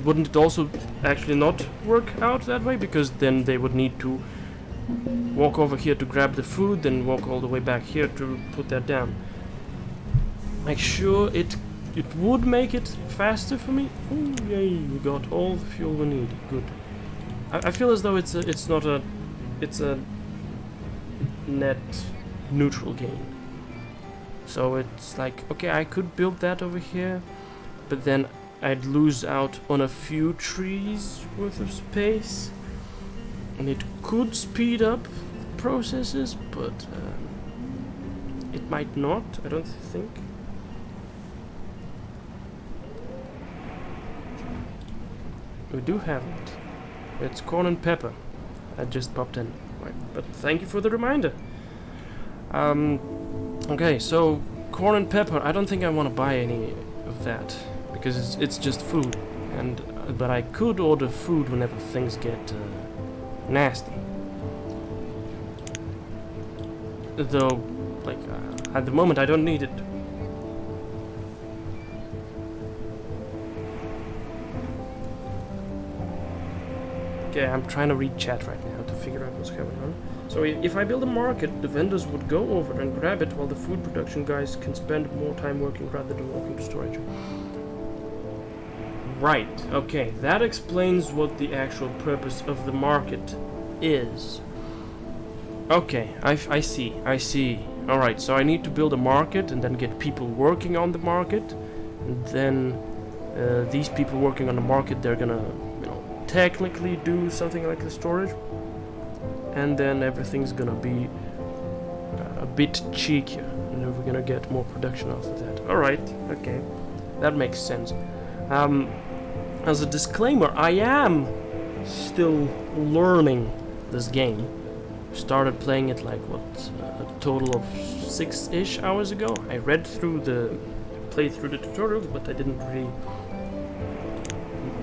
wouldn't it also actually not work out that way? Because then they would need to walk over here to grab the food, then walk all the way back here to put that down. Make sure it would make it faster for me. Oh yay, we got all the fuel we need. Good. I feel as though it's not a it's a net neutral game. So it's like, okay, I could build that over here, but then I'd lose out on a few trees worth of space, and it could speed up processes, but it might not, I don't think. We do have it. It's corn and pepper. I just popped in. Right. But thank you for the reminder. Okay, so corn and pepper. I don't think I want to buy any of that because it's just food. And but I could order food whenever things get nasty. Though, like at the moment, I don't need it. Okay, I'm trying to read chat right now to figure out what's going on. So if I build a market, the vendors would go over and grab it while the food production guys can spend more time working rather than walking to storage. Right, okay, that explains what the actual purpose of the market is. Okay, I see. Alright, so I need to build a market and then get people working on the market. And then these people working on the market, they're gonna, technically do something like the storage, and then everything's gonna be a bit cheekier, and then we're gonna get more production out of that. Alright, okay, that makes sense. As a disclaimer, I am still learning this game. Started playing it like a total of 6-ish hours ago. I played through the tutorials, but I didn't really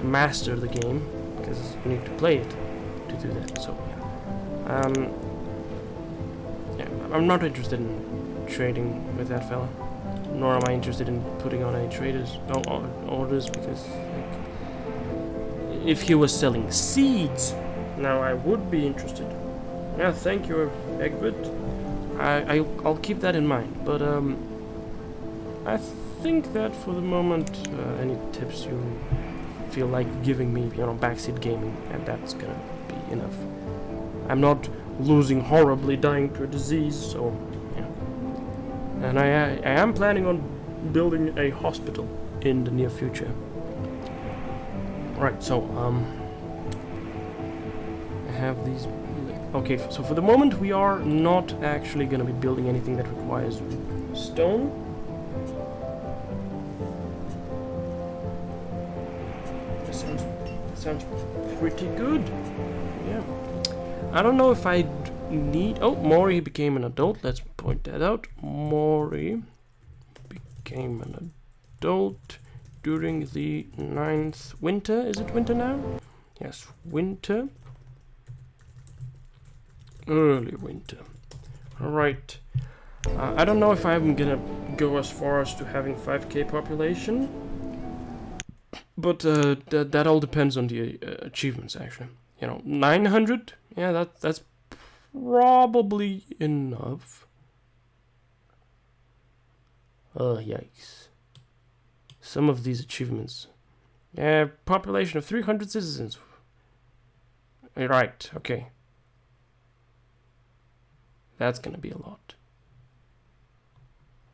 master the game, because you need to play it to do that. So yeah, I'm not interested in trading with that fella, nor am I interested in putting on any orders, because like, if he was selling seeds, now I would be interested. Yeah, thank you, Egbert. I'll keep that in mind, but I think that for the moment, any tips you feel like giving me, backseat gaming, and that's gonna be enough. I'm not losing horribly, dying to a disease, so yeah. And I am planning on building a hospital in the near future. Right, so I have these. Okay, so for the moment we are not actually gonna be building anything that requires stone. Sounds pretty good. Yeah. I don't know if I need... Oh, Mori became an adult. Let's point that out. Mori became an adult during the 9th winter. Is it winter now? Yes, winter. Early winter. Alright. I don't know if I'm gonna go as far as to having 5k population. But that all depends on the achievements, actually. 900? Yeah, that's probably enough. Oh, yikes. Some of these achievements. Population of 300 citizens. Right, okay. That's gonna be a lot.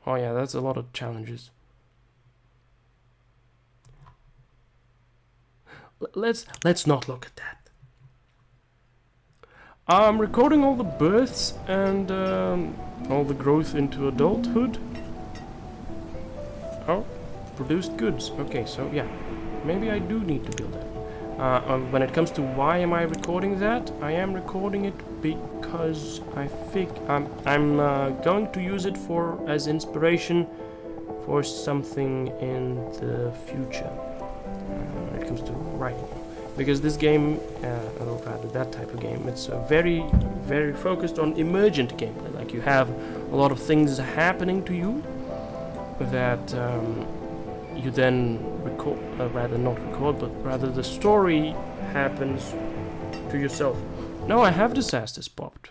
Oh yeah, that's a lot of challenges. Let's not look at that. I'm recording all the births and all the growth into adulthood. Oh, produced goods. Okay, so yeah, maybe I do need to build that. When it comes to why am I recording that, I am recording it because I think I'm going to use it as inspiration for something in the future. When it comes to writing, because this game, or rather that type of game, it's very, very focused on emergent gameplay. Like you have a lot of things happening to you that you then record, rather not record, but rather the story happens to yourself. No, I have disasters popped.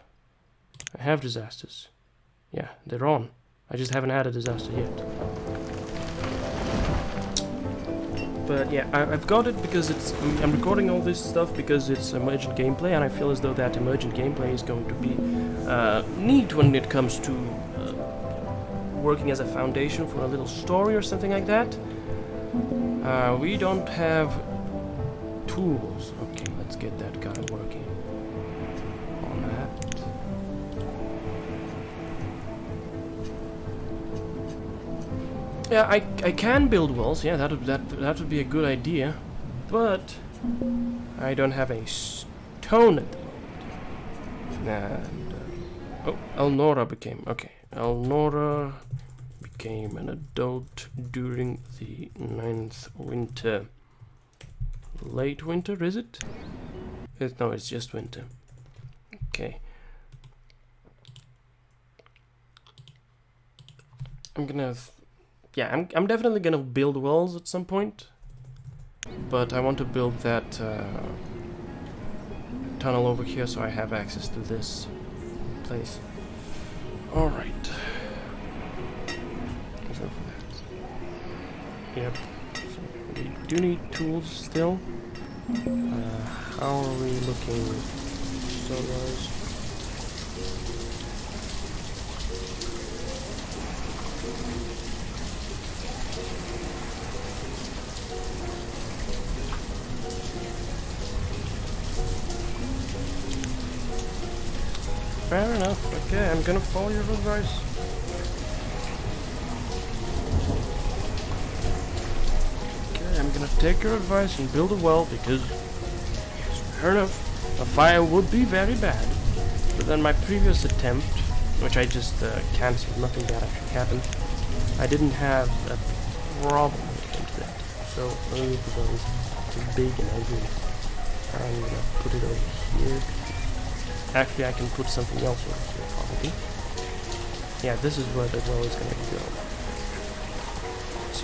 I have disasters. Yeah, they're on. I just haven't had a disaster yet. But yeah, I've got it because I'm recording all this stuff because it's emergent gameplay, and I feel as though that emergent gameplay is going to be neat when it comes to working as a foundation for a little story or something like that. We don't have tools. Okay, let's get that guy working on that. Yeah, I can build walls. Yeah, that would be a good idea, but I don't have any stone at the moment. And oh, Elnora became Elnora became an adult during the 9th winter. Late winter, is it? No, it's just winter. Okay. I'm gonna. Yeah, I'm definitely gonna build walls at some point, but I want to build that tunnel over here so I have access to this place. All right. Yep. So we do need tools still. How are we looking stone-wise? Fair enough. Okay, I'm gonna follow your advice. I'm gonna take your advice and build a well because, fair enough, a fire would be very bad. But then my previous attempt, which I just cancelled, nothing bad actually happened, I didn't have a problem with that. So the well is too big and ugly. I'm gonna put it over here. Actually, I can put something else over here probably. Yeah, this is where the well is gonna go.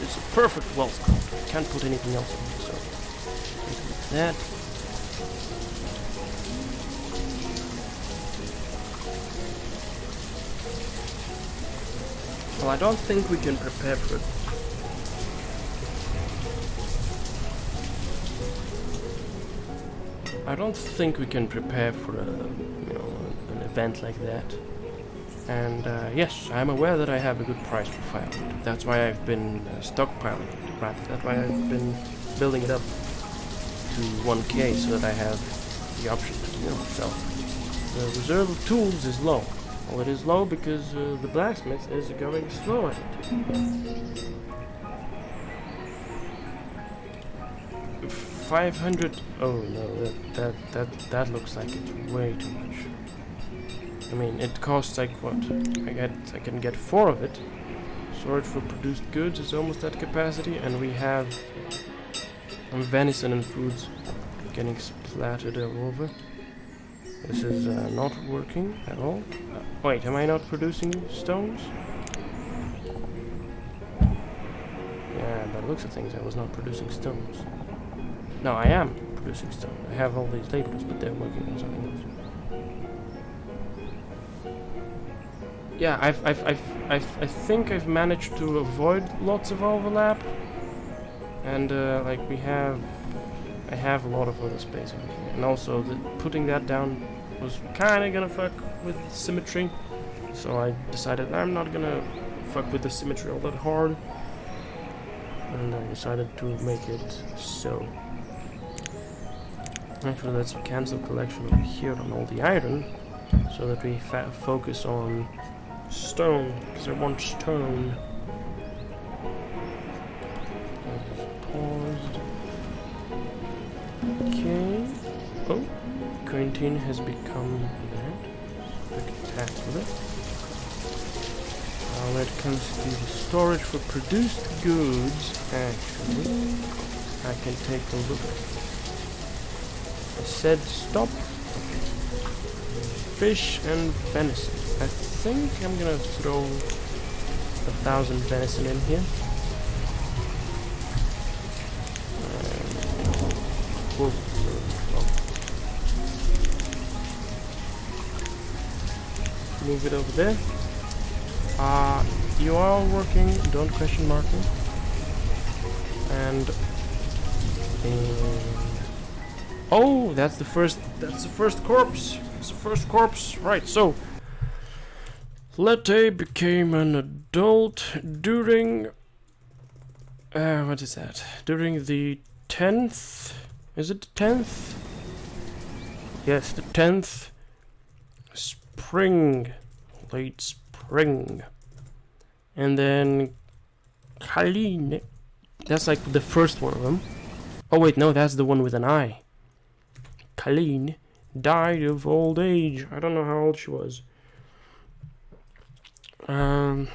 It's a perfect well scout. Can't put anything else in it, so like that. Well, I don't think we can prepare for it. I don't think we can prepare for an event like that. And yes, I'm aware that I have a good price for firewood. That's why I've been stockpiling it. Right, that's why I've been building it up to 1k so that I have the option to sell. The reserve of tools is low. Well, it is low because the blacksmith is going slow at it. 500. Oh no, that looks like it's way too much. I mean, it costs like what? I can get 4 of it. Storage for produced goods is almost at capacity, and we have venison and foods getting splattered all over. This is not working at all. Wait, am I not producing stones? Yeah, by the looks of things, I was not producing stones. No, I am producing stone. I have all these laborers, but they're working on something else. Yeah, I think I've managed to avoid lots of overlap, and like I have a lot of other space over here, and also putting that down was kind of gonna fuck with symmetry, so I decided I'm not gonna fuck with the symmetry all that hard, and I decided to make it so. Actually, let's cancel collection over here on all the iron, so that we focus on stone, because I want stone. Paused. Okay. Oh, quarantine has become that. Spectacular. When it comes to the storage for produced goods, actually, I can take a look. I said stop. Fish and venison. I think I'm gonna throw 1,000 venison in here. Move it over there. You are working, don't question mark me. And And oh, that's the first corpse. It's the first corpse. Right, so Lete became an adult during what is that? During the 10th? Is it the 10th? Yes, the 10th spring. Late spring. And then Kaline. That's like the first one of them. Oh wait, no, that's the one with an eye. Kaline died of old age. I don't know how old she was. Of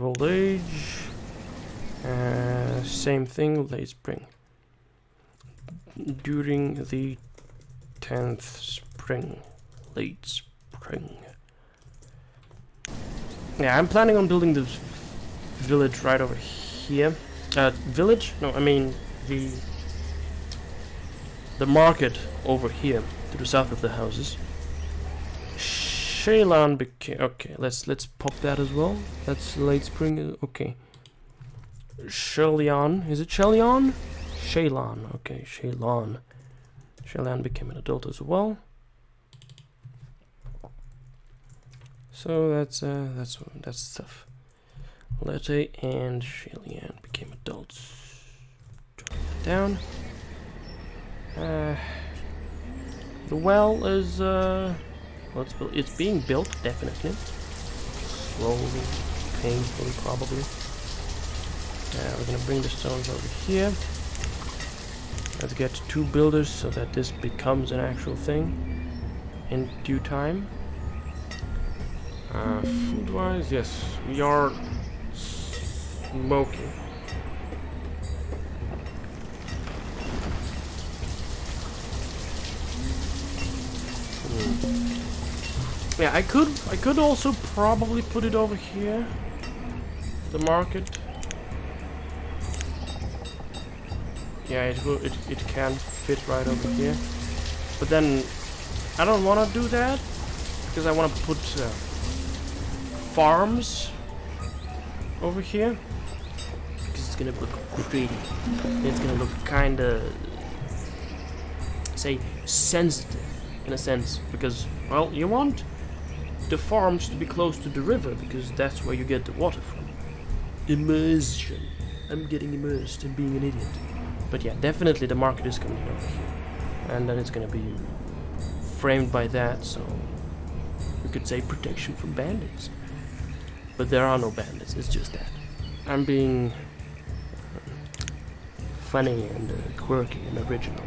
old age. Same thing, late spring. During the 10th spring. Late spring. Yeah, I'm planning on building this village right over here. Village? No, I mean the market over here to the south of the houses. Shaylan became okay. Let's pop that as well. That's late spring. Okay. Shaylan, is it Shaylan? Shaylan. Okay, Shaylan. Shaylan became an adult as well. So that's stuff. Lete and Shaylan became adults. Jotting that down. The well is well, it's being built, definitely. Slowly, painfully, probably. We're gonna bring the stones over here. Let's get 2 builders so that this becomes an actual thing in due time. Food-wise, yes, we are smoking. Yeah, I could also probably put it over here. The market. Yeah, it can fit right over here. But then I don't want to do that because I want to put farms over here because it's gonna look pretty. It's gonna look kind of, say, sensitive in a sense, because, well, you want the farms to be close to the river because that's where you get the water from. Immersion. I'm getting immersed in being an idiot. But yeah, definitely the market is coming over here, and then it's gonna be framed by that, so you could say protection from bandits. But there are no bandits, it's just that I'm being funny and quirky and original.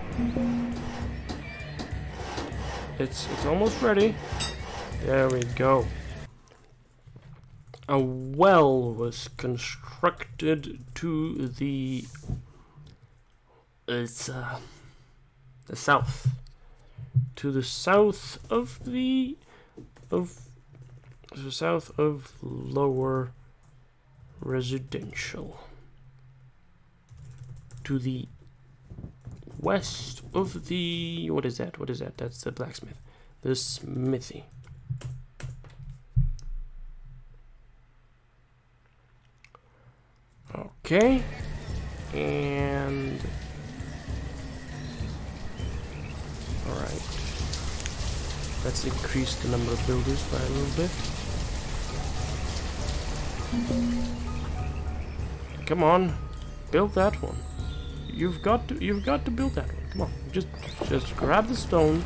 It's almost ready. There we go. A well was constructed to the south. To the south of the south of lower residential. To the west of the, what is that? What is that? That's the blacksmith. The smithy. Okay. And alright. Let's increase the number of builders by a little bit. Come on. Build that one. You've got to build that one. Come on. Just grab the stone,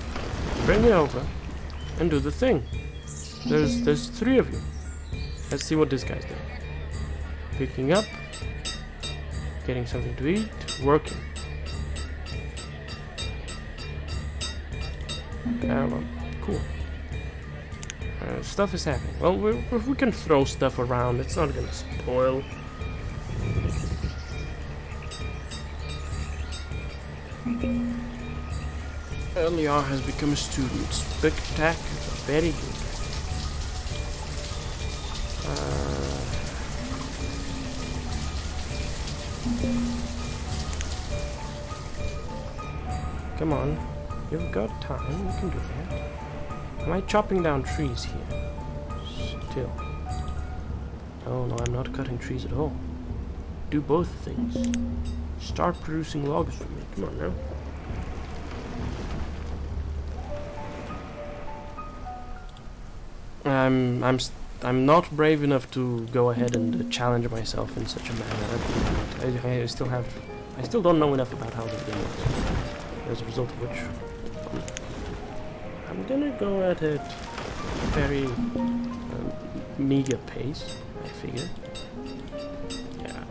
bring it over, and do the thing. There's 3 of you. Let's see what this guy's doing. Picking up, getting something to eat, working. Well, cool. Stuff is happening. Well, we can throw stuff around. It's not gonna spoil. Eliar has become a student. Spectacular. Very good. Come on. You've got time. You can do that. Am I chopping down trees here? Still. Oh no, I'm not cutting trees at all. Do both things. Start producing logs for me. Come on now. I'm not brave enough to go ahead and challenge myself in such a manner. I still don't know enough about how this game works. As a result of which, I'm gonna go at it very meager pace, I figure. Yeah.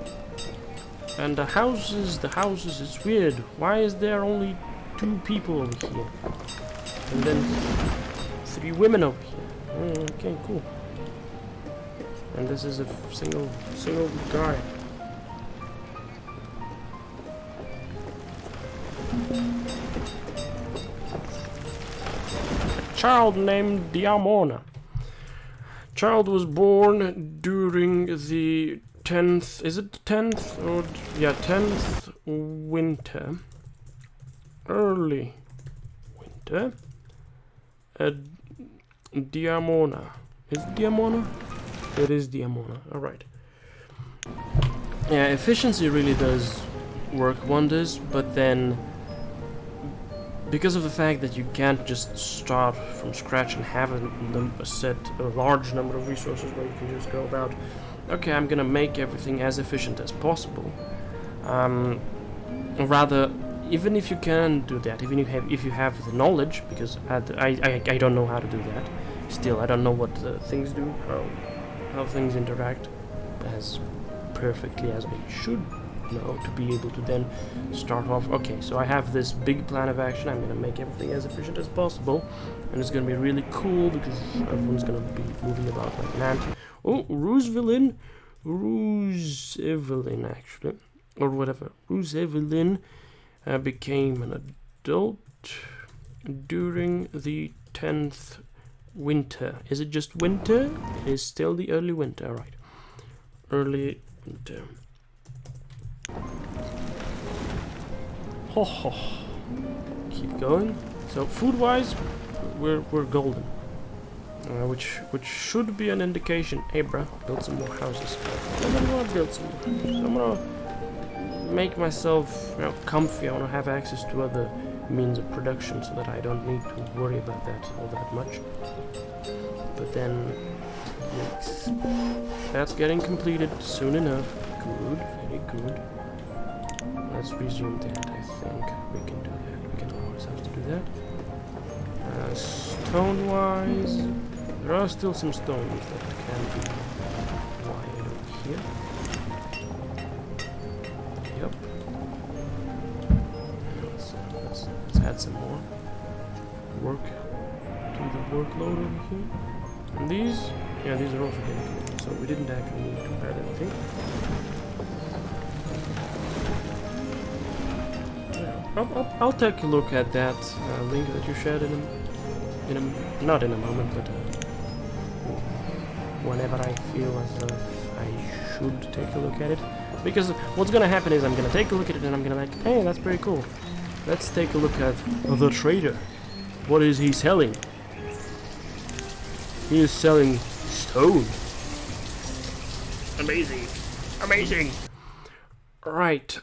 And the houses, it's weird. Why is there only 2 people over here? And then 3 women over here. Okay, cool. And this is a single guy. A child named Diamona. Child was born during the 10th, is it the 10th? Or, yeah, 10th winter. Early winter. Diamona. Is it Diamona? It is Diamona. Alright. Yeah, efficiency really does work wonders, but then because of the fact that you can't just start from scratch and have a large number of resources where you can just go about, okay, I'm gonna make everything as efficient as possible. Rather, even if you can do that, even if you have the knowledge, because I don't know how to do that. Still, I don't know what things do, how things interact as perfectly as I should know to be able to then start off. Okay, so I have this big plan of action. I'm gonna make everything as efficient as possible, and it's gonna be really cool because everyone's gonna be moving about like an ant. Oh, Ruse Evelyn actually, or whatever. Ruse Evelyn became an adult during the 10th winter. Is it just winter? It is still the early winter, right? Early winter. Ho ho. Keep going. So food-wise, we're golden, which should be an indication. Hey, bruh, build some more houses. I'm gonna build some more houses. I'm gonna make myself, comfy. I wanna have access to other means of production so that I don't need to worry about that all that much. But then, yes, that's getting completed soon enough. Good, very good. Let's resume that. I think we can do that. We can allow ourselves to do that. Stone-wise, there are still some stones that can be wired over here. Yep. Let's add some more work to the workload over here. And these, yeah, these are also getting cool, so we didn't actually need to add anything. Yeah, I'll take a look at that link that you shared not in a moment, but whenever I feel as if I should take a look at it. Because what's gonna happen is I'm gonna take a look at it and I'm gonna like, hey, that's pretty cool. Let's take a look at the trader. What is he selling? He is selling stone. Amazing. Amazing. Right.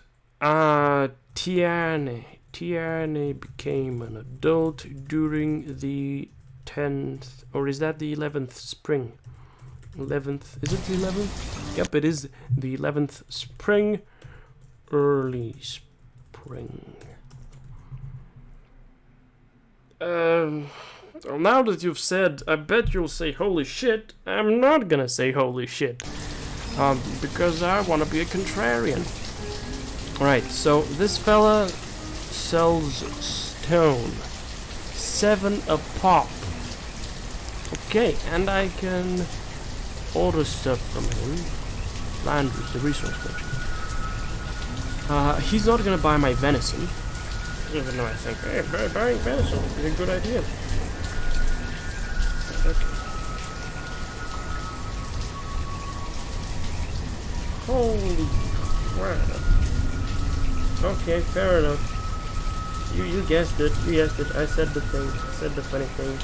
Tiarne became an adult during the 10th, or is that the 11th spring? 11th, is it the 11th? Yep, it is the 11th spring. Early spring. So now that you've said, I bet you'll say holy shit. I'm not gonna say holy shit. Because I want to be a contrarian. Right, so this fella sells stone. 7 a pop. Okay, and I can order stuff from him. Landry, the resource merchant. He's not gonna buy my venison. Even though I think, hey, buying venison is a good idea. Okay. Holy crap. Okay, fair enough. You guessed it. You guessed it. I said the thing. I said the funny thing.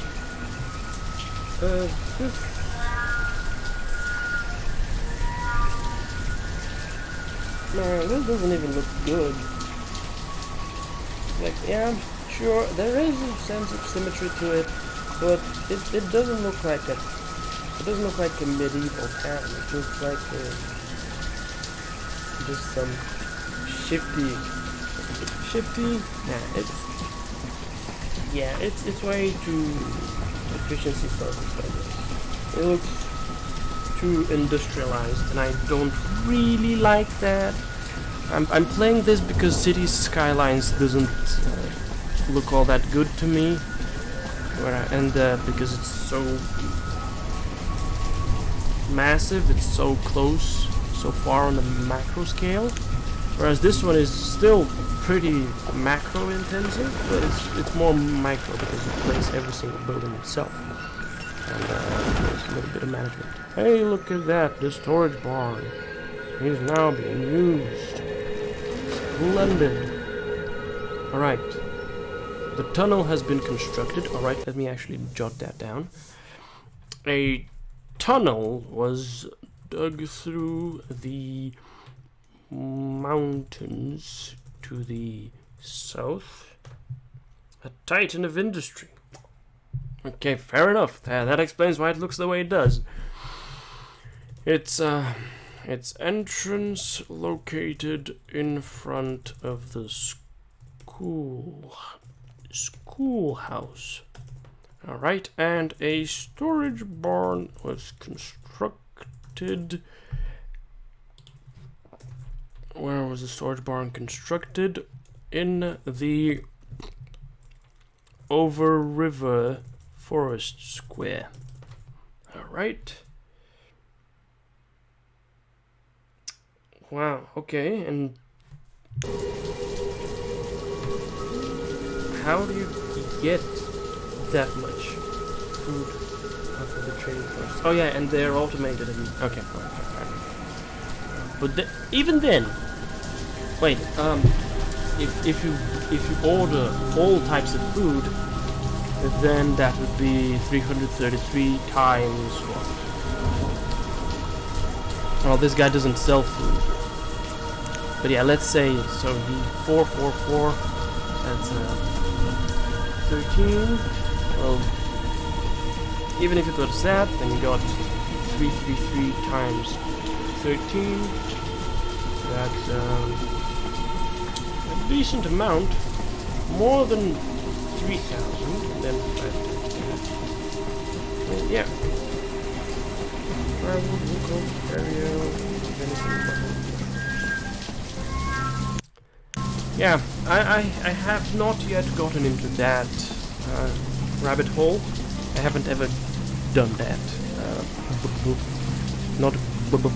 Man, this doesn't even look good. Like, yeah, I'm sure there is a sense of symmetry to it, but it doesn't look like a medieval town. It looks like just some shifty. It's way too efficiency focused, I guess. It looks too industrialized, and I don't really like that. I'm playing this because Cities Skylines doesn't look all that good to me, because it's so massive, it's so close, so far on the macro scale, whereas this one is still pretty macro intensive, but it's more micro because it plays every single building itself, and there's a little bit of management. Hey, look at that, the storage barn is now being used. Splendid. Alright, the tunnel has been constructed. Alright, let me actually jot that down. A tunnel was dug through the mountains to the south. A titan of industry. Okay, fair enough. That explains why it looks the way it does. Its entrance located in front of the schoolhouse. Alright, and a storage barn was constructed. Where was the storage barn constructed? In the Over River Forest Square. Alright. Wow, okay, and how do you get that much food off of the trading post? Oh yeah, and they're automated and okay, fine. But even then, wait, if you order all types of food, then that would be 333 times what? Well, this guy doesn't sell food. But yeah, let's say, so the 444, that's 13. Well, even if it was that, then you got 333 times 13. That's a decent amount, more than 3,000, and then 5,000. Yeah. Yeah, I have not yet gotten into that rabbit hole. I haven't ever done that. Not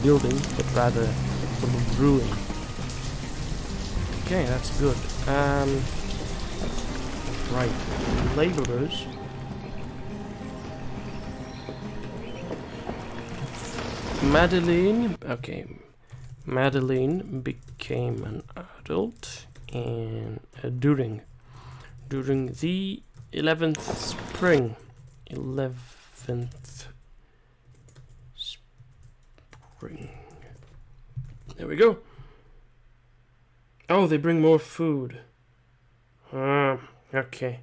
building, but rather brewing. Okay, that's good. Right, laborers. Madeline became an adult and during the 11th spring. There we go. Oh, they bring more food. Okay.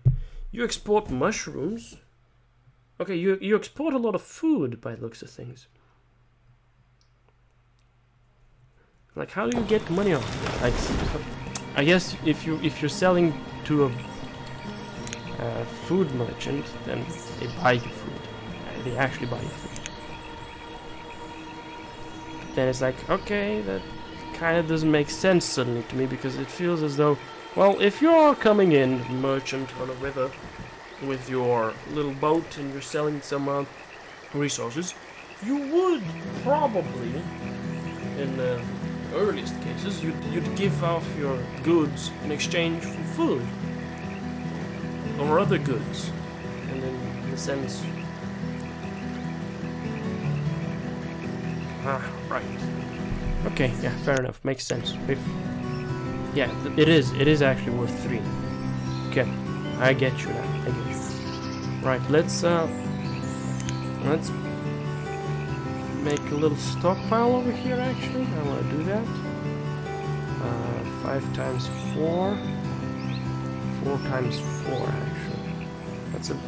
You export mushrooms. Okay, you export a lot of food by the looks of things. Like, how do you get money off it? Like, I guess if you're selling to a food merchant, then they buy your food. They actually buy your food. Then it's like, okay, that kind of doesn't make sense suddenly to me, because it feels as though, well, if you're coming in, merchant on a river, with your little boat and you're selling some resources, you would probably, in the earliest cases, you'd give off your goods in exchange for food or other goods, and then in a sense, right, okay, yeah, fair enough, makes sense. Yeah, it is actually worth 3. Okay, I get you now. Right, let's make a little stockpile over here. Actually, I want to do that. 5 times 4. 4 times 4 actually.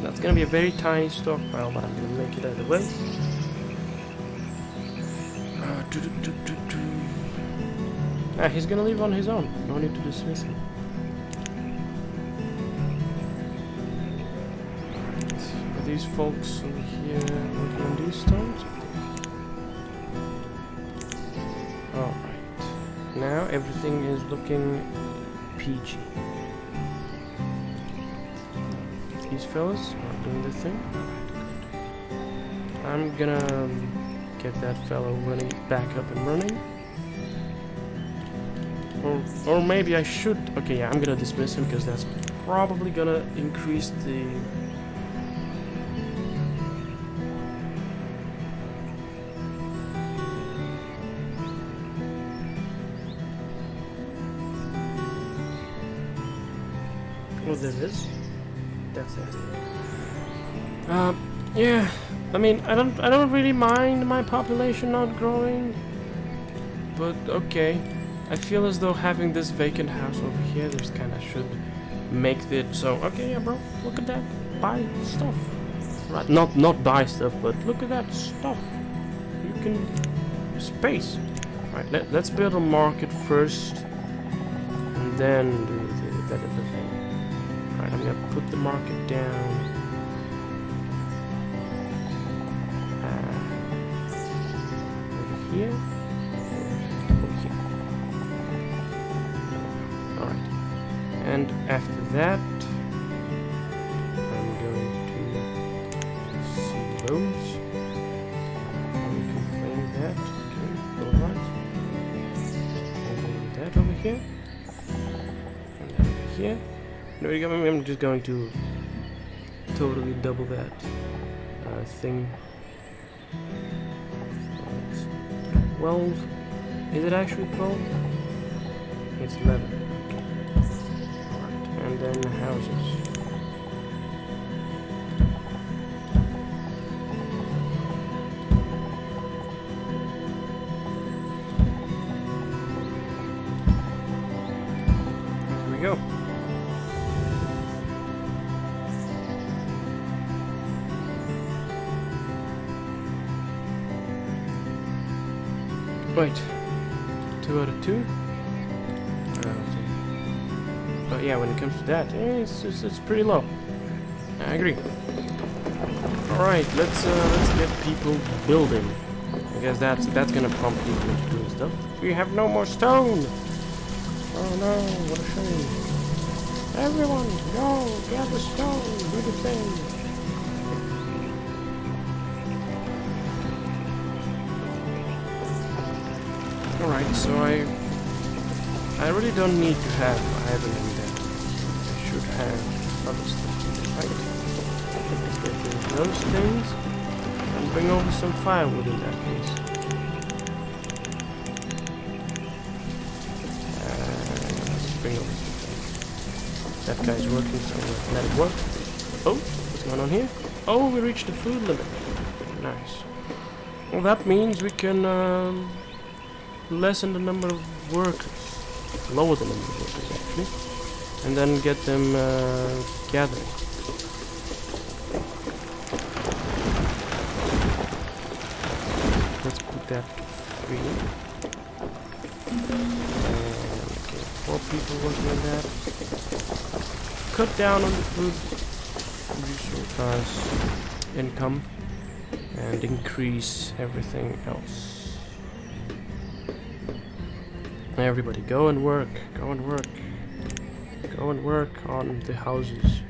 That's gonna be a very tiny stockpile, but I'm gonna make it either way. He's gonna leave on his own. No need to dismiss him. Alright. Are these folks over here working on these stones? Alright. Now everything is looking peachy. These fellas are doing their thing. I'm gonna get that fellow running back up and running. Or maybe I should... Okay, yeah, I'm gonna dismiss him because that's probably gonna increase the... Oh, there it is. That's it. Yeah. I mean, I don't really mind my population not growing, but okay. I feel as though having this vacant house over here, this kind of should make it so. Okay, yeah, bro. Look at that. Buy stuff. Right? Not buy stuff, but look at that stuff. You can space. Right. Let's build a market first, and then do that other thing. Right. I'm gonna put the market down. Here. Over here. Alright. And after that, I'm going to see those. We can frame that. Okay, alright. And then that over here. And that over here. No, I'm just going to totally double that thing. 12. Is it actually 12? It's 11. Alright, and then the houses. Here we go. Right, 2 out of 2. But yeah, when it comes to that, it's pretty low. I agree. All right, let's get people building. I guess that's gonna prompt people into doing stuff. We have no more stone. Oh no, what a shame. Everyone, go gather stone, do the thing. Alright, so I really don't need to have iron in there. I should have other stuff in there, right? Let's get rid of those things and bring over some firewood in that case. Let's bring over some things. That guy's working, so let it work. Oh, what's going on here? Oh, we reached the food limit. Nice. Well, that means we can lessen the number of workers, lower the number of workers actually, and then get them gathering. Let's put that to 3. And okay, 4 people working on that. Cut down on the food resource income and increase everything else. Everybody, go and work, go and work, go and work on the houses.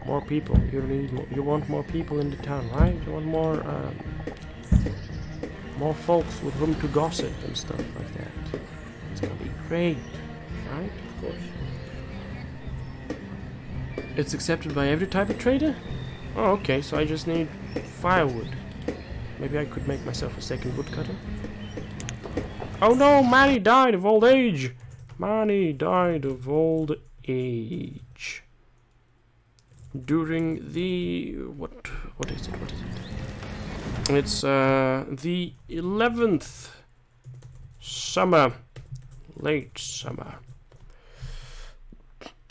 More people. You want more people in the town, right? You want more folks with whom to gossip and stuff like that. It's gonna be great, right? Of course. It's accepted by every type of trader? Oh, okay. So I just need firewood. Maybe I could make myself a second woodcutter. Oh no, Manny died of old age. Manny died of old age. During the... What is it? It's the 11th summer Late summer.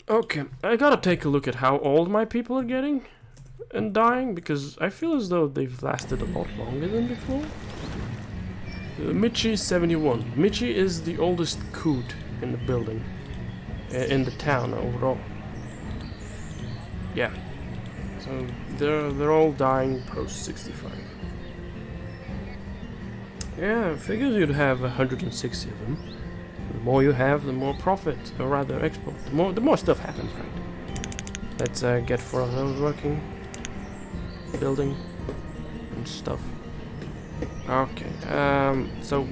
Okay, I gotta take a look at how old my people are getting and dying, because I feel as though they've lasted a lot longer than before. Michi 71. Michi is the oldest coot in the building, in the town overall. Yeah, so they're all dying post 65. Yeah, figures you'd have 160 of them. The more you have, the more profit, or rather export. The more stuff happens, right? Let's get 4 of those working, building, and stuff. Okay, so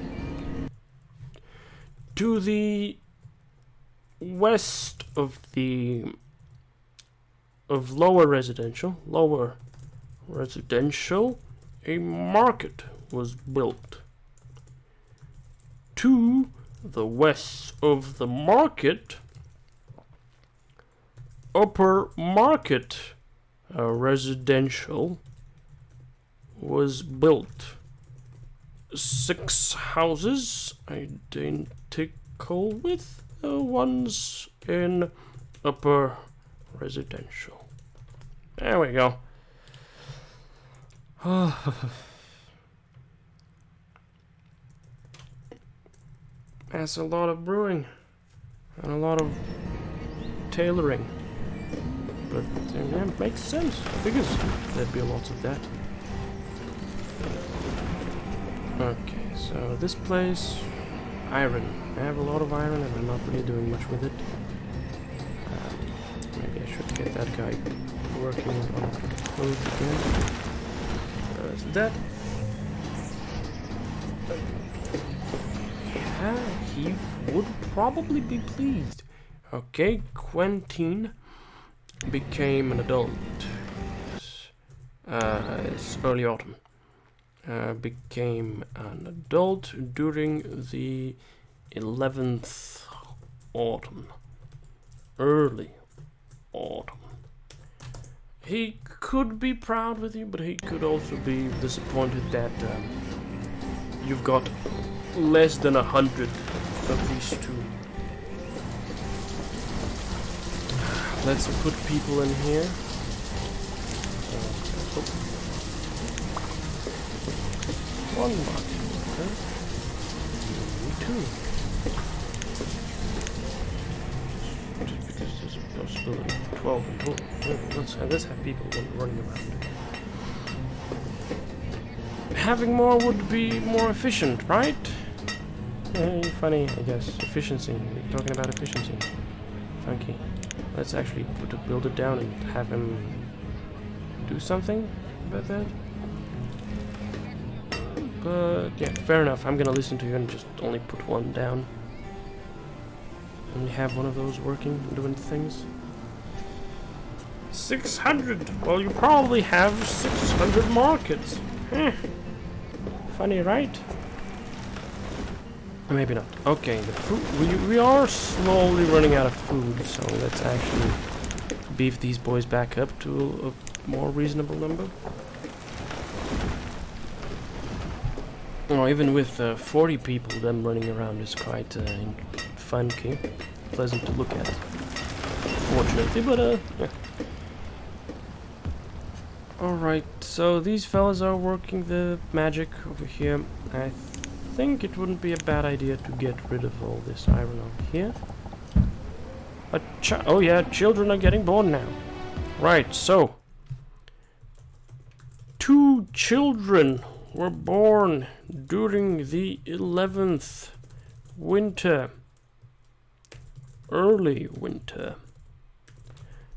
to the west of lower residential, a market was built. To the west of the market, upper market residential was built. 6 houses identical with the ones in upper residential. There we go. That's a lot of brewing and a lot of tailoring, but yeah, it makes sense. Figures there'd be lots of that. Okay, so this place, iron. I have a lot of iron and I'm not really doing much with it. Maybe I should get that guy working on food again. There's that. Yeah, he would probably be pleased. Okay, Quentin became an adult. It's early autumn. Became an adult during the 11th autumn. Early autumn. He could be proud with you, but he could also be disappointed that you've got less than 100 of these two. Let's put people in here. One market worker. Two. Just because there's a possibility of 12 in total. Let's have people running around. Having more would be more efficient, right? Funny, I guess. Efficiency. We're talking about efficiency. Funky. Let's actually build it down and have him do something about that. But yeah, fair enough. I'm gonna listen to you and just only put one down. Only have one of those working and doing things. 600! Well, you probably have 600 markets. Funny, right? Maybe not. Okay, the food. We are slowly running out of food, so let's actually beef these boys back up to a more reasonable number. Oh, even with 40 people, them running around is quite funky, pleasant to look at. Fortunately, but yeah. Alright, so these fellas are working the magic over here. I think it wouldn't be a bad idea to get rid of all this iron over here. Oh yeah, children are getting born now. Right, so 2 children were born during the 11th winter. Early winter.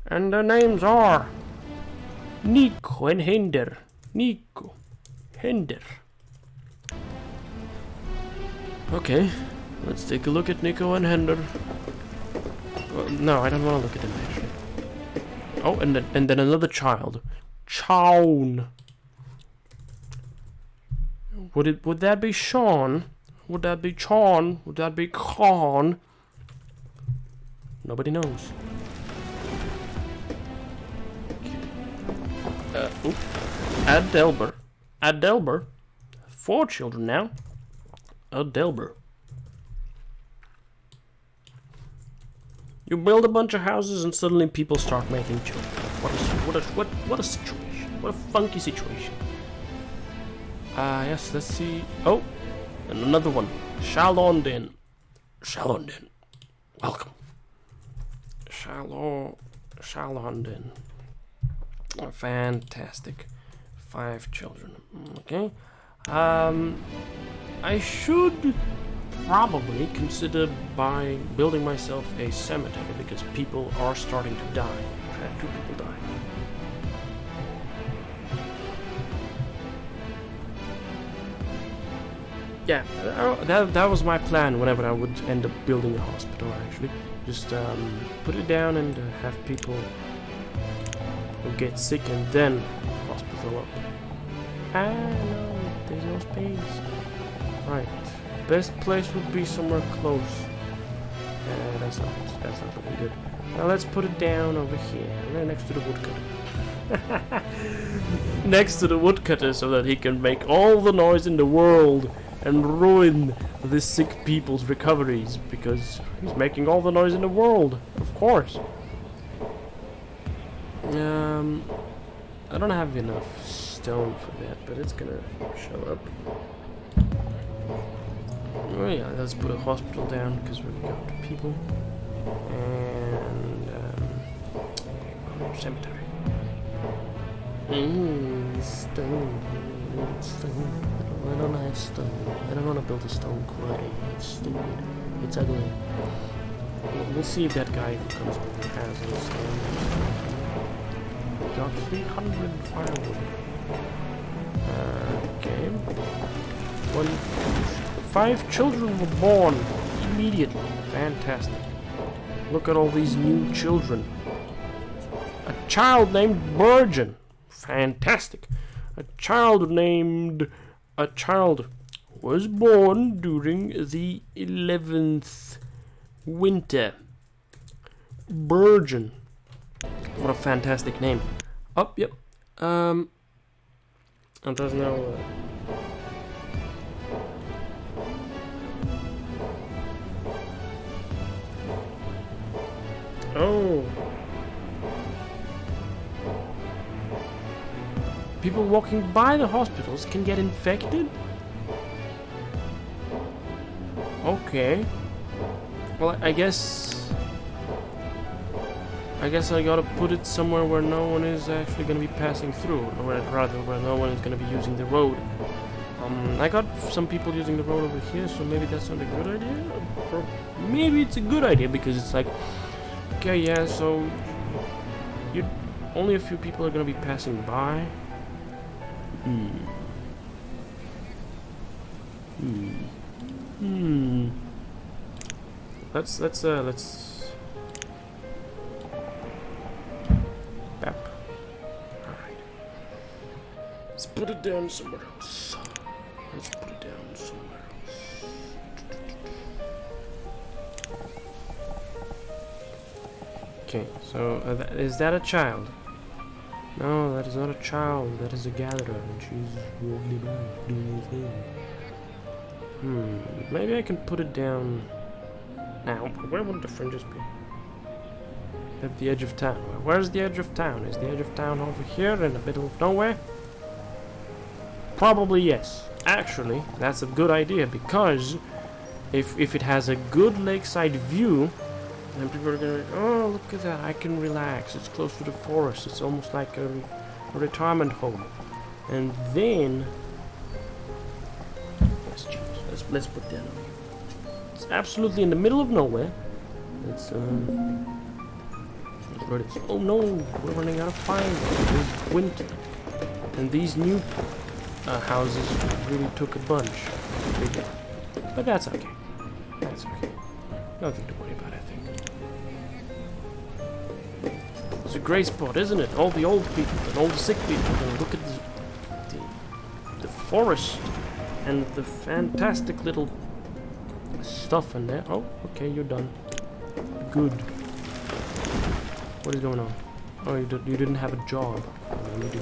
And their names are Nico and Hinder. Nico. Hinder. Okay, let's take a look at Nico and Hinder. Well, no, I don't want to look at him actually. Oh, and then another child. Chown. Would that be Sean? Would that be Chon? Would that be Khan? Nobody knows. Adelber. Adelber. 4 children now. Adelber. You build a bunch of houses and suddenly people start making children. What a situation. What a funky situation. Yes, let's see. Oh, and another one. Shalondin. Welcome. Shalondin. Oh, fantastic. 5 children. Okay. I should probably consider building myself a cemetery because people are starting to die. I've had 2 people die. Yeah, that was my plan whenever I would end up building a hospital, actually. Just put it down and have people who get sick and then hospital up. Ah, no, there's no space. Right, best place would be somewhere close. That's not looking good. Now let's put it down over here, right next to the woodcutter. Next to the woodcutter so that he can make all the noise in the world and ruin the sick people's recoveries because he's making all the noise in the world, of course. I don't have enough stone for that, but it's gonna show up. Oh yeah, let's put a hospital down because we've got people. And cemetery. Stone. I don't have stone. I don't want to build a stone quarry. It's stupid. It's ugly. We'll see if that guy who comes with me has any stone. Got 300 firewood. Okay. 5 children were born immediately. Fantastic. Look at all these new children. A child named Virgin. Fantastic. A child was born during the 11th winter. Virgin. What a fantastic name. Oh, yep. And there's no... Oh. People walking by the hospitals can get infected? Okay. Well, I guess I gotta put it somewhere where no one is actually gonna be passing through, or rather where no one is gonna be using the road. I got some people using the road over here, so maybe that's not a good idea? Or maybe it's a good idea because it's like, okay, yeah, so only a few people are gonna be passing by. Let's Bap. Alright. Let's put it down somewhere else. Okay, so is that a child? No, that is not a child. That is a gatherer, and she's really doing her thing. Maybe I can put it down now. Where would the fringes be? At the edge of town. Where's the edge of town? Is the edge of town over here in the middle of nowhere? Probably yes. Actually, that's a good idea because if it has a good lakeside view, then people are gonna be, oh, look at that, I can relax. It's close to the forest. It's almost like a retirement home. And then let's put that on. It's absolutely in the middle of nowhere. It's where it is. Oh no, we're running out of firewood. It's winter. And these new houses really took a bunch. But that's okay. That's okay. Nothing to worry about, I think. It's a great spot, isn't it? All the old people and all the sick people are gonna look at the forest and the fantastic little stuff in there. Oh, okay, you're done. Good. What is going on? Oh, you didn't have a job. Oh, you do.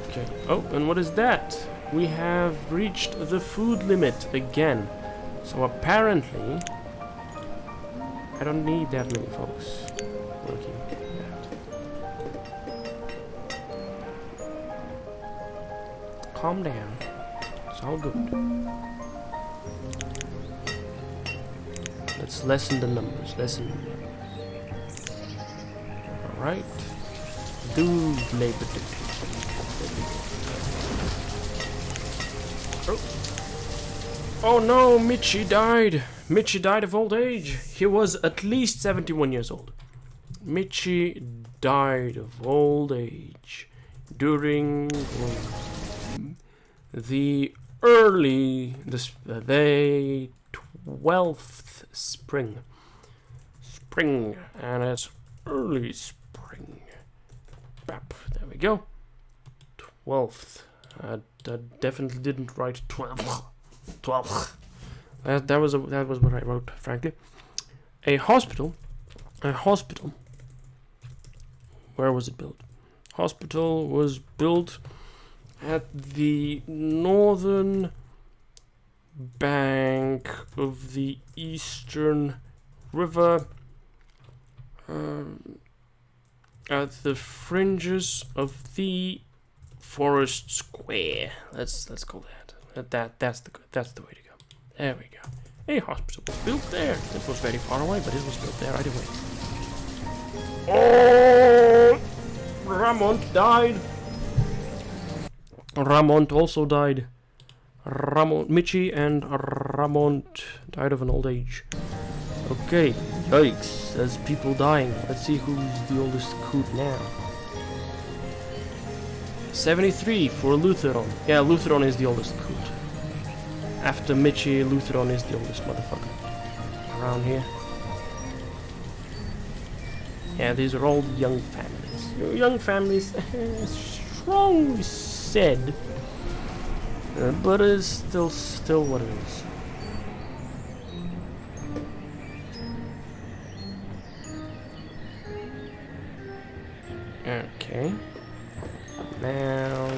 Okay. Oh, and what is that? We have reached the food limit again. So apparently I don't need that many folks working that. Calm down. It's all good. Let's lessen the numbers. Lessen the numbers. Alright. Do labor do. Oh no, Michi died. Michi died of old age. He was at least 71 years old. Michi died of old age during the 12th spring. And it's early spring. Bap, there we go. 12th. I definitely didn't write 12. 12. That was what I wrote, frankly. A hospital. Where was it built? Hospital was built at the northern bank of the Eastern River, at the fringes of the Forest Square. Let's call that. That's the way to go. There we go. A hospital was built there. It was very far away, but it was built there anyway. Oh, Ramont died. Ramont also died. Michi and Ramont died of an old age. Okay, yikes. There's people dying. Let's see who's the oldest coot now. 73 for Lutheron. Yeah, Lutheron is the oldest coot. After Michi, Lutheron is the oldest motherfucker around here. Yeah, these are all young families. Young families, strongly said, but it's still what it is. Okay. Now,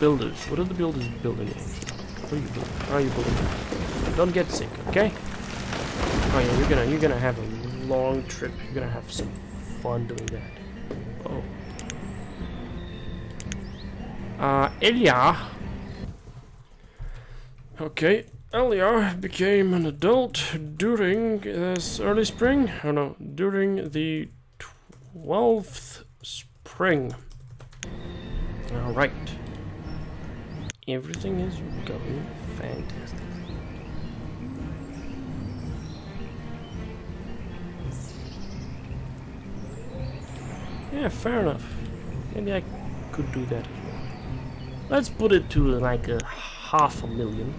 builders. What are the builders building? What are you building? How are you building? Don't get sick, okay? Oh yeah, you're gonna have a long trip. You're gonna have some fun doing that. Oh. Elia. Okay, Elia became an adult during this early spring. Oh no, during the 12th spring. All right. Everything is going fantastic. Yeah, fair enough. Maybe I could do that as well. Let's put it to like a 500,000.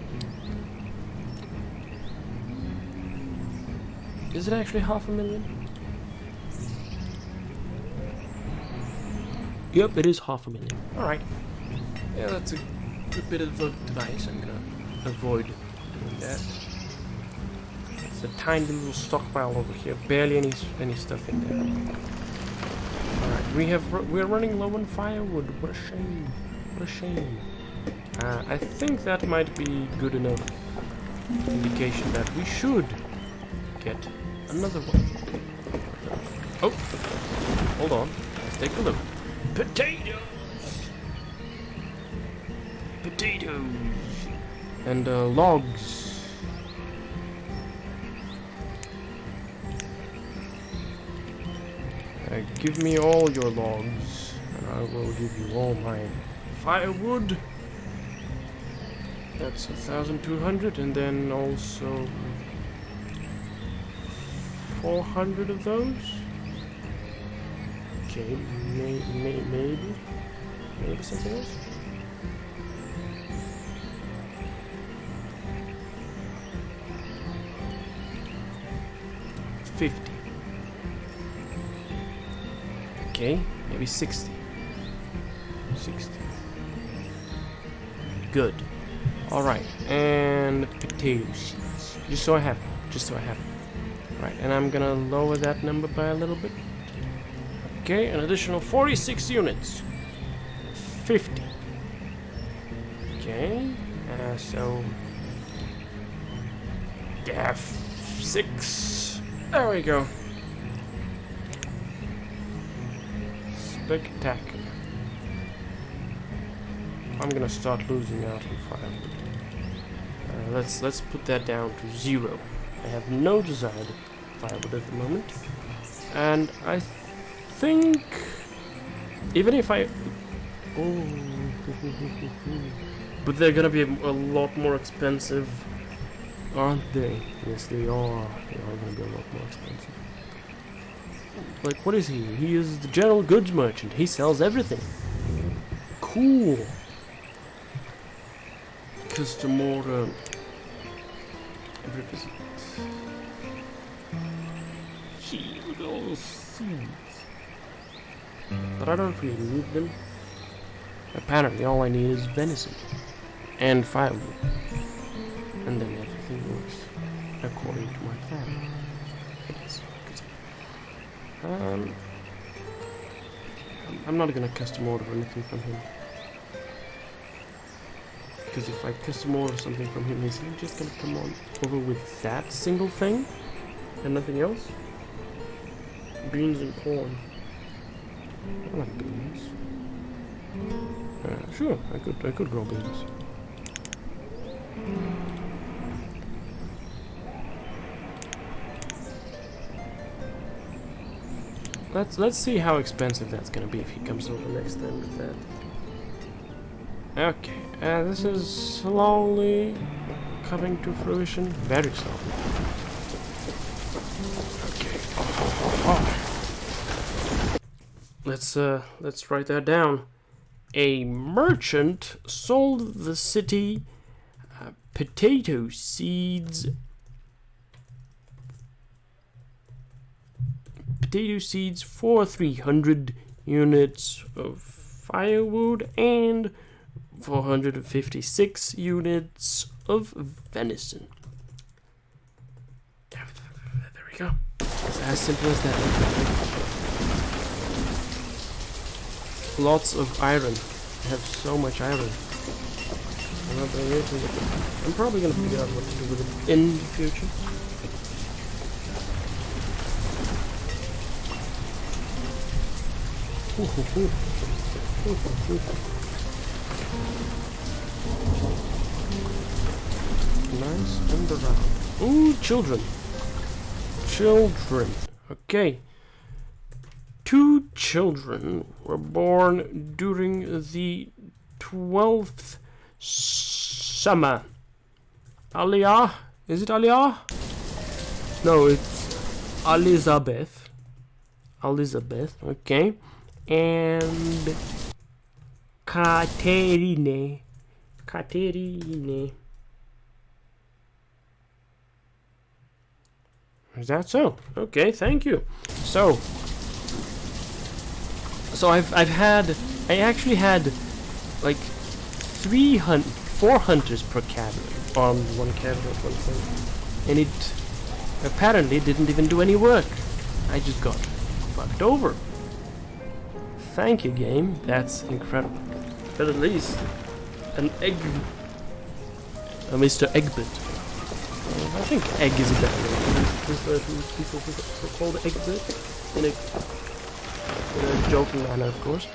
Is it actually 500,000? Yep, it is 500,000. Alright. Yeah, that's a good bit of a device. I'm gonna avoid doing that. It's a tiny little stockpile over here. Barely any stuff in there. Alright, we're running low on firewood. What a shame. What a shame. I think that might be good enough indication that we should get another one. Oh, hold on. Let's take a look. Potatoes! Potatoes! And logs. Give me all your logs, and I will give you all my firewood. That's 1,200, and then also 400 of those. Okay, maybe something else. $50. Okay, maybe 60. 60. Good. Alright, and potato seeds. Just so I have it. Right, and I'm gonna lower that number by a little bit. Okay, an additional 46 units. 50. Okay, so F6. There we go. Spectacular. I'm gonna start losing out on firewood. Let's put that down to 0. I have no desired firewood at the moment, and I think even if I but they're gonna be a lot more expensive, aren't they? Yes, they are. They are gonna be a lot more expensive. Like, what is he? He is the general goods merchant. He sells everything. Cool. Custom order. Revisit. Gee, look at all those seeds. But I don't really need them. Apparently, all I need is venison and firewood, and then everything works according to my plan. I guess. I'm not gonna custom order anything from him, because if I custom order something from him, is he just gonna come on over with that single thing and nothing else? Beans and corn. I like beans. Sure, I could grow beans. Let's see how expensive that's gonna be if he comes over next time with that. Okay, this is slowly coming to fruition, very slowly. Okay. Let's write that down. A merchant sold the city potato seeds. Potato seeds for 300 units of firewood and 456 units of venison. There we go. It's as simple as that. Lots of iron. I have so much iron. I'm probably going to figure out what to do with it in the future. Nice and around. Ooh, children. Children. Okay. 2 children were born during the 12th summer. Aliyah? Is it Aliyah? No, it's Elizabeth. Elizabeth, okay. And Katerine. Is that so? Okay, thank you. So I actually had like 4 hunters per cabin on one cabin at one point, and it apparently didn't even do any work. I just got fucked over. Thank you, game. That's incredible. But at least an egg, Mr. Egbert. I think egg is a better name. People who are called Egbert in a joking manner, of course.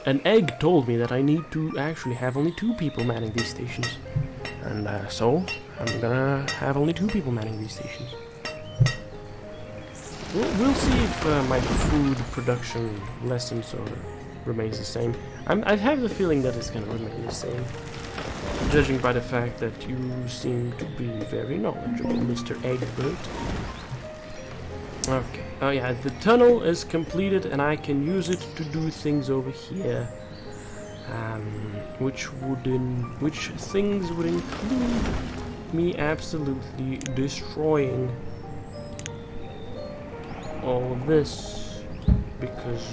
An egg told me that I need to actually have only 2 people manning these stations, and so I'm gonna have only 2 people manning these stations. We'll see if my food production lessens or remains the same. I have the feeling that it's gonna remain the same, judging by the fact that you seem to be very knowledgeable, Mr. Egbert. Okay. Oh yeah, the tunnel is completed and I can use it to do things over here. Which things would include me absolutely destroying all of this, because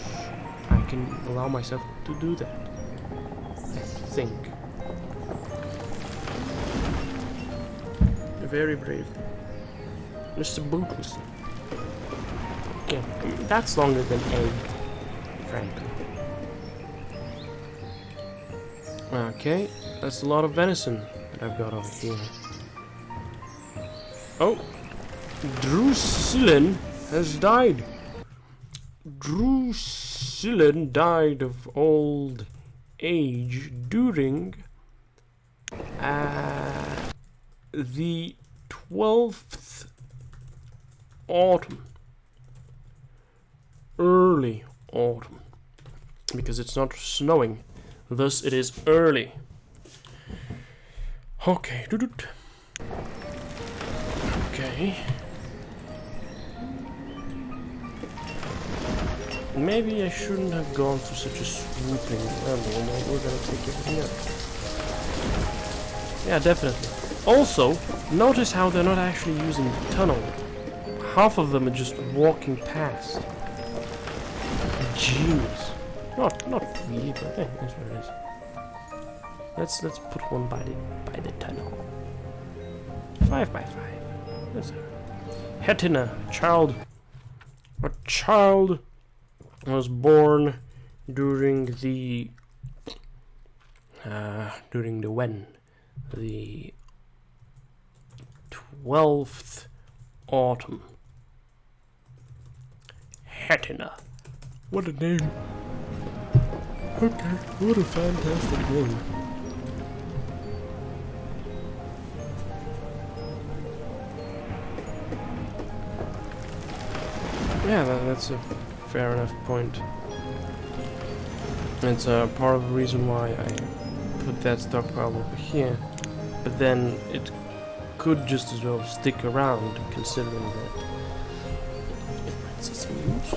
I can allow myself to do that, I think. Very brave. Mr. Bootless. Yeah, that's longer than egg, frankly. Okay, that's a lot of venison that I've got over here. Oh, Drusillin has died. Drusillin died of old age during the 12th autumn. Early autumn. Because it's not snowing. Thus it is early. Okay. Okay. Maybe I shouldn't have gone for such a swooping level. No, we're gonna take everything up. Yeah, definitely. Also, notice how they're not actually using the tunnel. Half of them are just walking past. Genius. Not really, but hey, that's what it is. Let's put one by the tunnel. 5 by 5. That's it. Hetina, a child was born during the when? The 12th autumn. Hetina. What a name. Okay, what a fantastic name. Yeah, that's a fair enough point. It's part of the reason why I put that stockpile over here. But then it could just as well stick around, considering that it might see some use.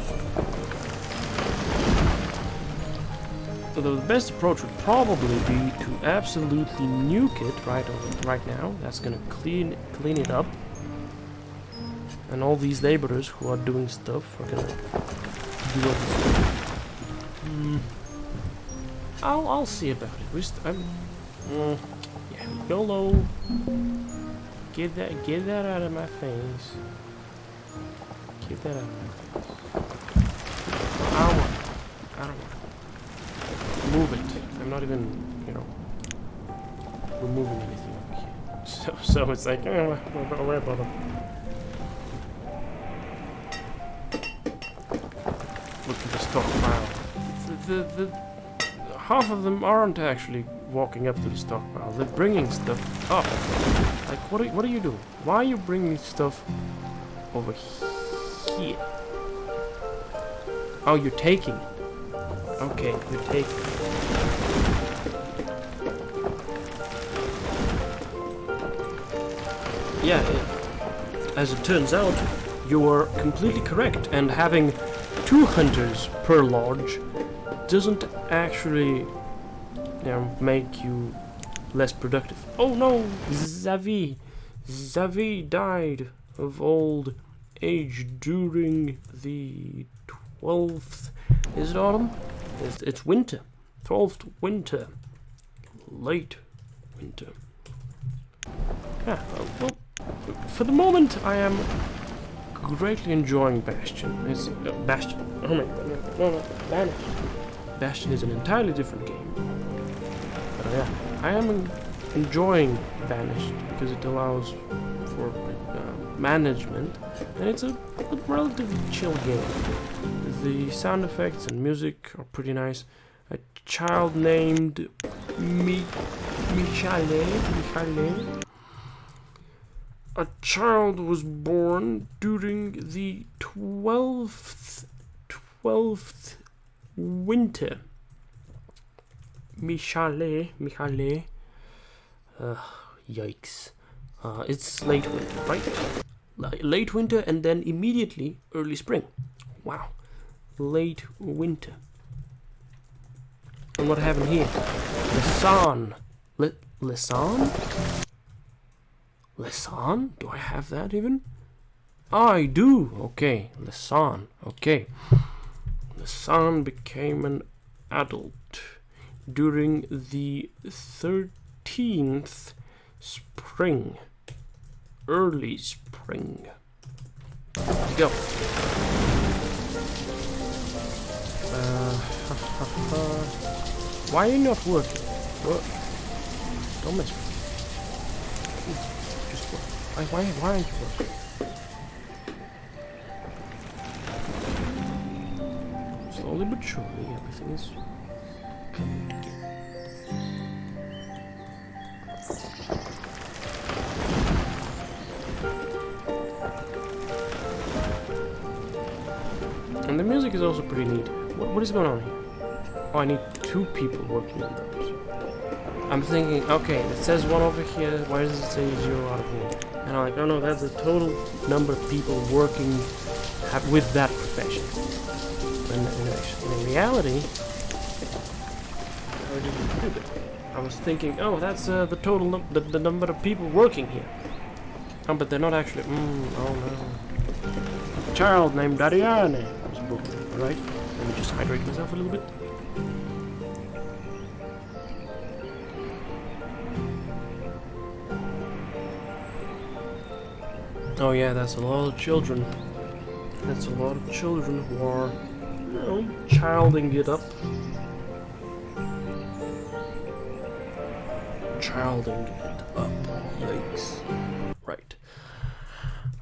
Although the best approach would probably be to absolutely nuke it right now. That's gonna clean it up. And all these laborers who are doing stuff are gonna do other stuff. I'll see about it. Yeah, YOLO. Get that out of my face. Get that out of my face. I don't want it. Move it. I'm not even, removing anything over here. So it's like, where bother? Look at the stockpile. The half of them aren't actually walking up to the stockpile. They're bringing stuff up. Like, what are you doing? Why are you bringing stuff over here? Oh, you're taking it. Okay, you're taking it. Yeah, as it turns out, you were completely correct, and having 2 hunters per lodge doesn't actually, make you less productive. Oh no, Zavi died of old age during the 12th. Is it autumn? It's winter. 12th winter. Late winter. Yeah, well, for the moment, I am greatly enjoying Bastion. It's Bastion. Oh my god, no, Banished. Bastion is an entirely different game. But yeah, I am enjoying Banished because it allows for management, and it's a relatively chill game. The sound effects and music are pretty nice. A child named Michale. A child was born during the 12th winter. Michale. Yikes. It's late winter, right? Late winter and then immediately early spring. Wow. Late winter. And what happened here? Lesan? Lesan? Do I have that even? I do! Okay, Lesan. Okay. Lesan became an adult during the 13th spring. Early spring. Let's go. Why are you not working? Work. Don't mess with me. Just work. Why aren't you working? Slowly but surely, everything is coming together. And the music is also pretty neat. What is going on here? Oh, I need 2 people working on those. I'm thinking, okay, it says 1 over here. Why does it say 0 out of 1? And I'm like, oh no, that's the total number of people working with that profession. In reality, I was thinking, oh, that's the total the number of people working here. Oh, but they're not actually. Oh no. A child named Ariane was born. Right? Let me just hydrate myself a little bit. Oh yeah, that's a lot of children. That's a lot of children who are, you know, childing it up. Childing it up. Yikes. Right.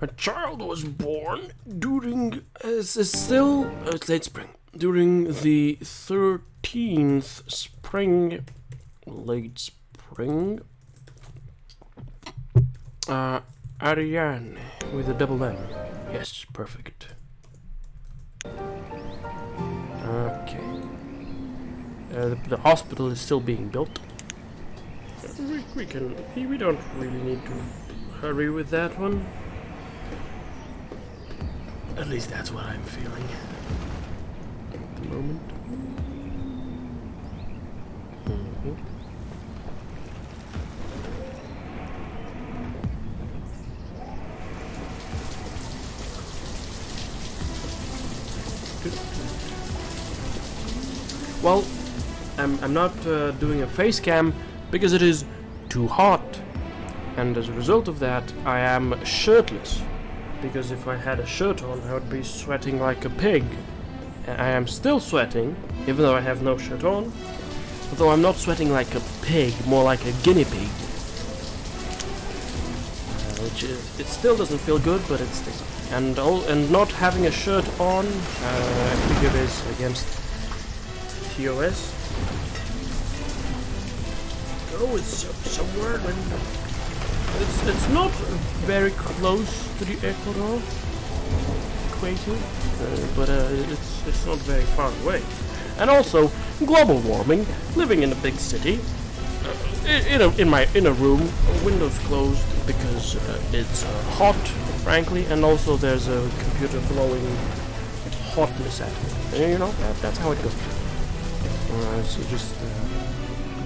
A child was born during late spring. During the 13th spring, late spring. Ariane with a double N. Yes, perfect. Okay. The hospital is still being built. We don't really need to hurry with that one. At least that's what I'm feeling at the moment. Well, I'm not doing a face cam because it is too hot, and as a result of that I am shirtless, because if I had a shirt on I would be sweating like a pig. And I am still sweating even though I have no shirt on, although I'm not sweating like a pig, more like a guinea pig, which is, it still doesn't feel good, but it's this. And not having a shirt on, I figure is against TOS. Oh, it's somewhere. It's not very close to the equator, but it's not very far away. And also, global warming. Living in a big city, in a room, windows closed because it's hot, frankly, and also there's a computer blowing hotness at me. And, you know, that's how it goes. So just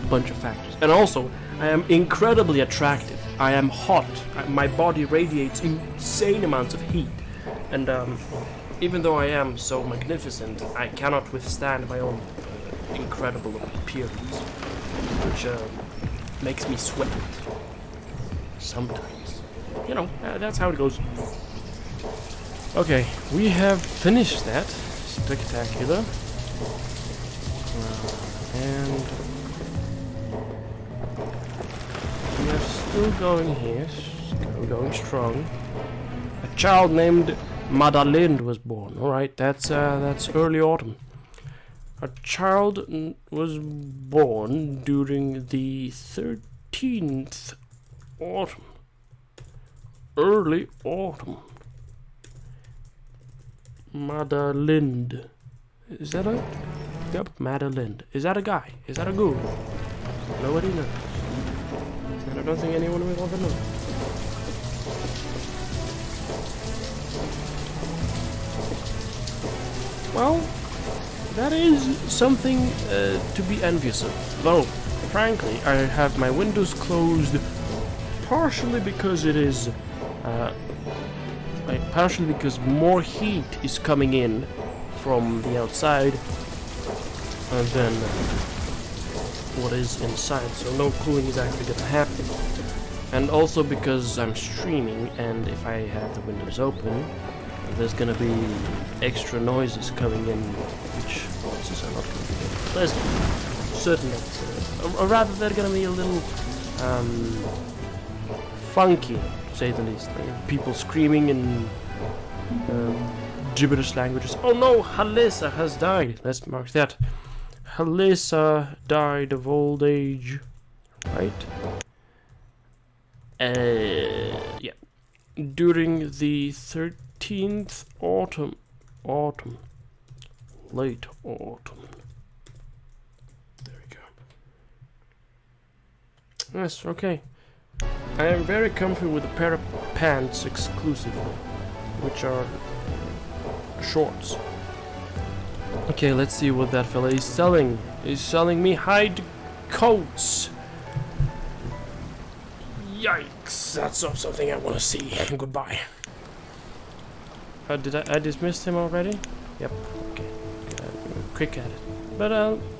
a bunch of factors. And also, I am incredibly attractive. I am hot. My body radiates insane amounts of heat. And even though I am so magnificent, I cannot withstand my own incredible appearance, which makes me sweat sometimes. You know, that's how it goes. Okay, we have finished that. Spectacular. And we are still going here, going strong. A child named Madeleine was born. Alright, that's early autumn. A child was born during the 13th autumn. Early autumn. Madeleine. Is that a... Yep, Madeleine. Is that a guy? Is that a girl? Nobody knows. And I don't think anyone will ever know. Well, that is something to be envious of. Though, frankly, I have my windows closed partially because it is... partially because more heat is coming in from the outside than what is inside, so no cooling is actually going to happen. And also because I'm streaming, and if I have the windows open, there's going to be extra noises coming in, which noises are not going to be very pleasant. Certainly, or rather they're going to be a little funky, say the least. People screaming in gibberish languages. Oh no, Halissa has died. Let's mark that. Halissa died of old age. Right? Yeah. During the 13th autumn. Late autumn. There we go. Yes, okay. I am very comfy with a pair of pants exclusively, which are shorts. Okay, let's see what that fella is selling. He's selling me hide coats. Yikes, that's not something I want to see. Goodbye. Did I dismiss him already? Yep, okay. Quick at it. But,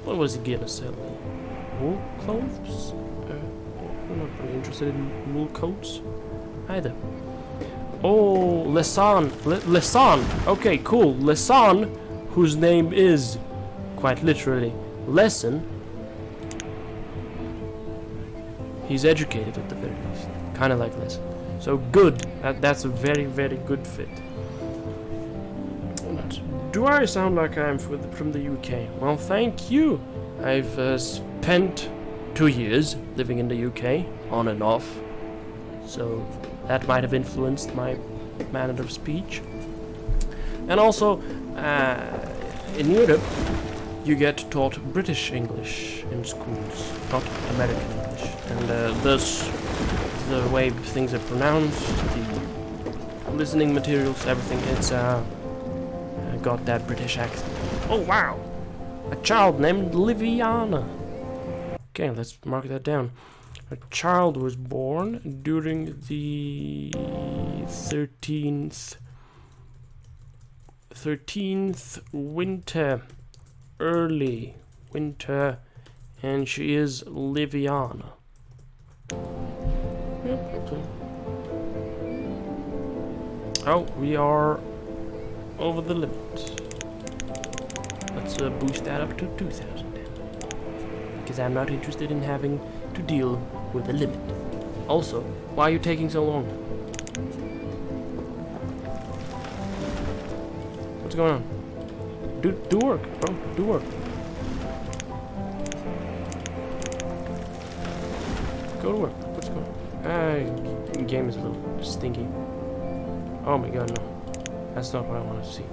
what was he gonna sell me? Wool clothes? I'm not really interested in wool coats either. Oh, Lesan. Lesan. Okay, cool. Lesan, whose name is, quite literally, Lesson. He's educated at the very least. Kind of like Lesson. So good. That's a very, very good fit. Do I sound like I'm from the UK? Well, thank you. I've spent 2 years living in the UK, on and off. So that might have influenced my manner of speech. And also, in Europe, you get taught British English in schools, not American English. And thus, the way things are pronounced, the listening materials, everything, it's got that British accent. Oh wow! A child named Liviana. Okay, let's mark that down. A child was born during the 13th winter, early winter, and she is Liviana. Yep, okay. Oh, we are over the limit. Let's boost that up to 2,000 then. Because I'm not interested in having to deal with a limit. Also, why are you taking so long? What's going on? Do work, bro. Do work. Go to work. What's going on? The game is a little stinky. Oh my god, no. That's not what I want to see.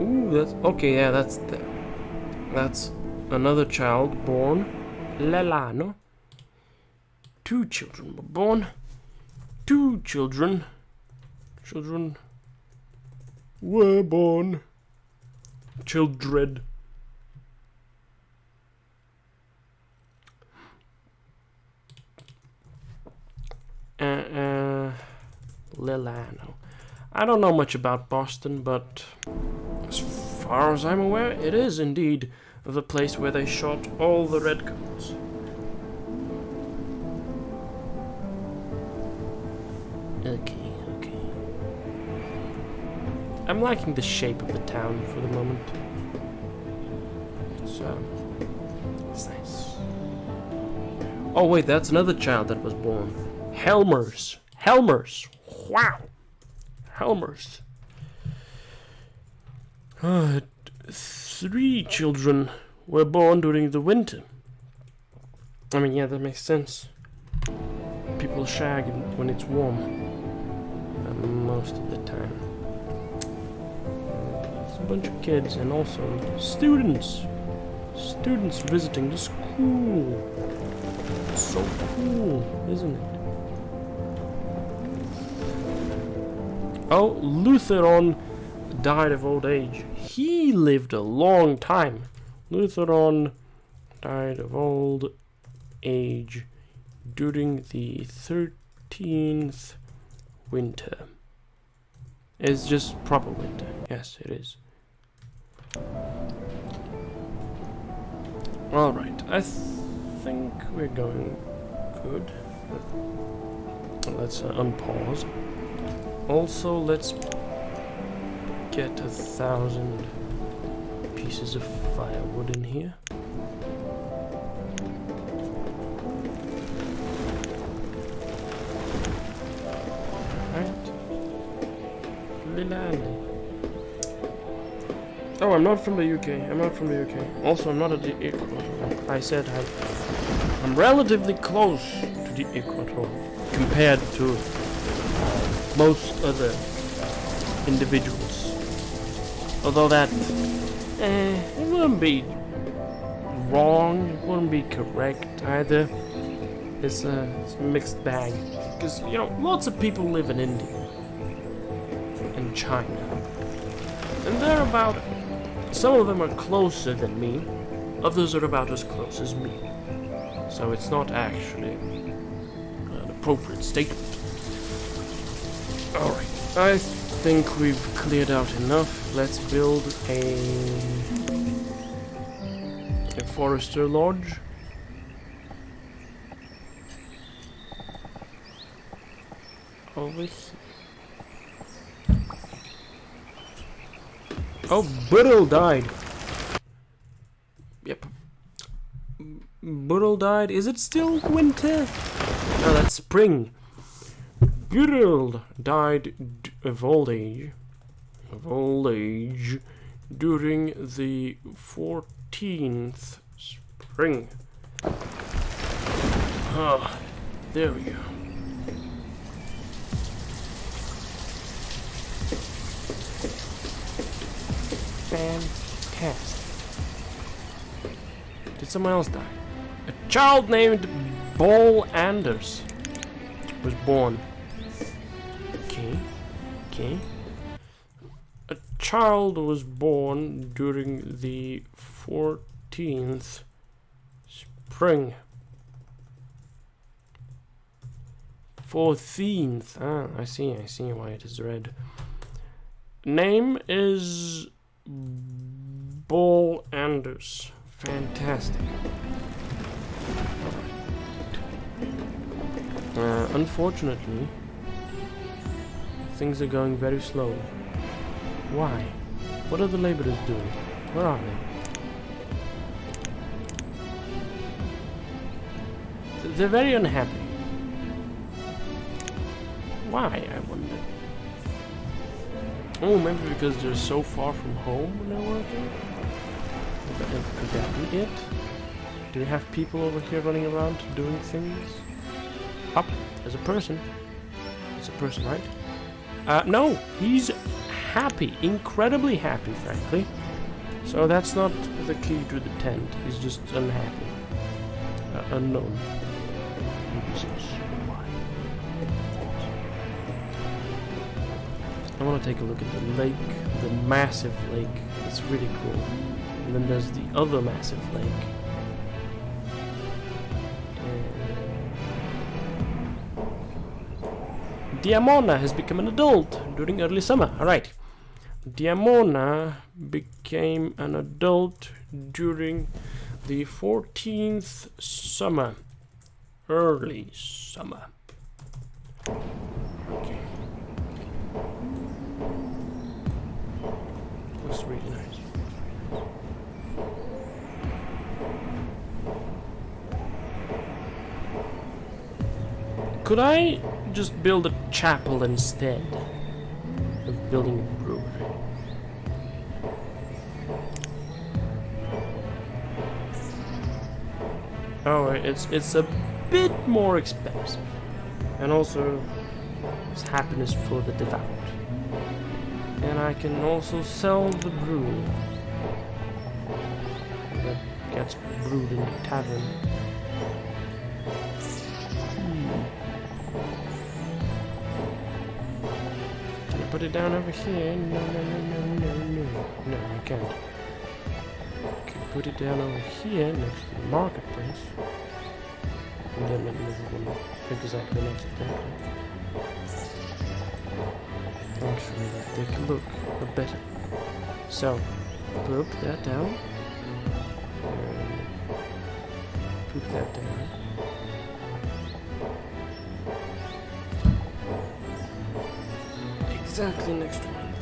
Ooh, that's okay. Yeah, that's another child born. Lelano. 2 children were born. 2 children. Children were born. Children. Lelano. I don't know much about Boston, but as far as I'm aware, it is indeed the place where they shot all the redcoats. Okay. I'm liking the shape of the town for the moment. It's nice. Oh wait, that's another child that was born. Helmers. Wow. Helmers. 3 children were born during the winter. I mean, yeah, that makes sense. People shag when it's warm. Most of the time. It's a bunch of kids and also students. Students visiting the school. It's so cool, isn't it? Oh, Lutheron died of old age. He lived a long time. Lutheron died of old age during the 13th winter. It's just proper winter. Yes, it is. Alright, I think we're going good. Let's unpause. Also, let's get 1,000 pieces of firewood in here. Lilla Andy. Oh, I'm not from the UK. I'm not from the UK. Also, I'm not at the equator. I said I'm relatively close to the equator compared to most other individuals. Although that, it wouldn't be wrong. It wouldn't be correct either. It's a mixed bag. Because, you know, lots of people live in India and China. And they're about, some of them are closer than me. Others are about as close as me. So it's not actually an appropriate statement. Alright, I think we've cleared out enough. Let's build a forester lodge. Over here. Oh, Burrell died. Yep. Burrell died. Is it still winter? No, that's spring. Burrell died of old age. During the 14th spring. Ah, there we go. Fantastic. Did someone else die? A child named Bol Anders was born. Okay. A child was born during the 14th spring. 14th. Ah, I see why it is red. Name is Bol Anders. Fantastic. Unfortunately, things are going very slowly. Why? What are the laborers doing? Where are they? They're very unhappy. Why, I wonder? Oh, maybe because they're so far from home when they're working? Could that be it? Do we have people over here running around doing things? Up, there's a person. It's a person, right? No, he's happy, incredibly happy, frankly. So that's not the key to the tent. He's just unhappy. Unknown reasons why. I want to take a look at the lake, the massive lake. It's really cool. And then there's the other massive lake. Diamona has become an adult during early summer. Alright. Diamona became an adult during the 14th summer. Early summer. Okay. Looks really nice. Could I just build a chapel instead of building a brewery? Oh, it's a bit more expensive, and also it's happiness for the devout. And I can also sell the brew that gets brewed in the tavern. Put it down over here. No, I can't. Okay, put it down over here next to the marketplace. And then another one exactly next to that one. Actually, they can look a better. So, put that down. And put that down. Exactly next to one.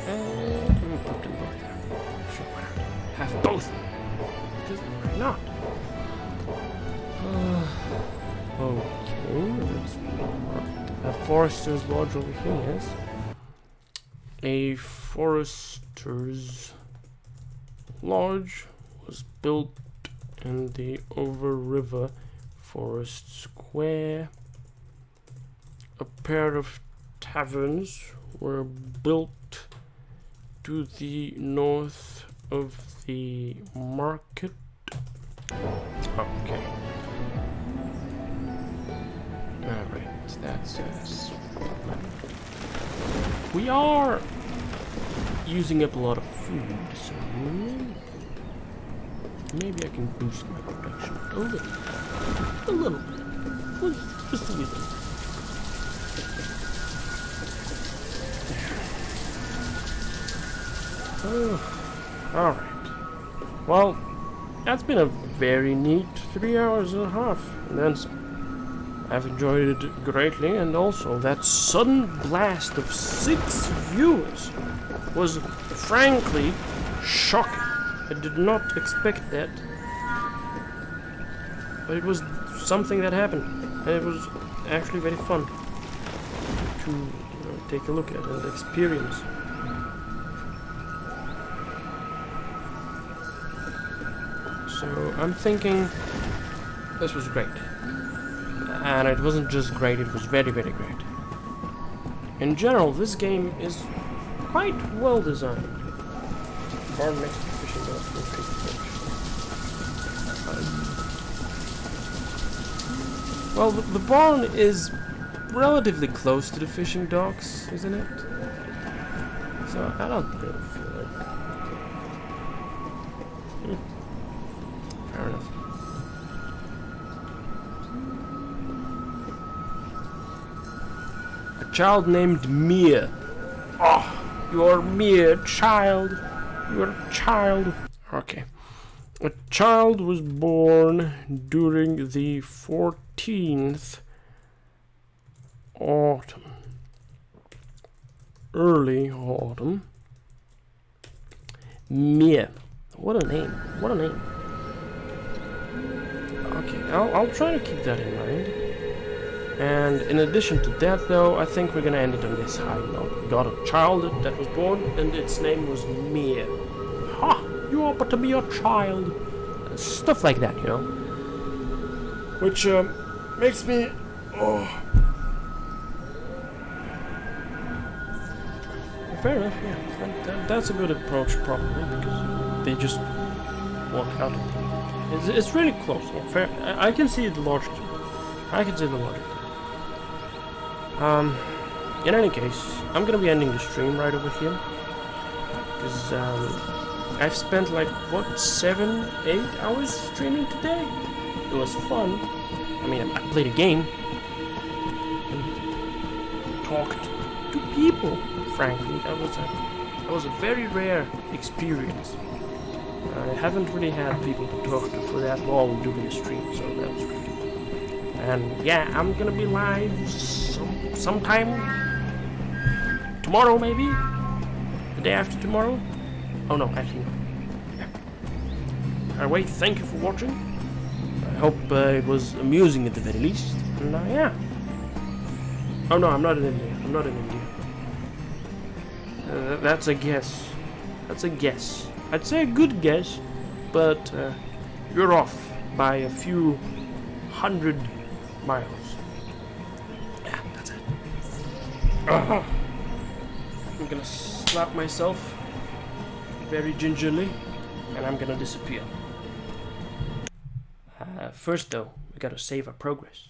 And I'm gonna put them both there. Sure, why not? Have both. Because why not? Okay, let's mark A forester's lodge over here, yes. A forester's lodge was built in the Over River Forest Square. A pair of taverns were built to the north of the market. Okay. Alright, that's us. We are using up a lot of food, so maybe I can boost my production a little bit. Just a little. Alright. Well, that's been a very neat 3 hours and a half, and then some. I've enjoyed it greatly, and also that sudden blast of 6 viewers was frankly shocking. I did not expect that, but it was something that happened, and it was actually very fun to take a look at and experience. So I'm thinking this was great. And it wasn't just great, it was very, very great. In general, this game is quite well designed. Barn next to fishing dock. Well, the barn is relatively close to the fishing docks, isn't it? So I don't really feel like... Fair enough. Child named Mia. Oh, you're Mia, child. You're a child. Okay. A child was born during the 14th autumn. Early autumn. Mia. What a name. What a name. Okay, I'll try to keep that in mind. And in addition to that, though, I think we're gonna end it on this high note. We got a child that was born, and its name was Mia. Ha! You are but to be a child. Stuff like that, you know. Which makes me... Oh. Fair enough, yeah. That's a good approach, probably, because they just walk out. It's really close. Yeah, fair. I can see the logic. I can see the logic. In any case, I'm gonna be ending the stream right over here, because I've spent like, what, 7-8 hours streaming today? It was fun. I mean, I played a game, and talked to people, frankly. That was a very rare experience. I haven't really had people to talk to for that long doing a stream, so that was great. And yeah, I'm gonna be live sometime tomorrow, maybe the day after tomorrow. Oh no, actually no. Yeah. Anyway, thank you for watching. I hope it was amusing at the very least. And yeah. Oh no, I'm not in India. I'm not in India. That's a guess. That's a guess. I'd say a good guess, but you're off by a few 100 miles. Yeah, that's it. I'm gonna slap myself very gingerly, and I'm gonna disappear. First though, we gotta save our progress.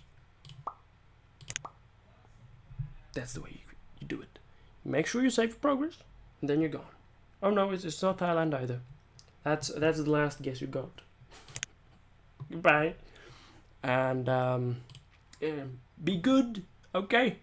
That's the way you do it. Make sure you save your progress, and then you're gone. Oh no, it's not Thailand either. That's the last guess you got. Goodbye. And be good. Okay.